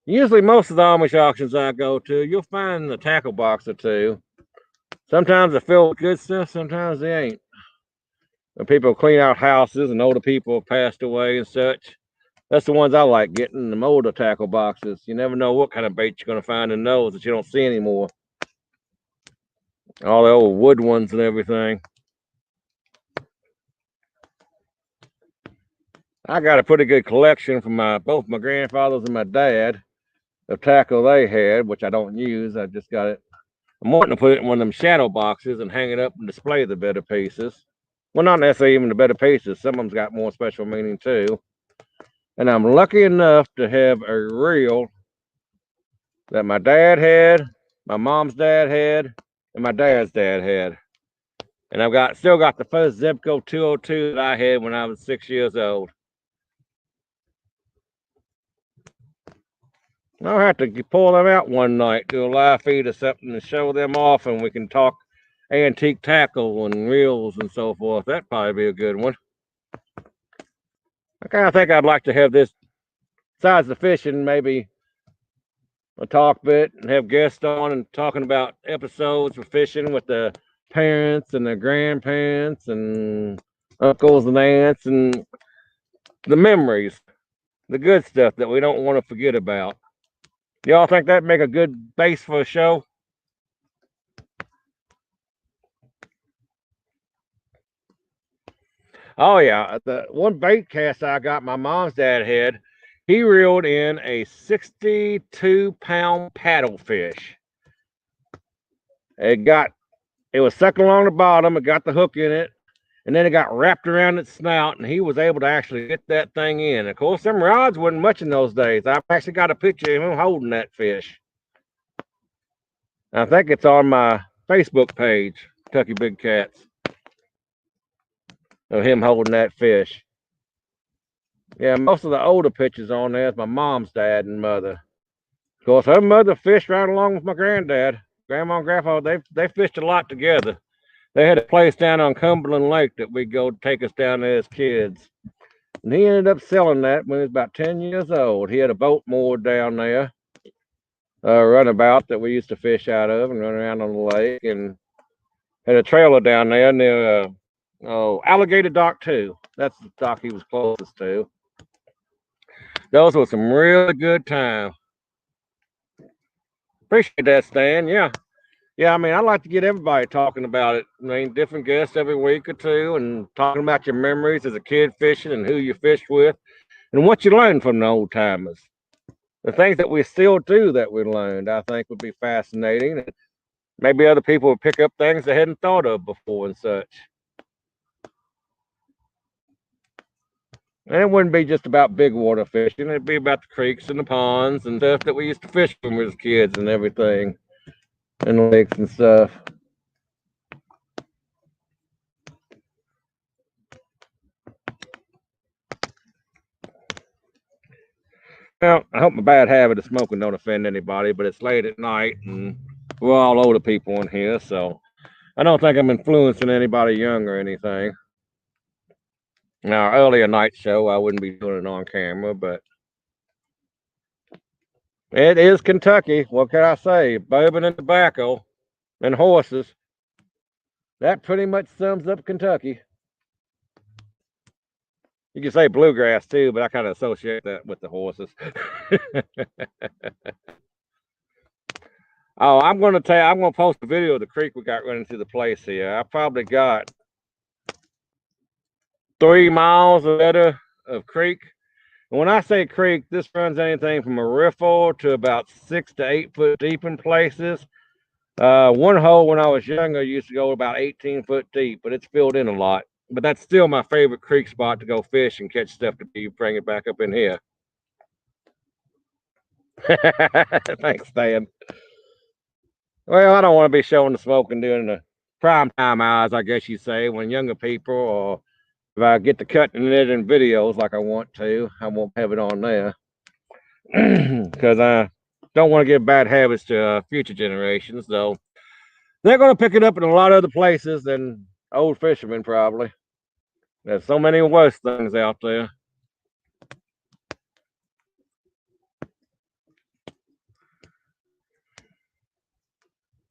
Usually most of the Amish auctions I go to, you'll find a tackle box or two. Sometimes they're filled with good stuff, sometimes they ain't. When people clean out houses and older people have passed away and such, that's the ones I like getting, the older tackle boxes. You never know what kind of bait you're going to find in those that you don't see anymore. All the old wood ones and everything. I got a pretty good collection from both my grandfathers and my dad of tackle they had, which I don't use. I just got it. I'm wanting to put it in one of them shadow boxes and hang it up and display the better pieces. Well, not necessarily even the better pieces. Some of them's got more special meaning too. And I'm lucky enough to have a reel that my dad had, my mom's dad had, and my dad's dad had. And I've still got the first Zebco 202 that I had when I was 6 years old. I'll have to pull them out one night, do a live feed or something, and show them off, and we can talk antique tackle and reels and so forth. That'd probably be a good one. I kind of think I'd like to have this, besides the fishing, maybe a talk bit and have guests on and talking about episodes for fishing with the parents and the grandparents and uncles and aunts and the memories, the good stuff that we don't want to forget about. Y'all think that'd make a good base for a show? Oh yeah, the one bait cast I got my mom's dad had, he reeled in a 62-pound paddlefish. It was sucking along the bottom, it got the hook in it, and then it got wrapped around its snout, and he was able to actually get that thing in. Of course, them rods wasn't much in those days. I've actually got a picture of him holding that fish. I think it's on my Facebook page, Kentucky Big Cats, of him holding that fish. Yeah, most of the older pictures on there is my mom's dad and mother. Of course, her mother fished right along with my granddad. Grandma and grandpa, they fished a lot together. They had a place down on Cumberland Lake that we'd go take us down there as kids. And he ended up selling that when he was about 10 years old. He had a boat moored down there, runabout that we used to fish out of and run around on the lake, and had a trailer down there near Alligator Dock 2. That's the dock he was closest to. Those were some really good times. Appreciate that, Stan. Yeah. Yeah, I mean, I like to get everybody talking about it. I mean, different guests every week or two and talking about your memories as a kid fishing and who you fished with and what you learned from the old timers. The things that we still do that we learned, I think, would be fascinating. And maybe other people would pick up things they hadn't thought of before and such. And it wouldn't be just about big water fishing. It'd be about the creeks and the ponds and stuff that we used to fish when we was kids and everything. And lakes and stuff. Well, I hope my bad habit of smoking don't offend anybody, but it's late at night and we're all older people in here, so I don't think I'm influencing anybody young or anything. Now, earlier night show, I wouldn't be doing it on camera, but it is Kentucky. What can I say? Bourbon and tobacco and horses. That pretty much sums up Kentucky. You can say bluegrass too, but I kind of associate that with the horses. Oh, I'm going to post a video of the creek we got running through the place here. I probably got 3 miles or better of creek. And when I say creek, this runs anything from a riffle to about 6 to 8 foot deep in places. One hole when I was younger used to go about 18 foot deep, but it's filled in a lot. But that's still my favorite creek spot to go fish and catch stuff to bring it back up in here. Thanks, Stan. Well, I don't want to be showing the smoke and doing the prime time hours, I guess you say, when younger people, or if I get to cutting it in videos like I want to, I won't have it on there. Because I don't want to give bad habits to future generations, though. They're going to pick it up in a lot of other places than old fishermen, probably. There's so many worse things out there.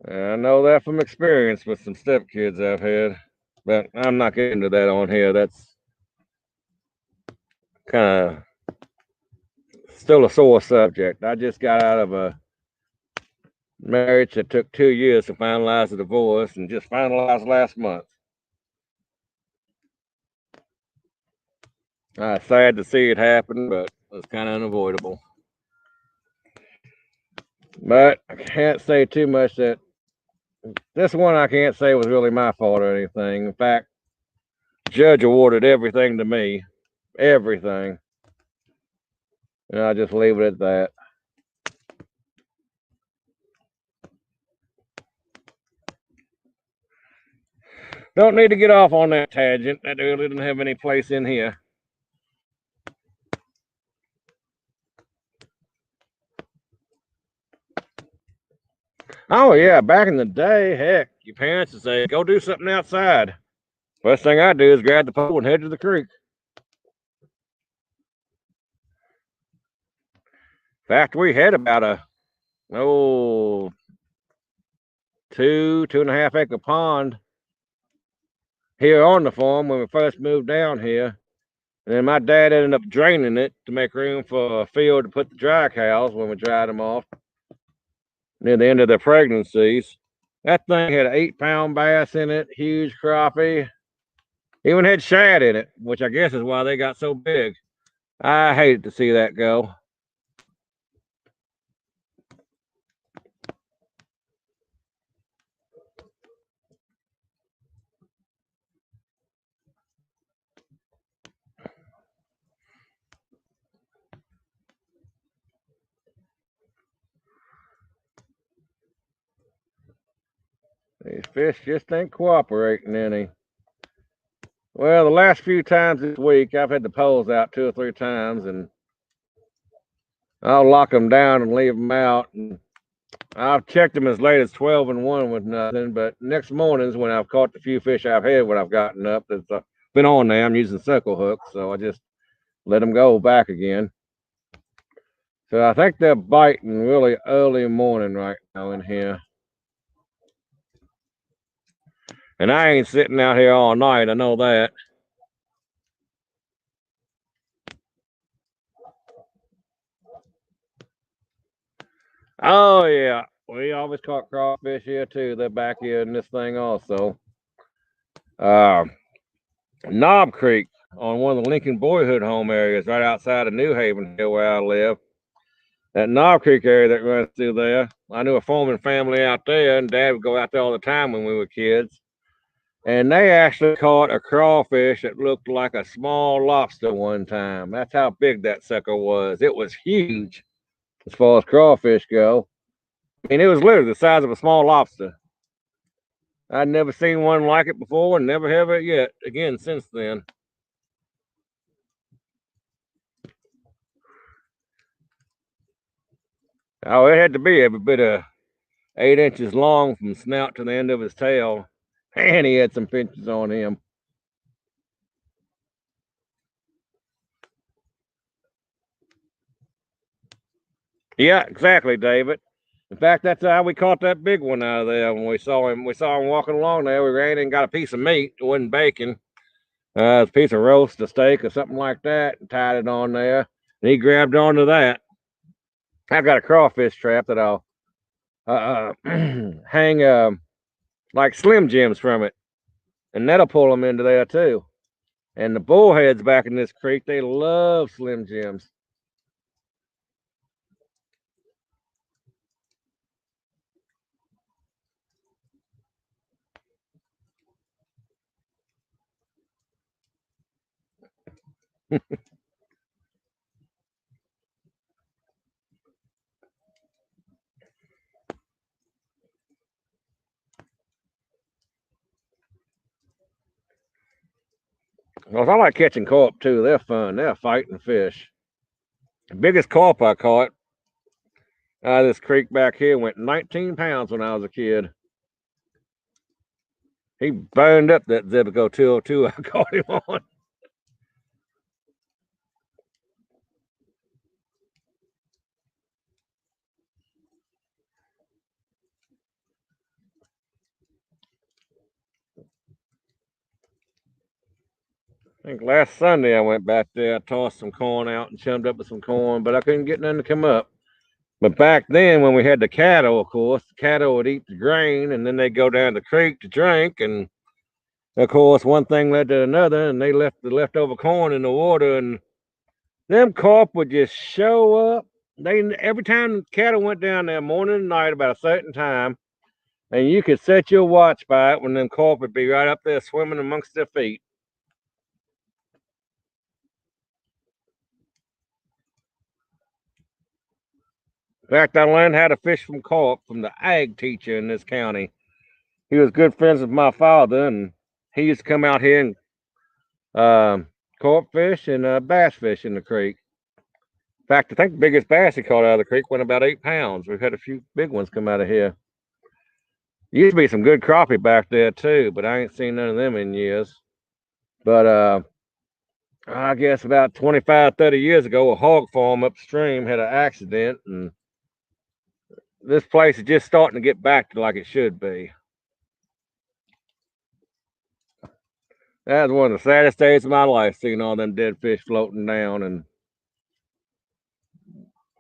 I know that from experience with some stepkids I've had, but I'm not getting into that on here. That's kind of still a sore subject. I just got out of a marriage that took 2 years to finalize the divorce and just finalized last month. Sad to see it happen, but it's kind of unavoidable. But I can't say too much that this one I can't say was really my fault or anything. In fact, the judge awarded everything to me. Everything. And I'll just leave it at that. Don't need to get off on that tangent. That really didn't have any place in here. Oh yeah, back in the day, heck, your parents would say, "Go do something outside." First thing I do is grab the pole and head to the creek. In fact, we had about a 2.5 acre pond here on the farm when we first moved down here. And then my dad ended up draining it to make room for a field to put the dry cows when we dried them off near the end of their pregnancies. That thing had an 8-pound bass in it, huge crappie. Even had shad in it, which I guess is why they got so big. I hated to see that go. These fish just ain't cooperating any. Well, the last few times this week, I've had the poles out 2 or 3 times, and I'll lock them down and leave them out. And I've checked them as late as 12 and 1 with nothing, but next mornings when I've caught the few fish I've had when I've gotten up, that's been on there, I'm using suckle hooks, so I just let them go back again. So I think they're biting really early morning right now in here. And I ain't sitting out here all night, I know that. Oh yeah, we always caught crawfish here too. They're back here in this thing also. Knob Creek on one of the Lincoln Boyhood Home areas right outside of New Haven here where I live. That Knob Creek area that runs through there. I knew a Foreman family out there, and Dad would go out there all the time when we were kids. And they actually caught a crawfish that looked like a small lobster one time. That's how big that sucker was. It was huge as far as crawfish go. I mean, it was literally the size of a small lobster. I'd never seen one like it before and never have it yet again since then. Oh, it had to be every bit of 8 inches long from snout to the end of his tail. And he had some pinches on him. Yeah, exactly, David. In fact, that's how we caught that big one out of there when we saw him. We saw him walking along there. We ran in and got a piece of meat. It wasn't bacon. It was a piece of roast, a steak, or something like that, and tied it on there. And he grabbed onto that. I've got a crawfish trap that I'll hang like Slim Jims from it, and that'll pull them into there too. And the bullheads back in this creek, they love Slim Jims. Well, I like catching carp too. They're fun. They're fighting fish. The biggest carp I caught out of this creek back here went 19 pounds when I was a kid. He burned up that Zebco 202 I caught him on. I think last Sunday I went back there. I tossed some corn out and chummed up with some corn, but I couldn't get none to come up. But back then, when we had the cattle, of course, the cattle would eat the grain and then they'd go down the creek to drink. And of course, one thing led to another, and they left the leftover corn in the water, and them carp would just show up. Every time the cattle went down there, morning and night, about a certain time, and you could set your watch by it when them carp would be right up there swimming amongst their feet. In fact, I learned how to fish from carp from the ag teacher in this county. He was good friends with my father, and he used to come out here and carp fish and bass fish in the creek. In fact, I think the biggest bass he caught out of the creek went about 8 pounds. We've had a few big ones come out of here. Used to be some good crappie back there too, but I ain't seen none of them in years. But I guess about 25, 30 years ago, a hog farm upstream had an accident, and this place is just starting to get back to like it should be. That was one of the saddest days of my life, seeing all them dead fish floating down. And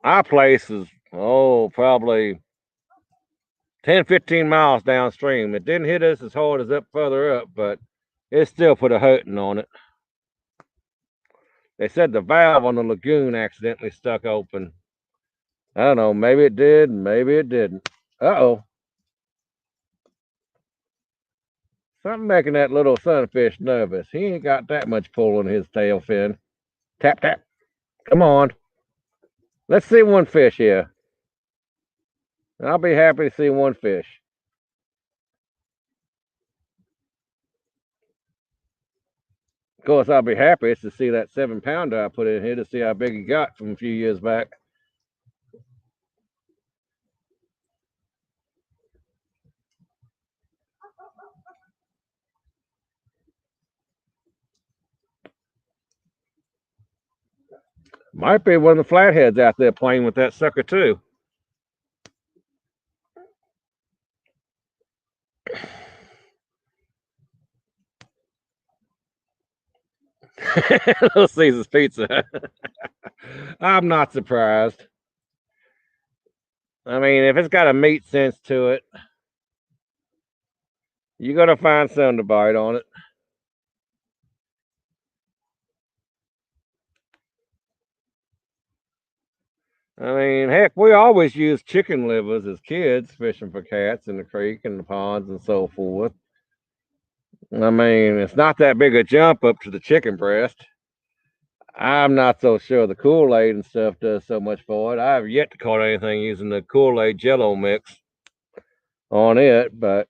our place is, probably 10, 15 miles downstream. It didn't hit us as hard as up further up, but it still put a hurting on it. They said the valve on the lagoon accidentally stuck open. I don't know, maybe it did, maybe it didn't. Uh-oh. Something making that little sunfish nervous. He ain't got that much pull in his tail fin. Tap, tap. Come on. Let's see one fish here. I'll be happy to see one fish. Of course, I'll be happy to see that 7-pounder I put in here to see how big he got from a few years back. Might be one of the flatheads out there playing with that sucker too. Little Caesar's Pizza. I'm not surprised. I mean, if it's got a meat sense to it, you're gonna find something to bite on it. I mean, heck, we always used chicken livers as kids fishing for cats in the creek and the ponds and so forth. I mean, it's not that big a jump up to the chicken breast. I'm not so sure the Kool-Aid and stuff does so much for it. I've yet to caught anything using the Kool-Aid Jello mix on it, but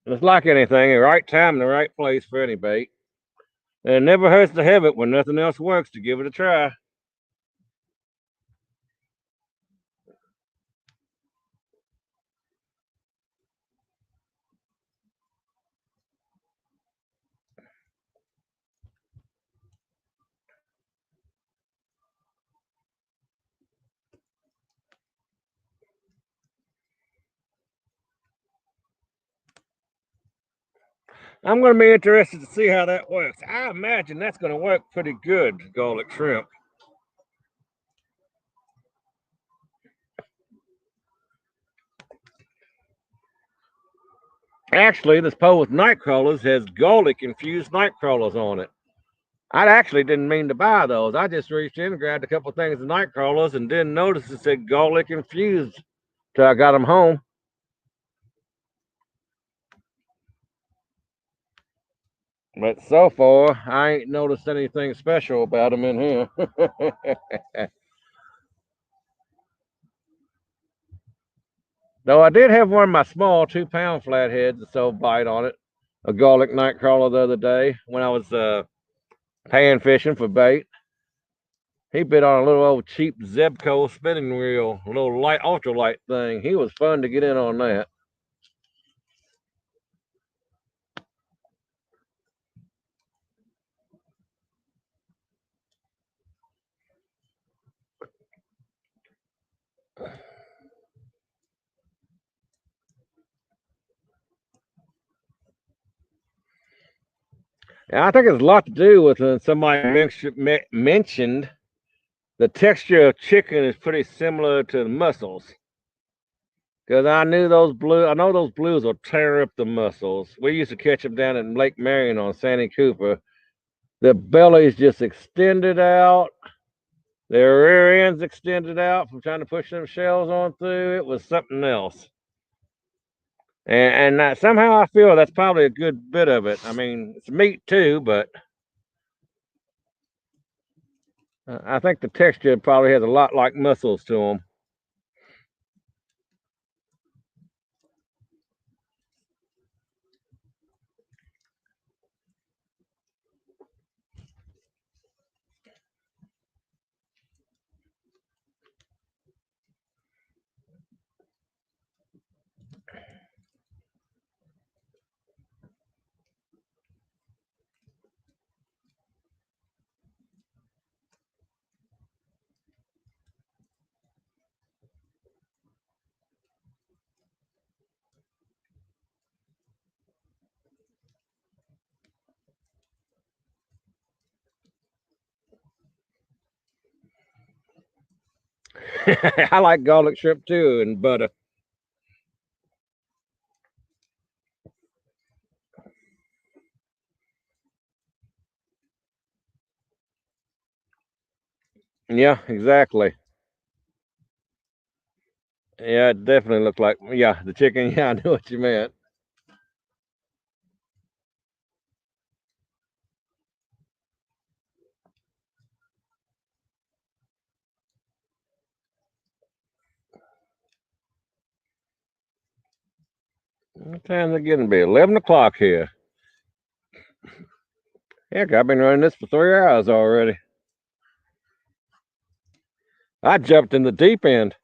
it's like anything, the right time and the right place for any bait. And it never hurts to have it when nothing else works to give it a try. I'm going to be interested to see how that works. I imagine that's going to work pretty good, garlic shrimp. Actually, this pole with night crawlers has garlic infused night crawlers on it. I actually didn't mean to buy those. I just reached in and grabbed a couple of things of night crawlers and didn't notice it said garlic infused till I got them home. But so far, I ain't noticed anything special about them in here. Though I did have one of my small 2-pound flatheads that sold bite on it, a garlic night crawler the other day when I was pan fishing for bait. He bit on a little old cheap Zebco spinning reel, a little light, ultralight thing. He was fun to get in on that. And I think it's a lot to do with somebody mentioned the texture of chicken is pretty similar to the mussels. Because I know those blues will tear up the mussels. We used to catch them down in Lake Marion on Sandy Cooper. The bellies just extended out. Their rear ends extended out from trying to push them shells on through. It was something else. And somehow I feel that's probably a good bit of it. I mean, it's meat too, but I think the texture probably has a lot like mussels to them. I like garlic shrimp too and butter. Yeah, exactly. Yeah, it definitely looked like, yeah, the chicken. Yeah, I knew what you meant. What time is it getting to be? 11 o'clock here. Heck, I've been running this for 3 hours already. I jumped in the deep end.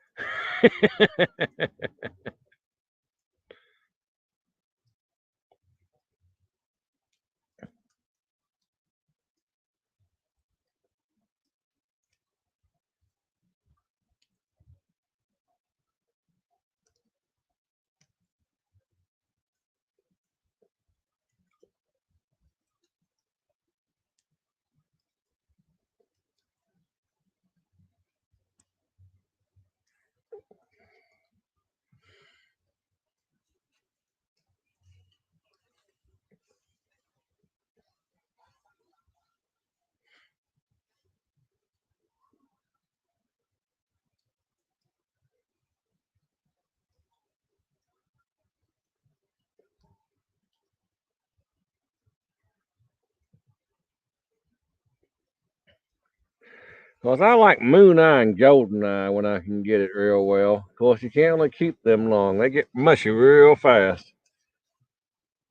Because I like Moon Eye and Golden Eye when I can get it real well. Of course, you can't really keep them long. They get mushy real fast.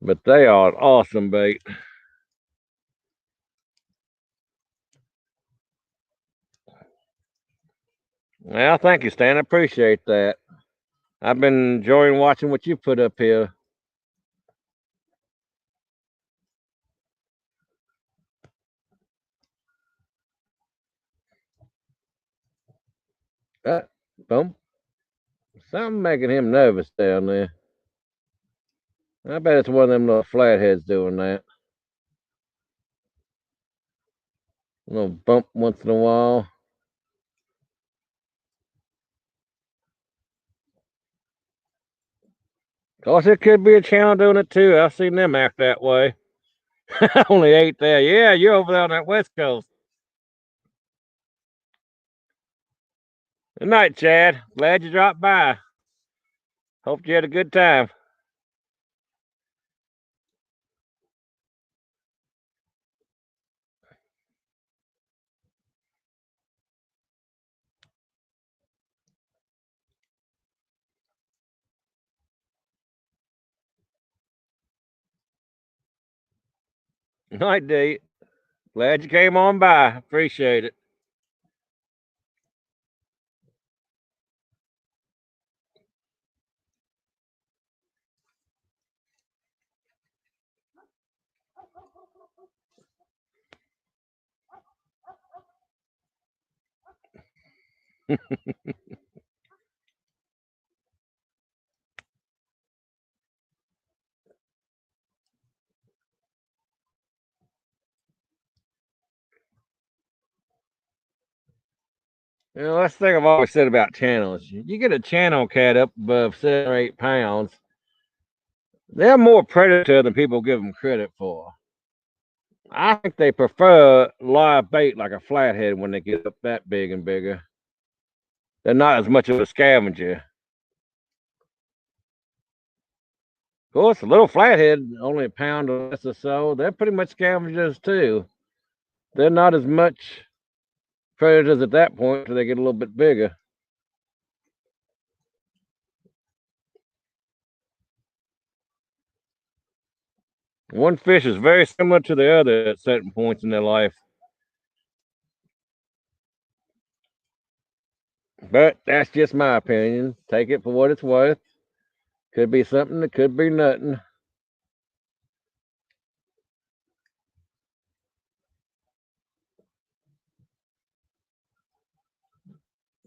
But they are an awesome bait. Well, thank you, Stan. I appreciate that. I've been enjoying watching what you put up here. Boom. Something making him nervous down there. I bet it's one of them little flatheads doing that. A little bump once in a while. Of course, it could be a channel doing it too. I've seen them act that way. Only 8 there. Yeah, you're over there on that West Coast. Good night, Chad. Glad you dropped by. Hope you had a good time. Night, D. Glad you came on by. Appreciate it. You know, that's the thing I've always said about channels. You get a channel cat up above 7 or 8 pounds, they're more predator than people give them credit for. I think they prefer live bait like a flathead when they get up that big and bigger. They're not as much of a scavenger. Of course, a little flathead, only a pound or less or so, they're pretty much scavengers too. They're not as much predators at that point until they get a little bit bigger. One fish is very similar to the other at certain points in their life. But that's just my opinion. Take it for what it's worth. Could be something, it could be nothing.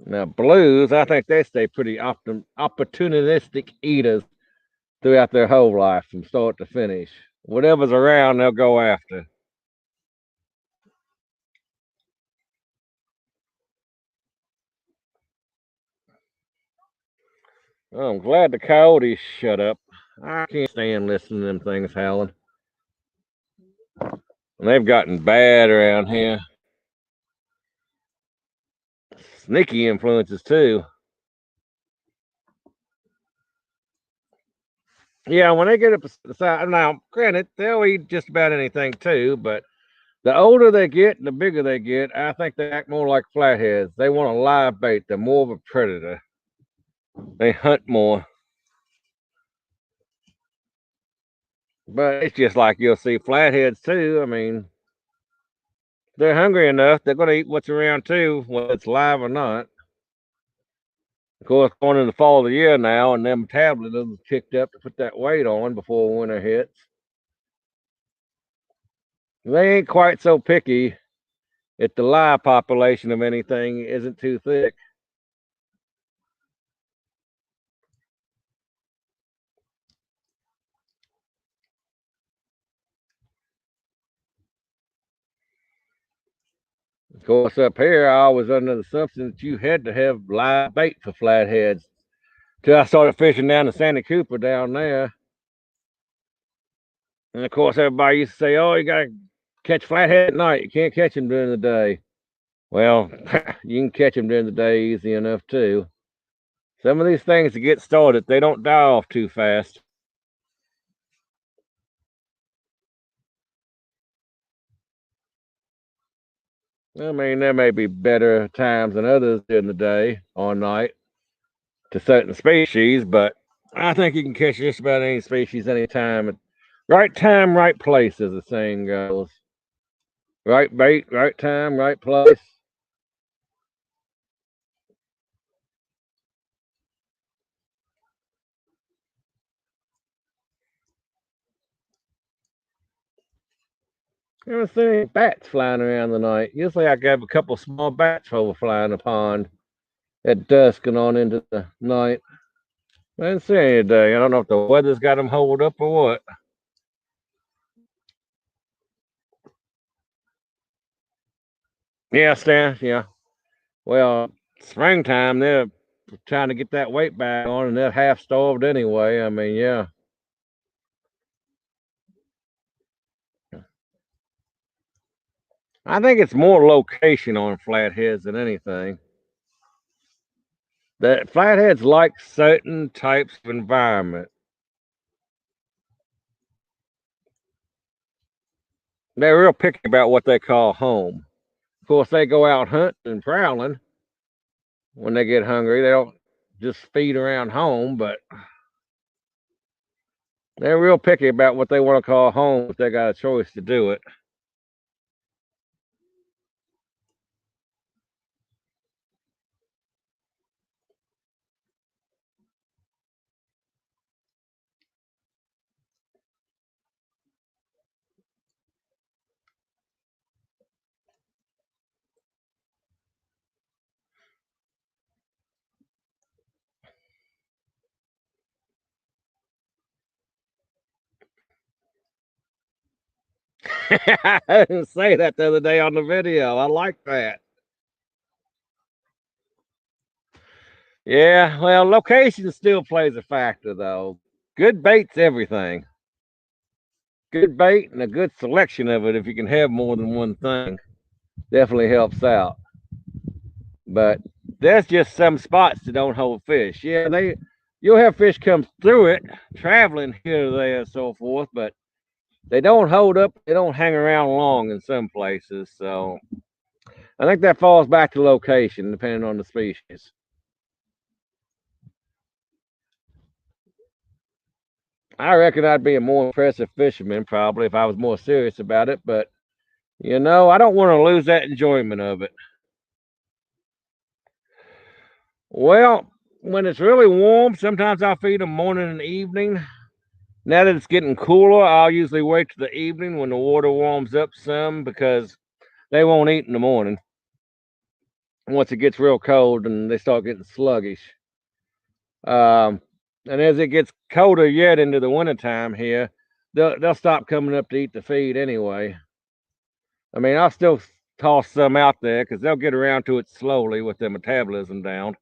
Now, blues, I think they stay pretty opportunistic eaters throughout their whole life from start to finish. Whatever's around, they'll go after. Oh, I'm glad the coyotes shut up. I can't stand listening to them things howling. And they've gotten bad around here. Sneaky influences too. Yeah, when they get up the side, now granted they'll eat just about anything too, but the older they get and the bigger they get, I think they act more like flatheads. They want a live bait. They're more of a predator. They hunt more. But it's just like you'll see flatheads too. I mean, they're hungry enough, they're going to eat what's around too, whether it's live or not. Of course, going in the fall of the year now, and them metabolisms kicked up to put that weight on before winter hits. They ain't quite so picky if the live population of anything isn't too thick. Of course, up here, I was under the assumption that you had to have live bait for flatheads. Till I started fishing down the Santa Cooper down there. And of course, everybody used to say, oh, you got to catch flathead at night. You can't catch them during the day. Well, you can catch them during the day easy enough, too. Some of these things to get started, they don't die off too fast. I mean, there may be better times than others during the day or night to certain species, but I think you can catch just about any species anytime. Right time, right place, as the saying goes. Right bait, right time, right place. I haven't seen any bats flying around the night. Usually I have a couple small bats overflying the pond at dusk and on into the night. I didn't see any today. I don't know if the weather's got them holed up or what. Yeah, Stan, yeah. Well, springtime, they're trying to get that weight back on, and they're half starved anyway. I mean, yeah. I think it's more location on flatheads than anything. That flatheads like certain types of environment. They're real picky about what they call home. Of course, they go out hunting and prowling when they get hungry. They don't just feed around home, but they're real picky about what they want to call home if they got a choice to do it. I didn't say that the other day on the video. I like that. Yeah, well, location still plays a factor, though. Good bait's everything. Good bait and a good selection of it, if you can have more than one thing, definitely helps out. But there's just some spots that don't hold fish. Yeah, you'll have fish come through it, traveling here, there, and so forth, but they don't hold up. They don't hang around long in some places. So I think that falls back to location, depending on the species. I reckon I'd be a more impressive fisherman probably if I was more serious about it, but I don't want to lose that enjoyment of it. Well, when it's really warm, sometimes I'll feed them morning and evening. Now that it's getting cooler, I'll usually wait till the evening when the water warms up some because they won't eat in the morning. Once it gets real cold and they start getting sluggish. And as it gets colder yet into the wintertime here, they'll stop coming up to eat the feed anyway. I mean, I'll still toss some out there because they'll get around to it slowly with their metabolism down.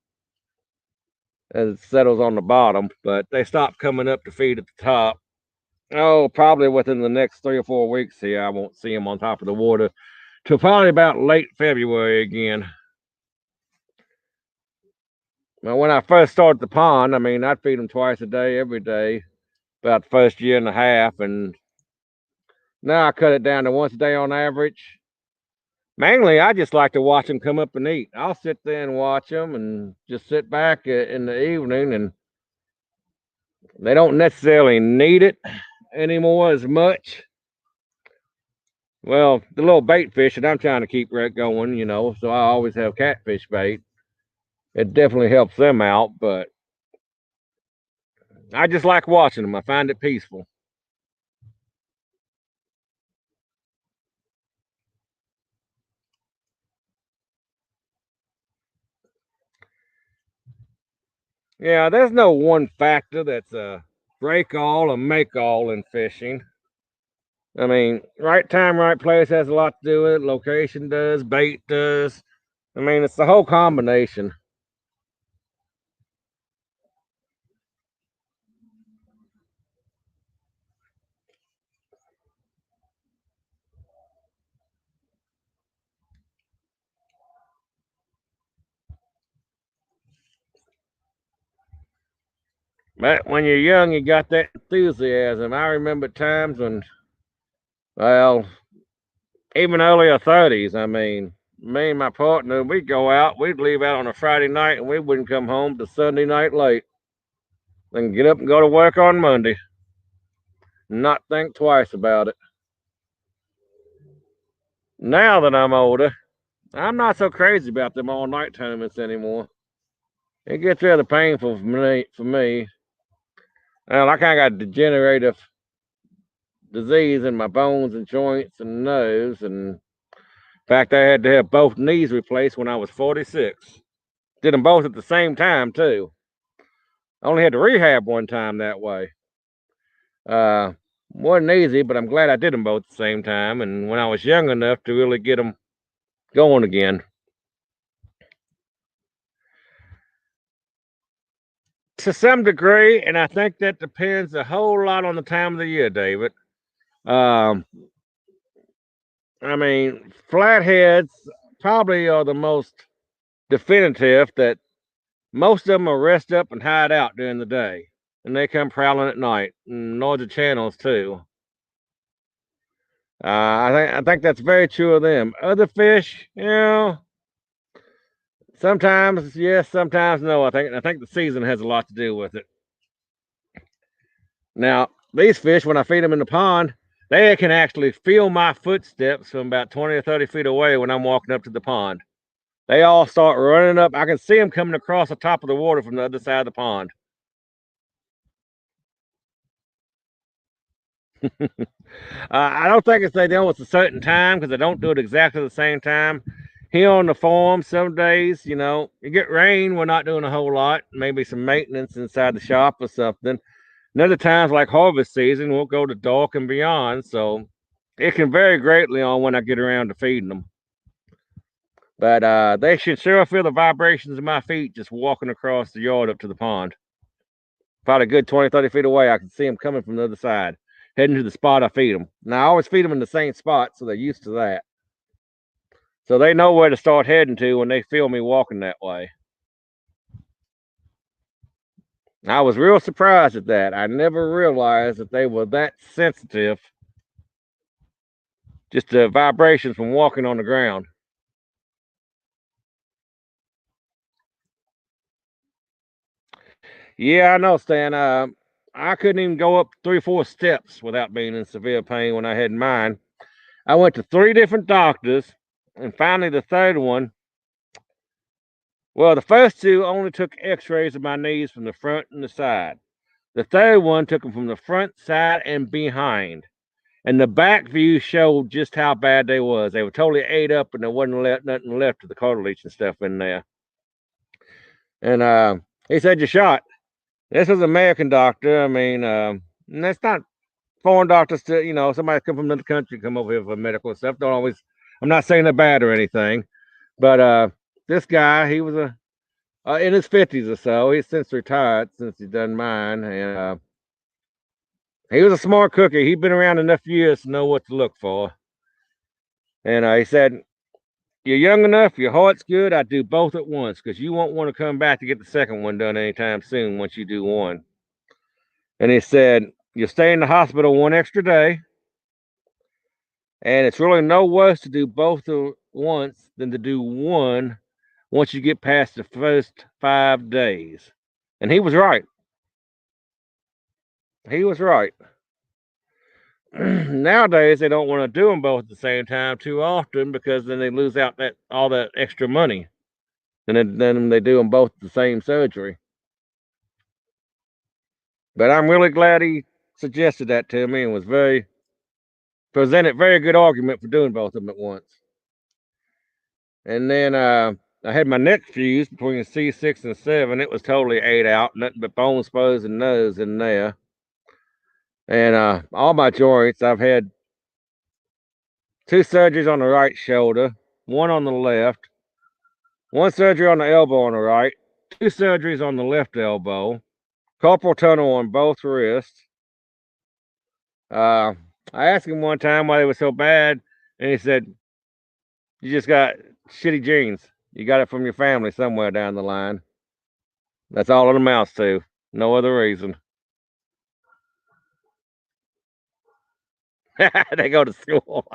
as it settles on the bottom, but they stop coming up to feed at the top. Oh, probably within the next 3 or 4 weeks here, I won't see them on top of the water till probably about late February again. Now, when I first started the pond, I mean, I'd feed them twice a day, every day, about the first year and a half, and now I cut it down to once a day on average. Mainly, I just like to watch them come up and eat. I'll sit there and watch them and just sit back in the evening, and they don't necessarily need it anymore as much. Well, the little bait fish that I'm trying to keep going, you know, so I always have catfish bait. It definitely helps them out, but I just like watching them. I find it peaceful. Yeah, there's no one factor that's a break all or make all in fishing. I mean, right time, right place has a lot to do with it. Location does, bait does. I mean, it's the whole combination. But when you're young, you got that enthusiasm. I remember times when, well, even earlier 30s, I mean, me and my partner, we'd go out, we'd leave out on a Friday night, and we wouldn't come home till Sunday night late. Then get up and go to work on Monday. Not think twice about it. Now that I'm older, I'm not so crazy about them all night tournaments anymore. It gets rather painful for me. Well, I kind of got degenerative disease in my bones and joints and nose, and in fact, I had to have both knees replaced when I was 46. Did them both at the same time too. I only had to rehab one time that way. Wasn't easy, but I'm glad I did them both at the same time. And when I was young enough to really get them going again. To some degree, and I think that depends a whole lot on the time of the year, David. I mean, flatheads probably are the most definitive that most of them will rest up and hide out during the day, and they come prowling at night, and larger channels too. I think that's very true of them. Other fish, you know, sometimes yes, sometimes no. I think the season has a lot to do with it. Now, these fish, when I feed them in the pond, they can actually feel my footsteps from about 20 or 30 feet away when I'm walking up to the pond. They all start running up. I can see them coming across the top of the water from the other side of the pond. I don't think it's they know it's a certain time because they don't do it exactly the same time. Here on the farm, some days, you know, you get rain, we're not doing a whole lot. Maybe some maintenance inside the shop or something. And other times, like harvest season, we'll go to dark and beyond. So it can vary greatly on when I get around to feeding them. But they should sure feel the vibrations of my feet just walking across the yard up to the pond. About a good 20, 30 feet away, I can see them coming from the other side, heading to the spot I feed them. Now, I always feed them in the same spot, so they're used to that. So they know where to start heading to when they feel me walking that way. I was real surprised at that. I never realized that they were that sensitive just to vibrations from walking on the ground. Yeah, I know, Stan. I couldn't even go up 3 or 4 steps without being in severe pain when I had mine. I went to 3 different doctors, and finally the third one. Well, the first 2 only took x-rays of my knees from the front and the side. The third one took them from the front, side, and behind. And the back view showed just how bad they was. They were totally ate up, and there wasn't nothing left of the cartilage and stuff in there. And he said, "You're shot." This is an American doctor. I mean, that's not foreign doctors to, you know, somebody come from another country, come over here for medical stuff. Don't always, I'm not saying they're bad or anything, but this guy, he was a in his 50s or so. He's since retired since he's done mine, and he was a smart cookie. He'd been around enough years to know what to look for. And he said, "You're young enough. Your heart's good. I do both at once because you won't want to come back to get the second one done anytime soon once you do one." And he said, "You stay in the hospital one extra day, and it's really no worse to do both at once than to do one once you get past the first 5 days." And he was right. He was right. Nowadays, they don't want to do them both at the same time too often because then they lose out all that extra money, and then they do them both at the same surgery. But I'm really glad he suggested that to me and was presented very good argument for doing both of them at once. And then I had my neck fused between C6 and 7. It was totally ate out, nothing but bone spurs and nose in there. And all my joints, I've had 2 surgeries on the right shoulder, 1 on the left, 1 surgery on the elbow on the right, 2 surgeries on the left elbow, carpal tunnel on both wrists. I asked him one time why they were so bad, and he said, "You just got shitty genes. You got it from your family somewhere down the line. That's all it amounts to. No other reason." They go to school.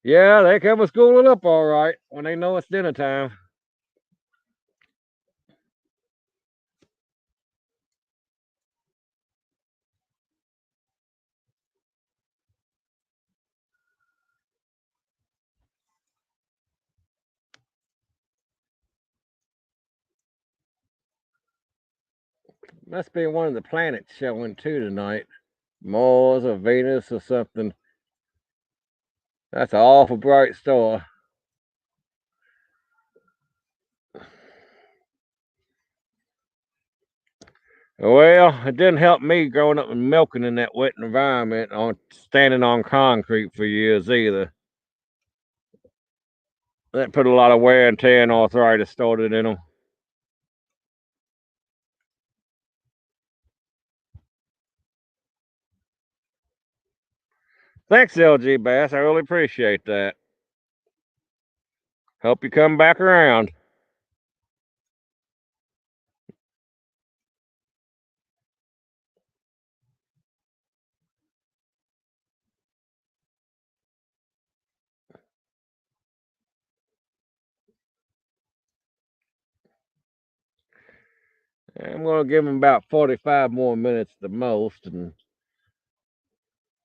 Yeah, they come to school it up all right when they know it's dinner time. Must be one of the planets showing too tonight. Mars or Venus or something. That's an awful bright star. Well, it didn't help me growing up and milking in that wet environment on standing on concrete for years either. That put a lot of wear and tear and arthritis started in them. Thanks, LG Bass. I really appreciate that. Hope you come back around. I'm going to give him about 45 more minutes at the most, and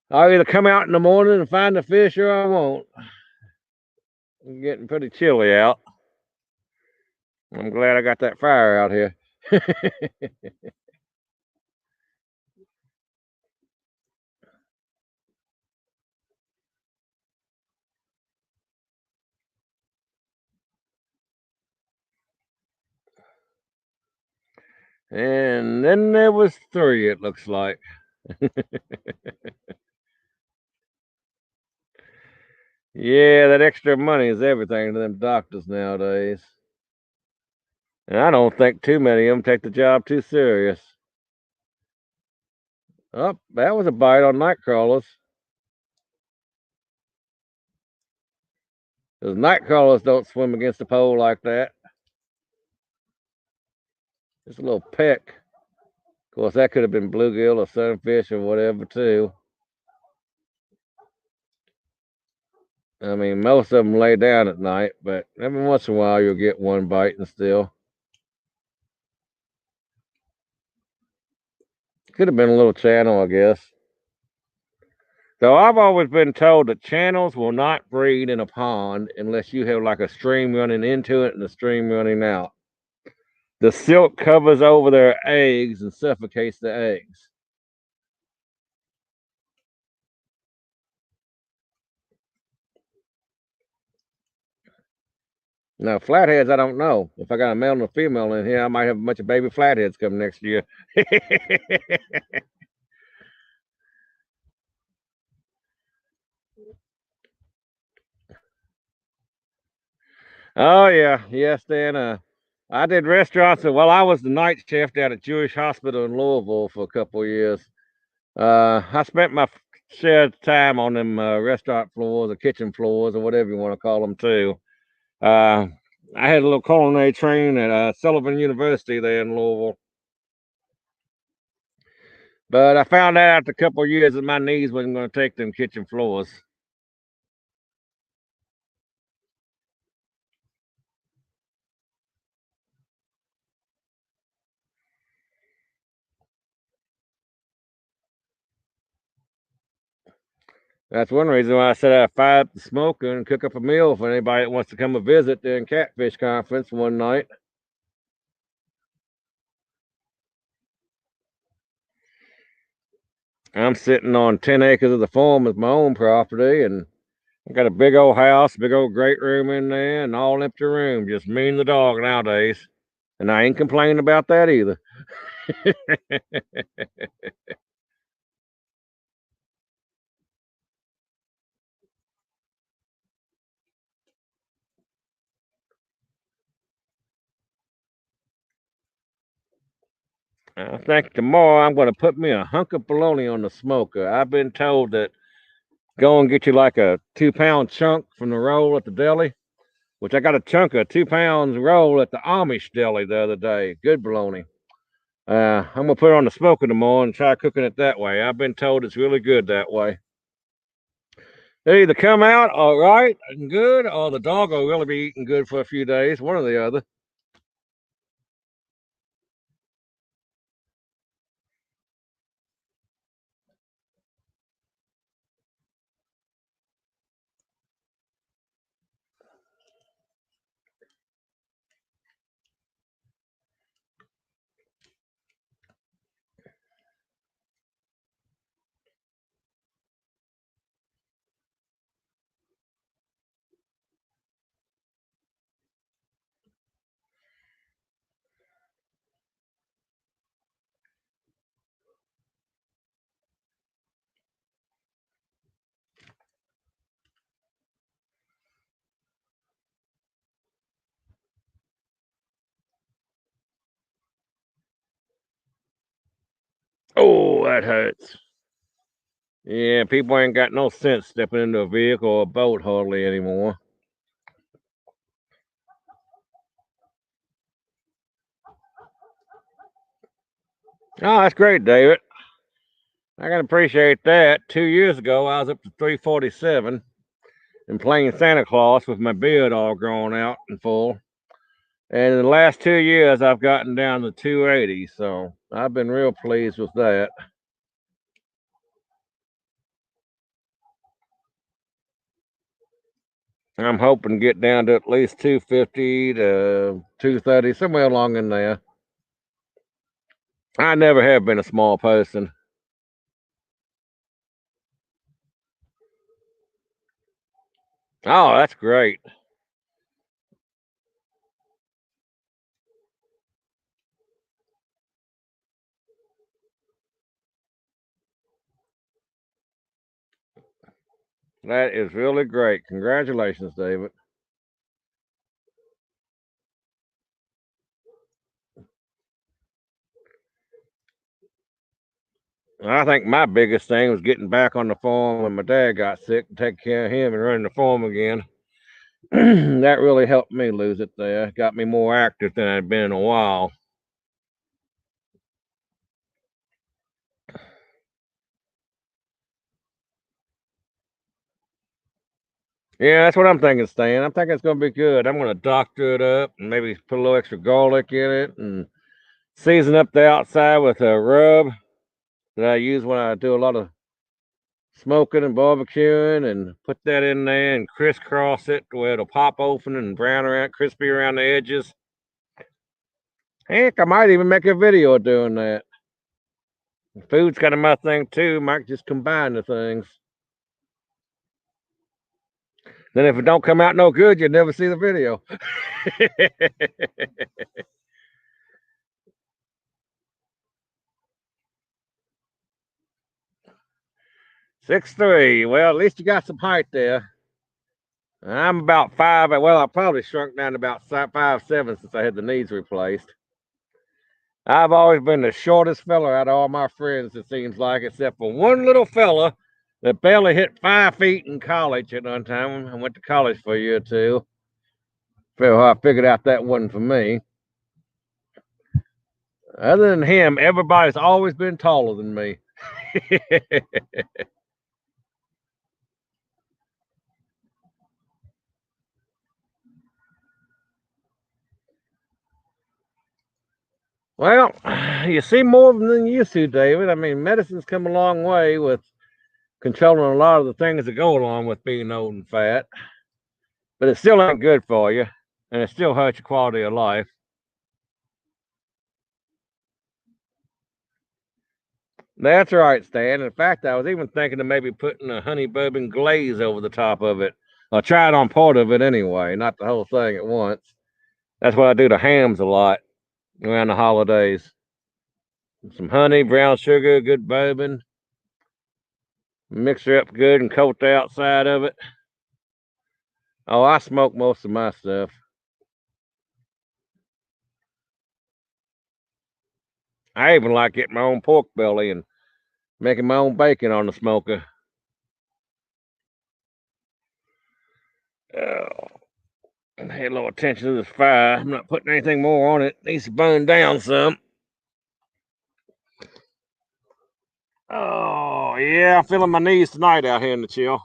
I'll either come out in the morning and find the fish or I won't. It's getting pretty chilly out. I'm glad I got that fire out here. And then there was 3, it looks like. Yeah, that extra money is everything to them doctors nowadays. And I don't think too many of them take the job too serious. Oh, that was a bite on night crawlers. Because night crawlers don't swim against the pole like that. Just a little peck. Of course, that could have been bluegill or sunfish or whatever, too. I mean, most of them lay down at night, but every once in a while you'll get one biting still. Could have been a little channel, I guess. So I've always been told that channels will not breed in a pond unless you have like a stream running into it and a stream running out. The silk covers over their eggs and suffocates the eggs. Now, flatheads, I don't know. If I got a male and a female in here, I might have a bunch of baby flatheads coming next year. Oh yeah, yes, Dan. I did restaurants. Well, I was the night chef down at Jewish Hospital in Louisville for a couple of years. I spent my shared time on them restaurant floors or kitchen floors or whatever you want to call them too. I had a little culinary training at Sullivan University there in Louisville. But I found out after a couple of years that my knees wasn't going to take them kitchen floors. That's one reason why I said I fire up the smoker and cook up a meal for anybody that wants to come and visit during Catfish Conference one night. I'm sitting on 10 acres of the farm as my own property, and I got a big old house, big old great room in there, and all empty room. Just me and the dog nowadays. And I ain't complaining about that either. I think tomorrow I'm going to put me a hunk of bologna on the smoker. I've been told that go and get you like a 2-pound chunk from the roll at the deli, which I got a chunk of 2 pounds roll at the Amish deli the other day. Good bologna. I'm going to put it on the smoker tomorrow and try cooking it that way. I've been told it's really good that way. They either come out all right and good, or the dog will really be eating good for a few days, one or the other. Oh, that hurts. Yeah, people ain't got no sense stepping into a vehicle or a boat hardly anymore. Oh, that's great, David. I can appreciate that. 2 years ago, I was up to 347 and playing Santa Claus with my beard all grown out and full. And in the last 2 years, I've gotten down to 280. So I've been real pleased with that. I'm hoping to get down to at least 250 to 230, somewhere along in there. I never have been a small person. Oh, that's great. That is really great. Congratulations, David. I think my biggest thing was getting back on the farm when my dad got sick and taking care of him and running the farm again. That really helped me lose it there. Got me more active than I'd been in a while. Yeah, that's what I'm thinking, Stan. I'm thinking it's going to be good. I'm going to doctor it up and maybe put a little extra garlic in it and season up the outside with a rub that I use when I do a lot of smoking and barbecuing, and put that in there and crisscross it where it'll pop open and brown around, crispy around the edges. Heck, I might even make a video of doing that. Food's kind of my thing too. Might just combine the things. Then if it don't come out no good, you'll never see the video. 6'3". Well, at least you got some height there. I'm about 5. Well, I probably shrunk down to about 5'7" since I had the knees replaced. I've always been the shortest fella out of all my friends, it seems like, except for one little fella that barely hit 5 feet in college at one time. I went to college for a year or two. So I figured out that wasn't for me. Other than him, everybody's always been taller than me. Well, you see more of them than you used to, David. I mean, medicine's come a long way with controlling a lot of the things that go along with being old and fat, but it still ain't good for you, and it still hurts your quality of life. That's right, Stan. In fact, I was even thinking of maybe putting a honey bourbon glaze over the top of it. I'll try it on part of it anyway, not the whole thing at once. That's what I do to hams a lot around the holidays. Some honey, brown sugar, good bourbon. Mix her up good and coat the outside of it. Oh, I smoke most of my stuff. I even like getting my own pork belly and making my own bacon on the smoker. Oh, pay a little attention to this fire. I'm not putting anything more on it. It needs to burn down some. Oh, yeah, I'm feeling my knees tonight out here in the chill.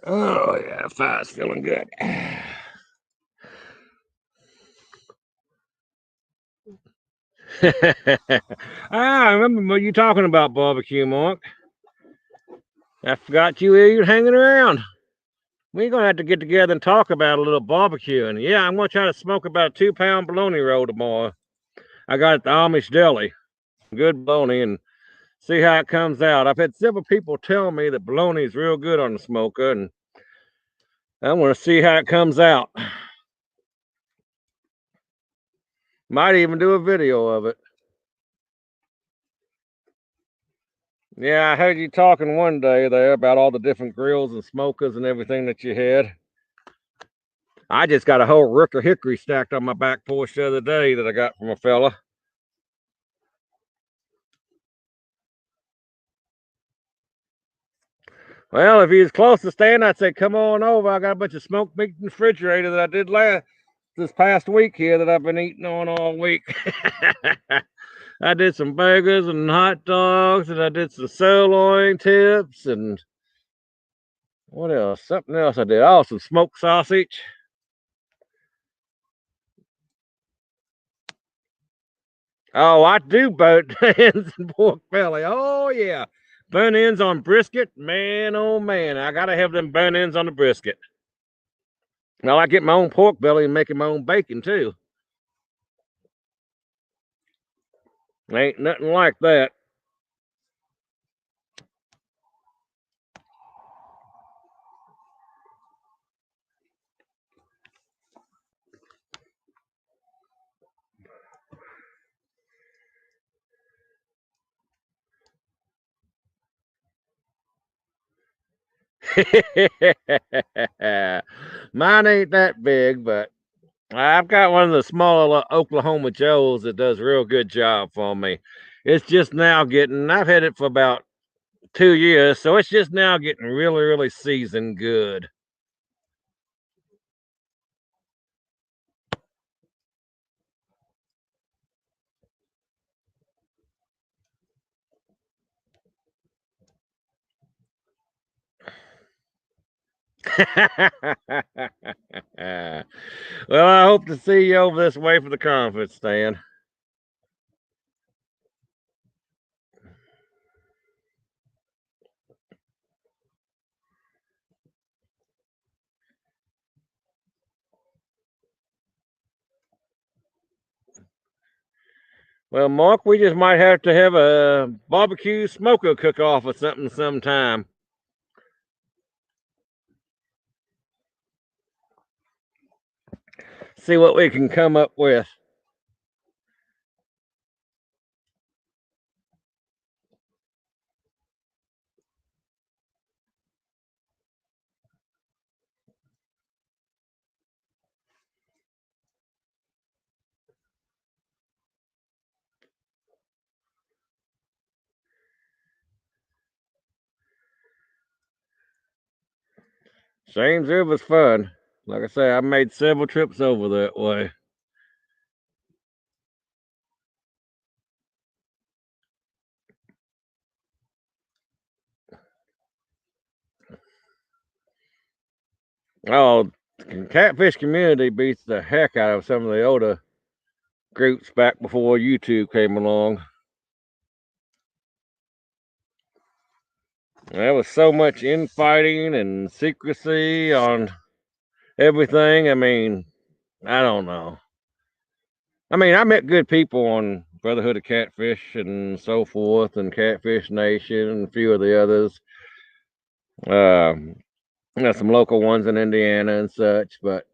Oh, yeah, fire's feeling good. I remember what you talking about, barbecue, Mark. I forgot you were even hanging around. We're going to have to get together and talk about a little barbecue. And yeah, I'm going to try to smoke about a 2-pound bologna roll tomorrow. I got it at the Amish Deli. Good bologna, and see how it comes out. I've had several people tell me that bologna is real good on the smoker, and I want to see how it comes out. Might even do a video of it. Yeah, I heard you talking one day there about all the different grills and smokers and everything that you had. I just got a whole Rooker Hickory stacked on my back porch the other day that I got from a fella. Well, if he's close to Stan, I'd say come on over. I got a bunch of smoked meat in the refrigerator that I did this past week here that I've been eating on all week. I did some burgers and hot dogs, and I did some sirloin tips, and what else? Something else I did. Oh, some smoked sausage. Oh, I do burnt ends and pork belly. Oh yeah, burnt ends on brisket. Man, oh man, I gotta have them burnt ends on the brisket. Well, I get my own pork belly and making my own bacon too. Ain't nothing like that. Mine ain't that big, but I've got one of the smaller Oklahoma Joes that does a real good job for me. It's just now getting, I've had it for about 2 years, so it's just now getting really, really seasoned good. Well, I hope to see you over this way for the conference, Stan. Well, Mark, we just might have to have a barbecue smoker cook off or something sometime. See what we can come up with. Shane's River's fun. Like I say, I made several trips over that way. Oh, Catfish Community beats the heck out of some of the older groups back before YouTube came along. There was so much infighting and secrecy on everything. I mean, I don't know. I mean, I met good people on Brotherhood of Catfish and so forth, and Catfish Nation, and a few of the others. Some local ones in Indiana and such, but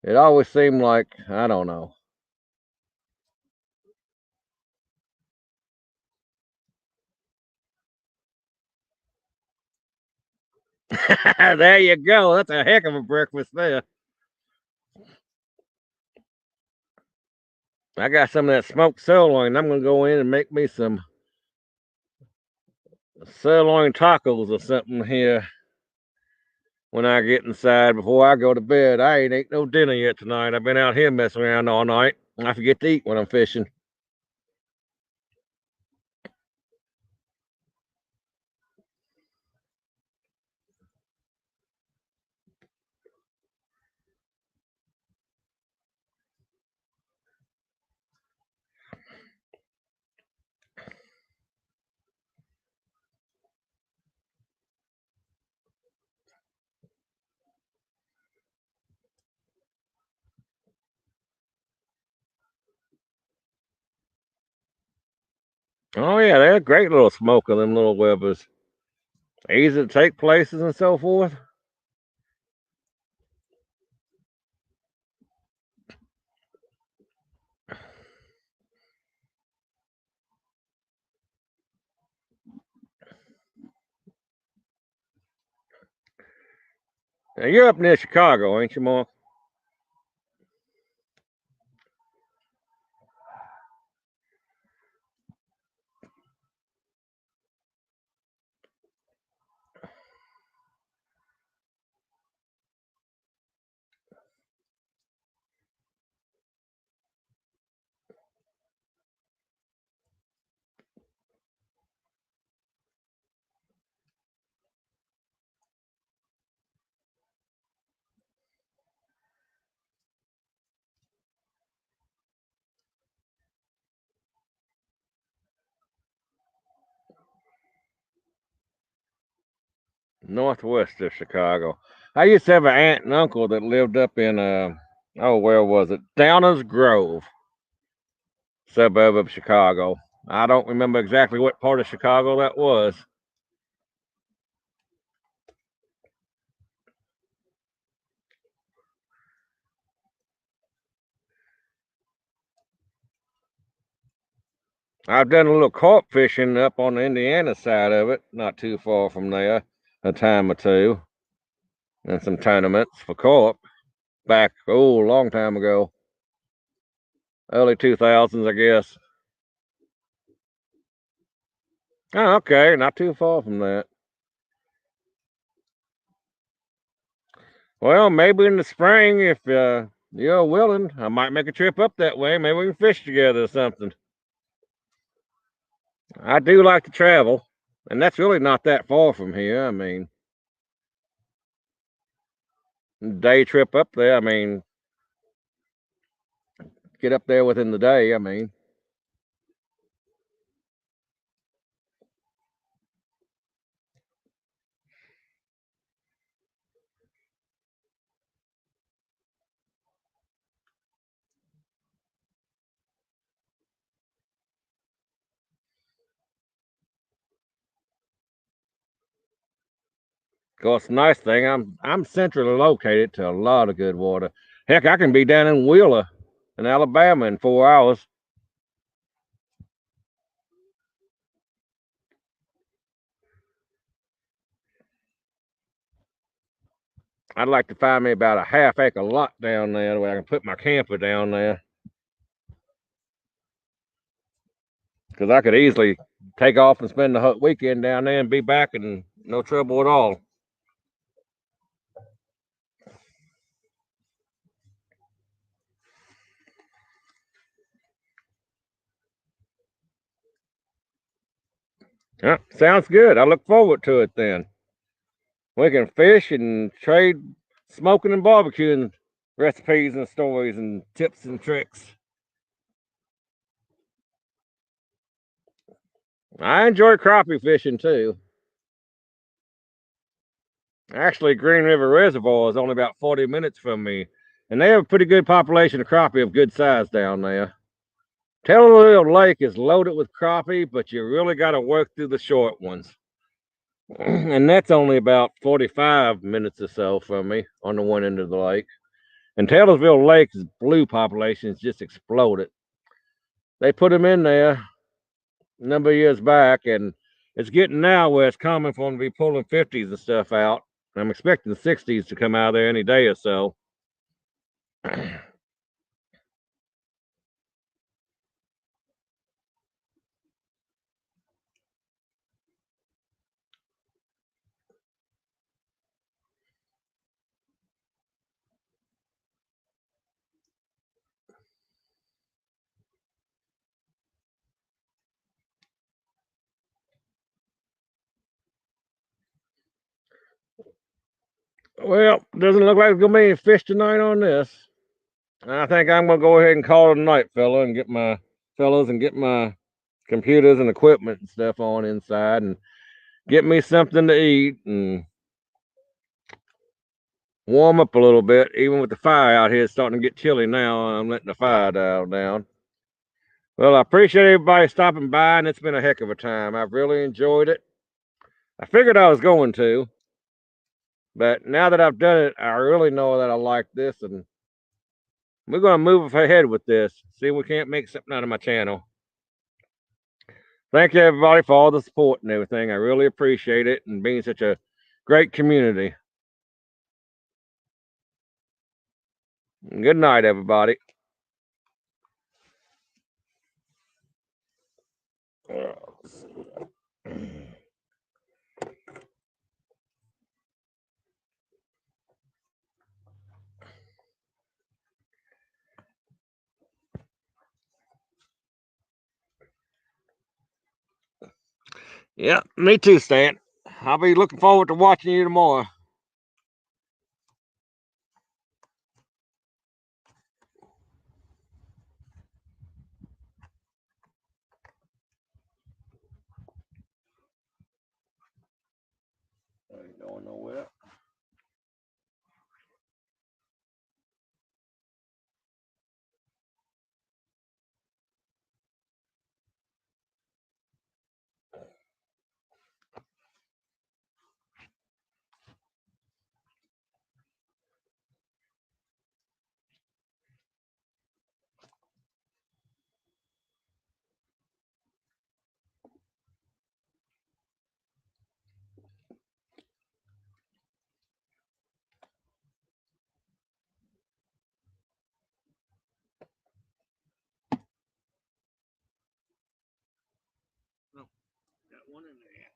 it always seemed like, I don't know. There you go. That's a heck of a breakfast there. I got some of that smoked sirloin. I'm gonna go in and make me some sirloin tacos or something here when I get inside before I go to bed. I ain't ate no dinner yet tonight. I've been out here messing around all night. I forget to eat when I'm fishing. Oh yeah, they're a great little smoker, them little Webbers. Easy to take places and so forth. Now, you're up near Chicago, ain't you, Mark? Northwest of Chicago. I used to have an aunt and uncle that lived up in where was it? Downers Grove, suburb of Chicago. I don't remember exactly what part of Chicago that was. I've done a little carp fishing up on the Indiana side of it, not too far from there, a time or two, and some tournaments for carp back, a long time ago. Early 2000s, I guess. Oh, okay, not too far from that. Well, maybe in the spring, if you're willing, I might make a trip up that way. Maybe we can fish together or something. I do like to travel, and that's really not that far from here. I mean, day trip up there. I mean, get up there within the day. I mean, of course, the nice thing, I'm centrally located to a lot of good water. Heck, I can be down in Wheeler, in Alabama, in 4 hours. I'd like to find me about a half-acre lot down there where I can put my camper down there. Because I could easily take off and spend the weekend down there and be back and no trouble at all. Yeah, sounds good. I look forward to it then. We can fish and trade smoking and barbecuing recipes and stories and tips and tricks. I enjoy crappie fishing too. Actually, Green River Reservoir is only about 40 minutes from me, and they have a pretty good population of crappie of good size down there. Taylorville Lake is loaded with crappie, but you really got to work through the short ones. And that's only about 45 minutes or so from me on the one end of the lake. And Taylorsville Lake's blue population has just exploded. They put them in there a number of years back, and it's getting now where it's common for them to be pulling 50s and stuff out. I'm expecting 60s to come out of there any day or so. Well, doesn't look like there's gonna be any fish tonight on this. I think I'm gonna go ahead and call it a night, and get my computers and equipment and stuff on inside and get me something to eat and warm up a little bit. Even with the fire out here, it's starting to get chilly now. I'm letting the fire dial down. Well, I appreciate everybody stopping by, and it's been a heck of a time. I've really enjoyed it. I figured I was going to, but now that I've done it, I really know that I like this, and we're going to move ahead with this. See if we can't make something out of my channel. Thank you, everybody, for all the support and everything. I really appreciate it, and being such a great community. Good night, everybody. Yeah, me too, Stan. I'll be looking forward to watching you tomorrow. Going one in there.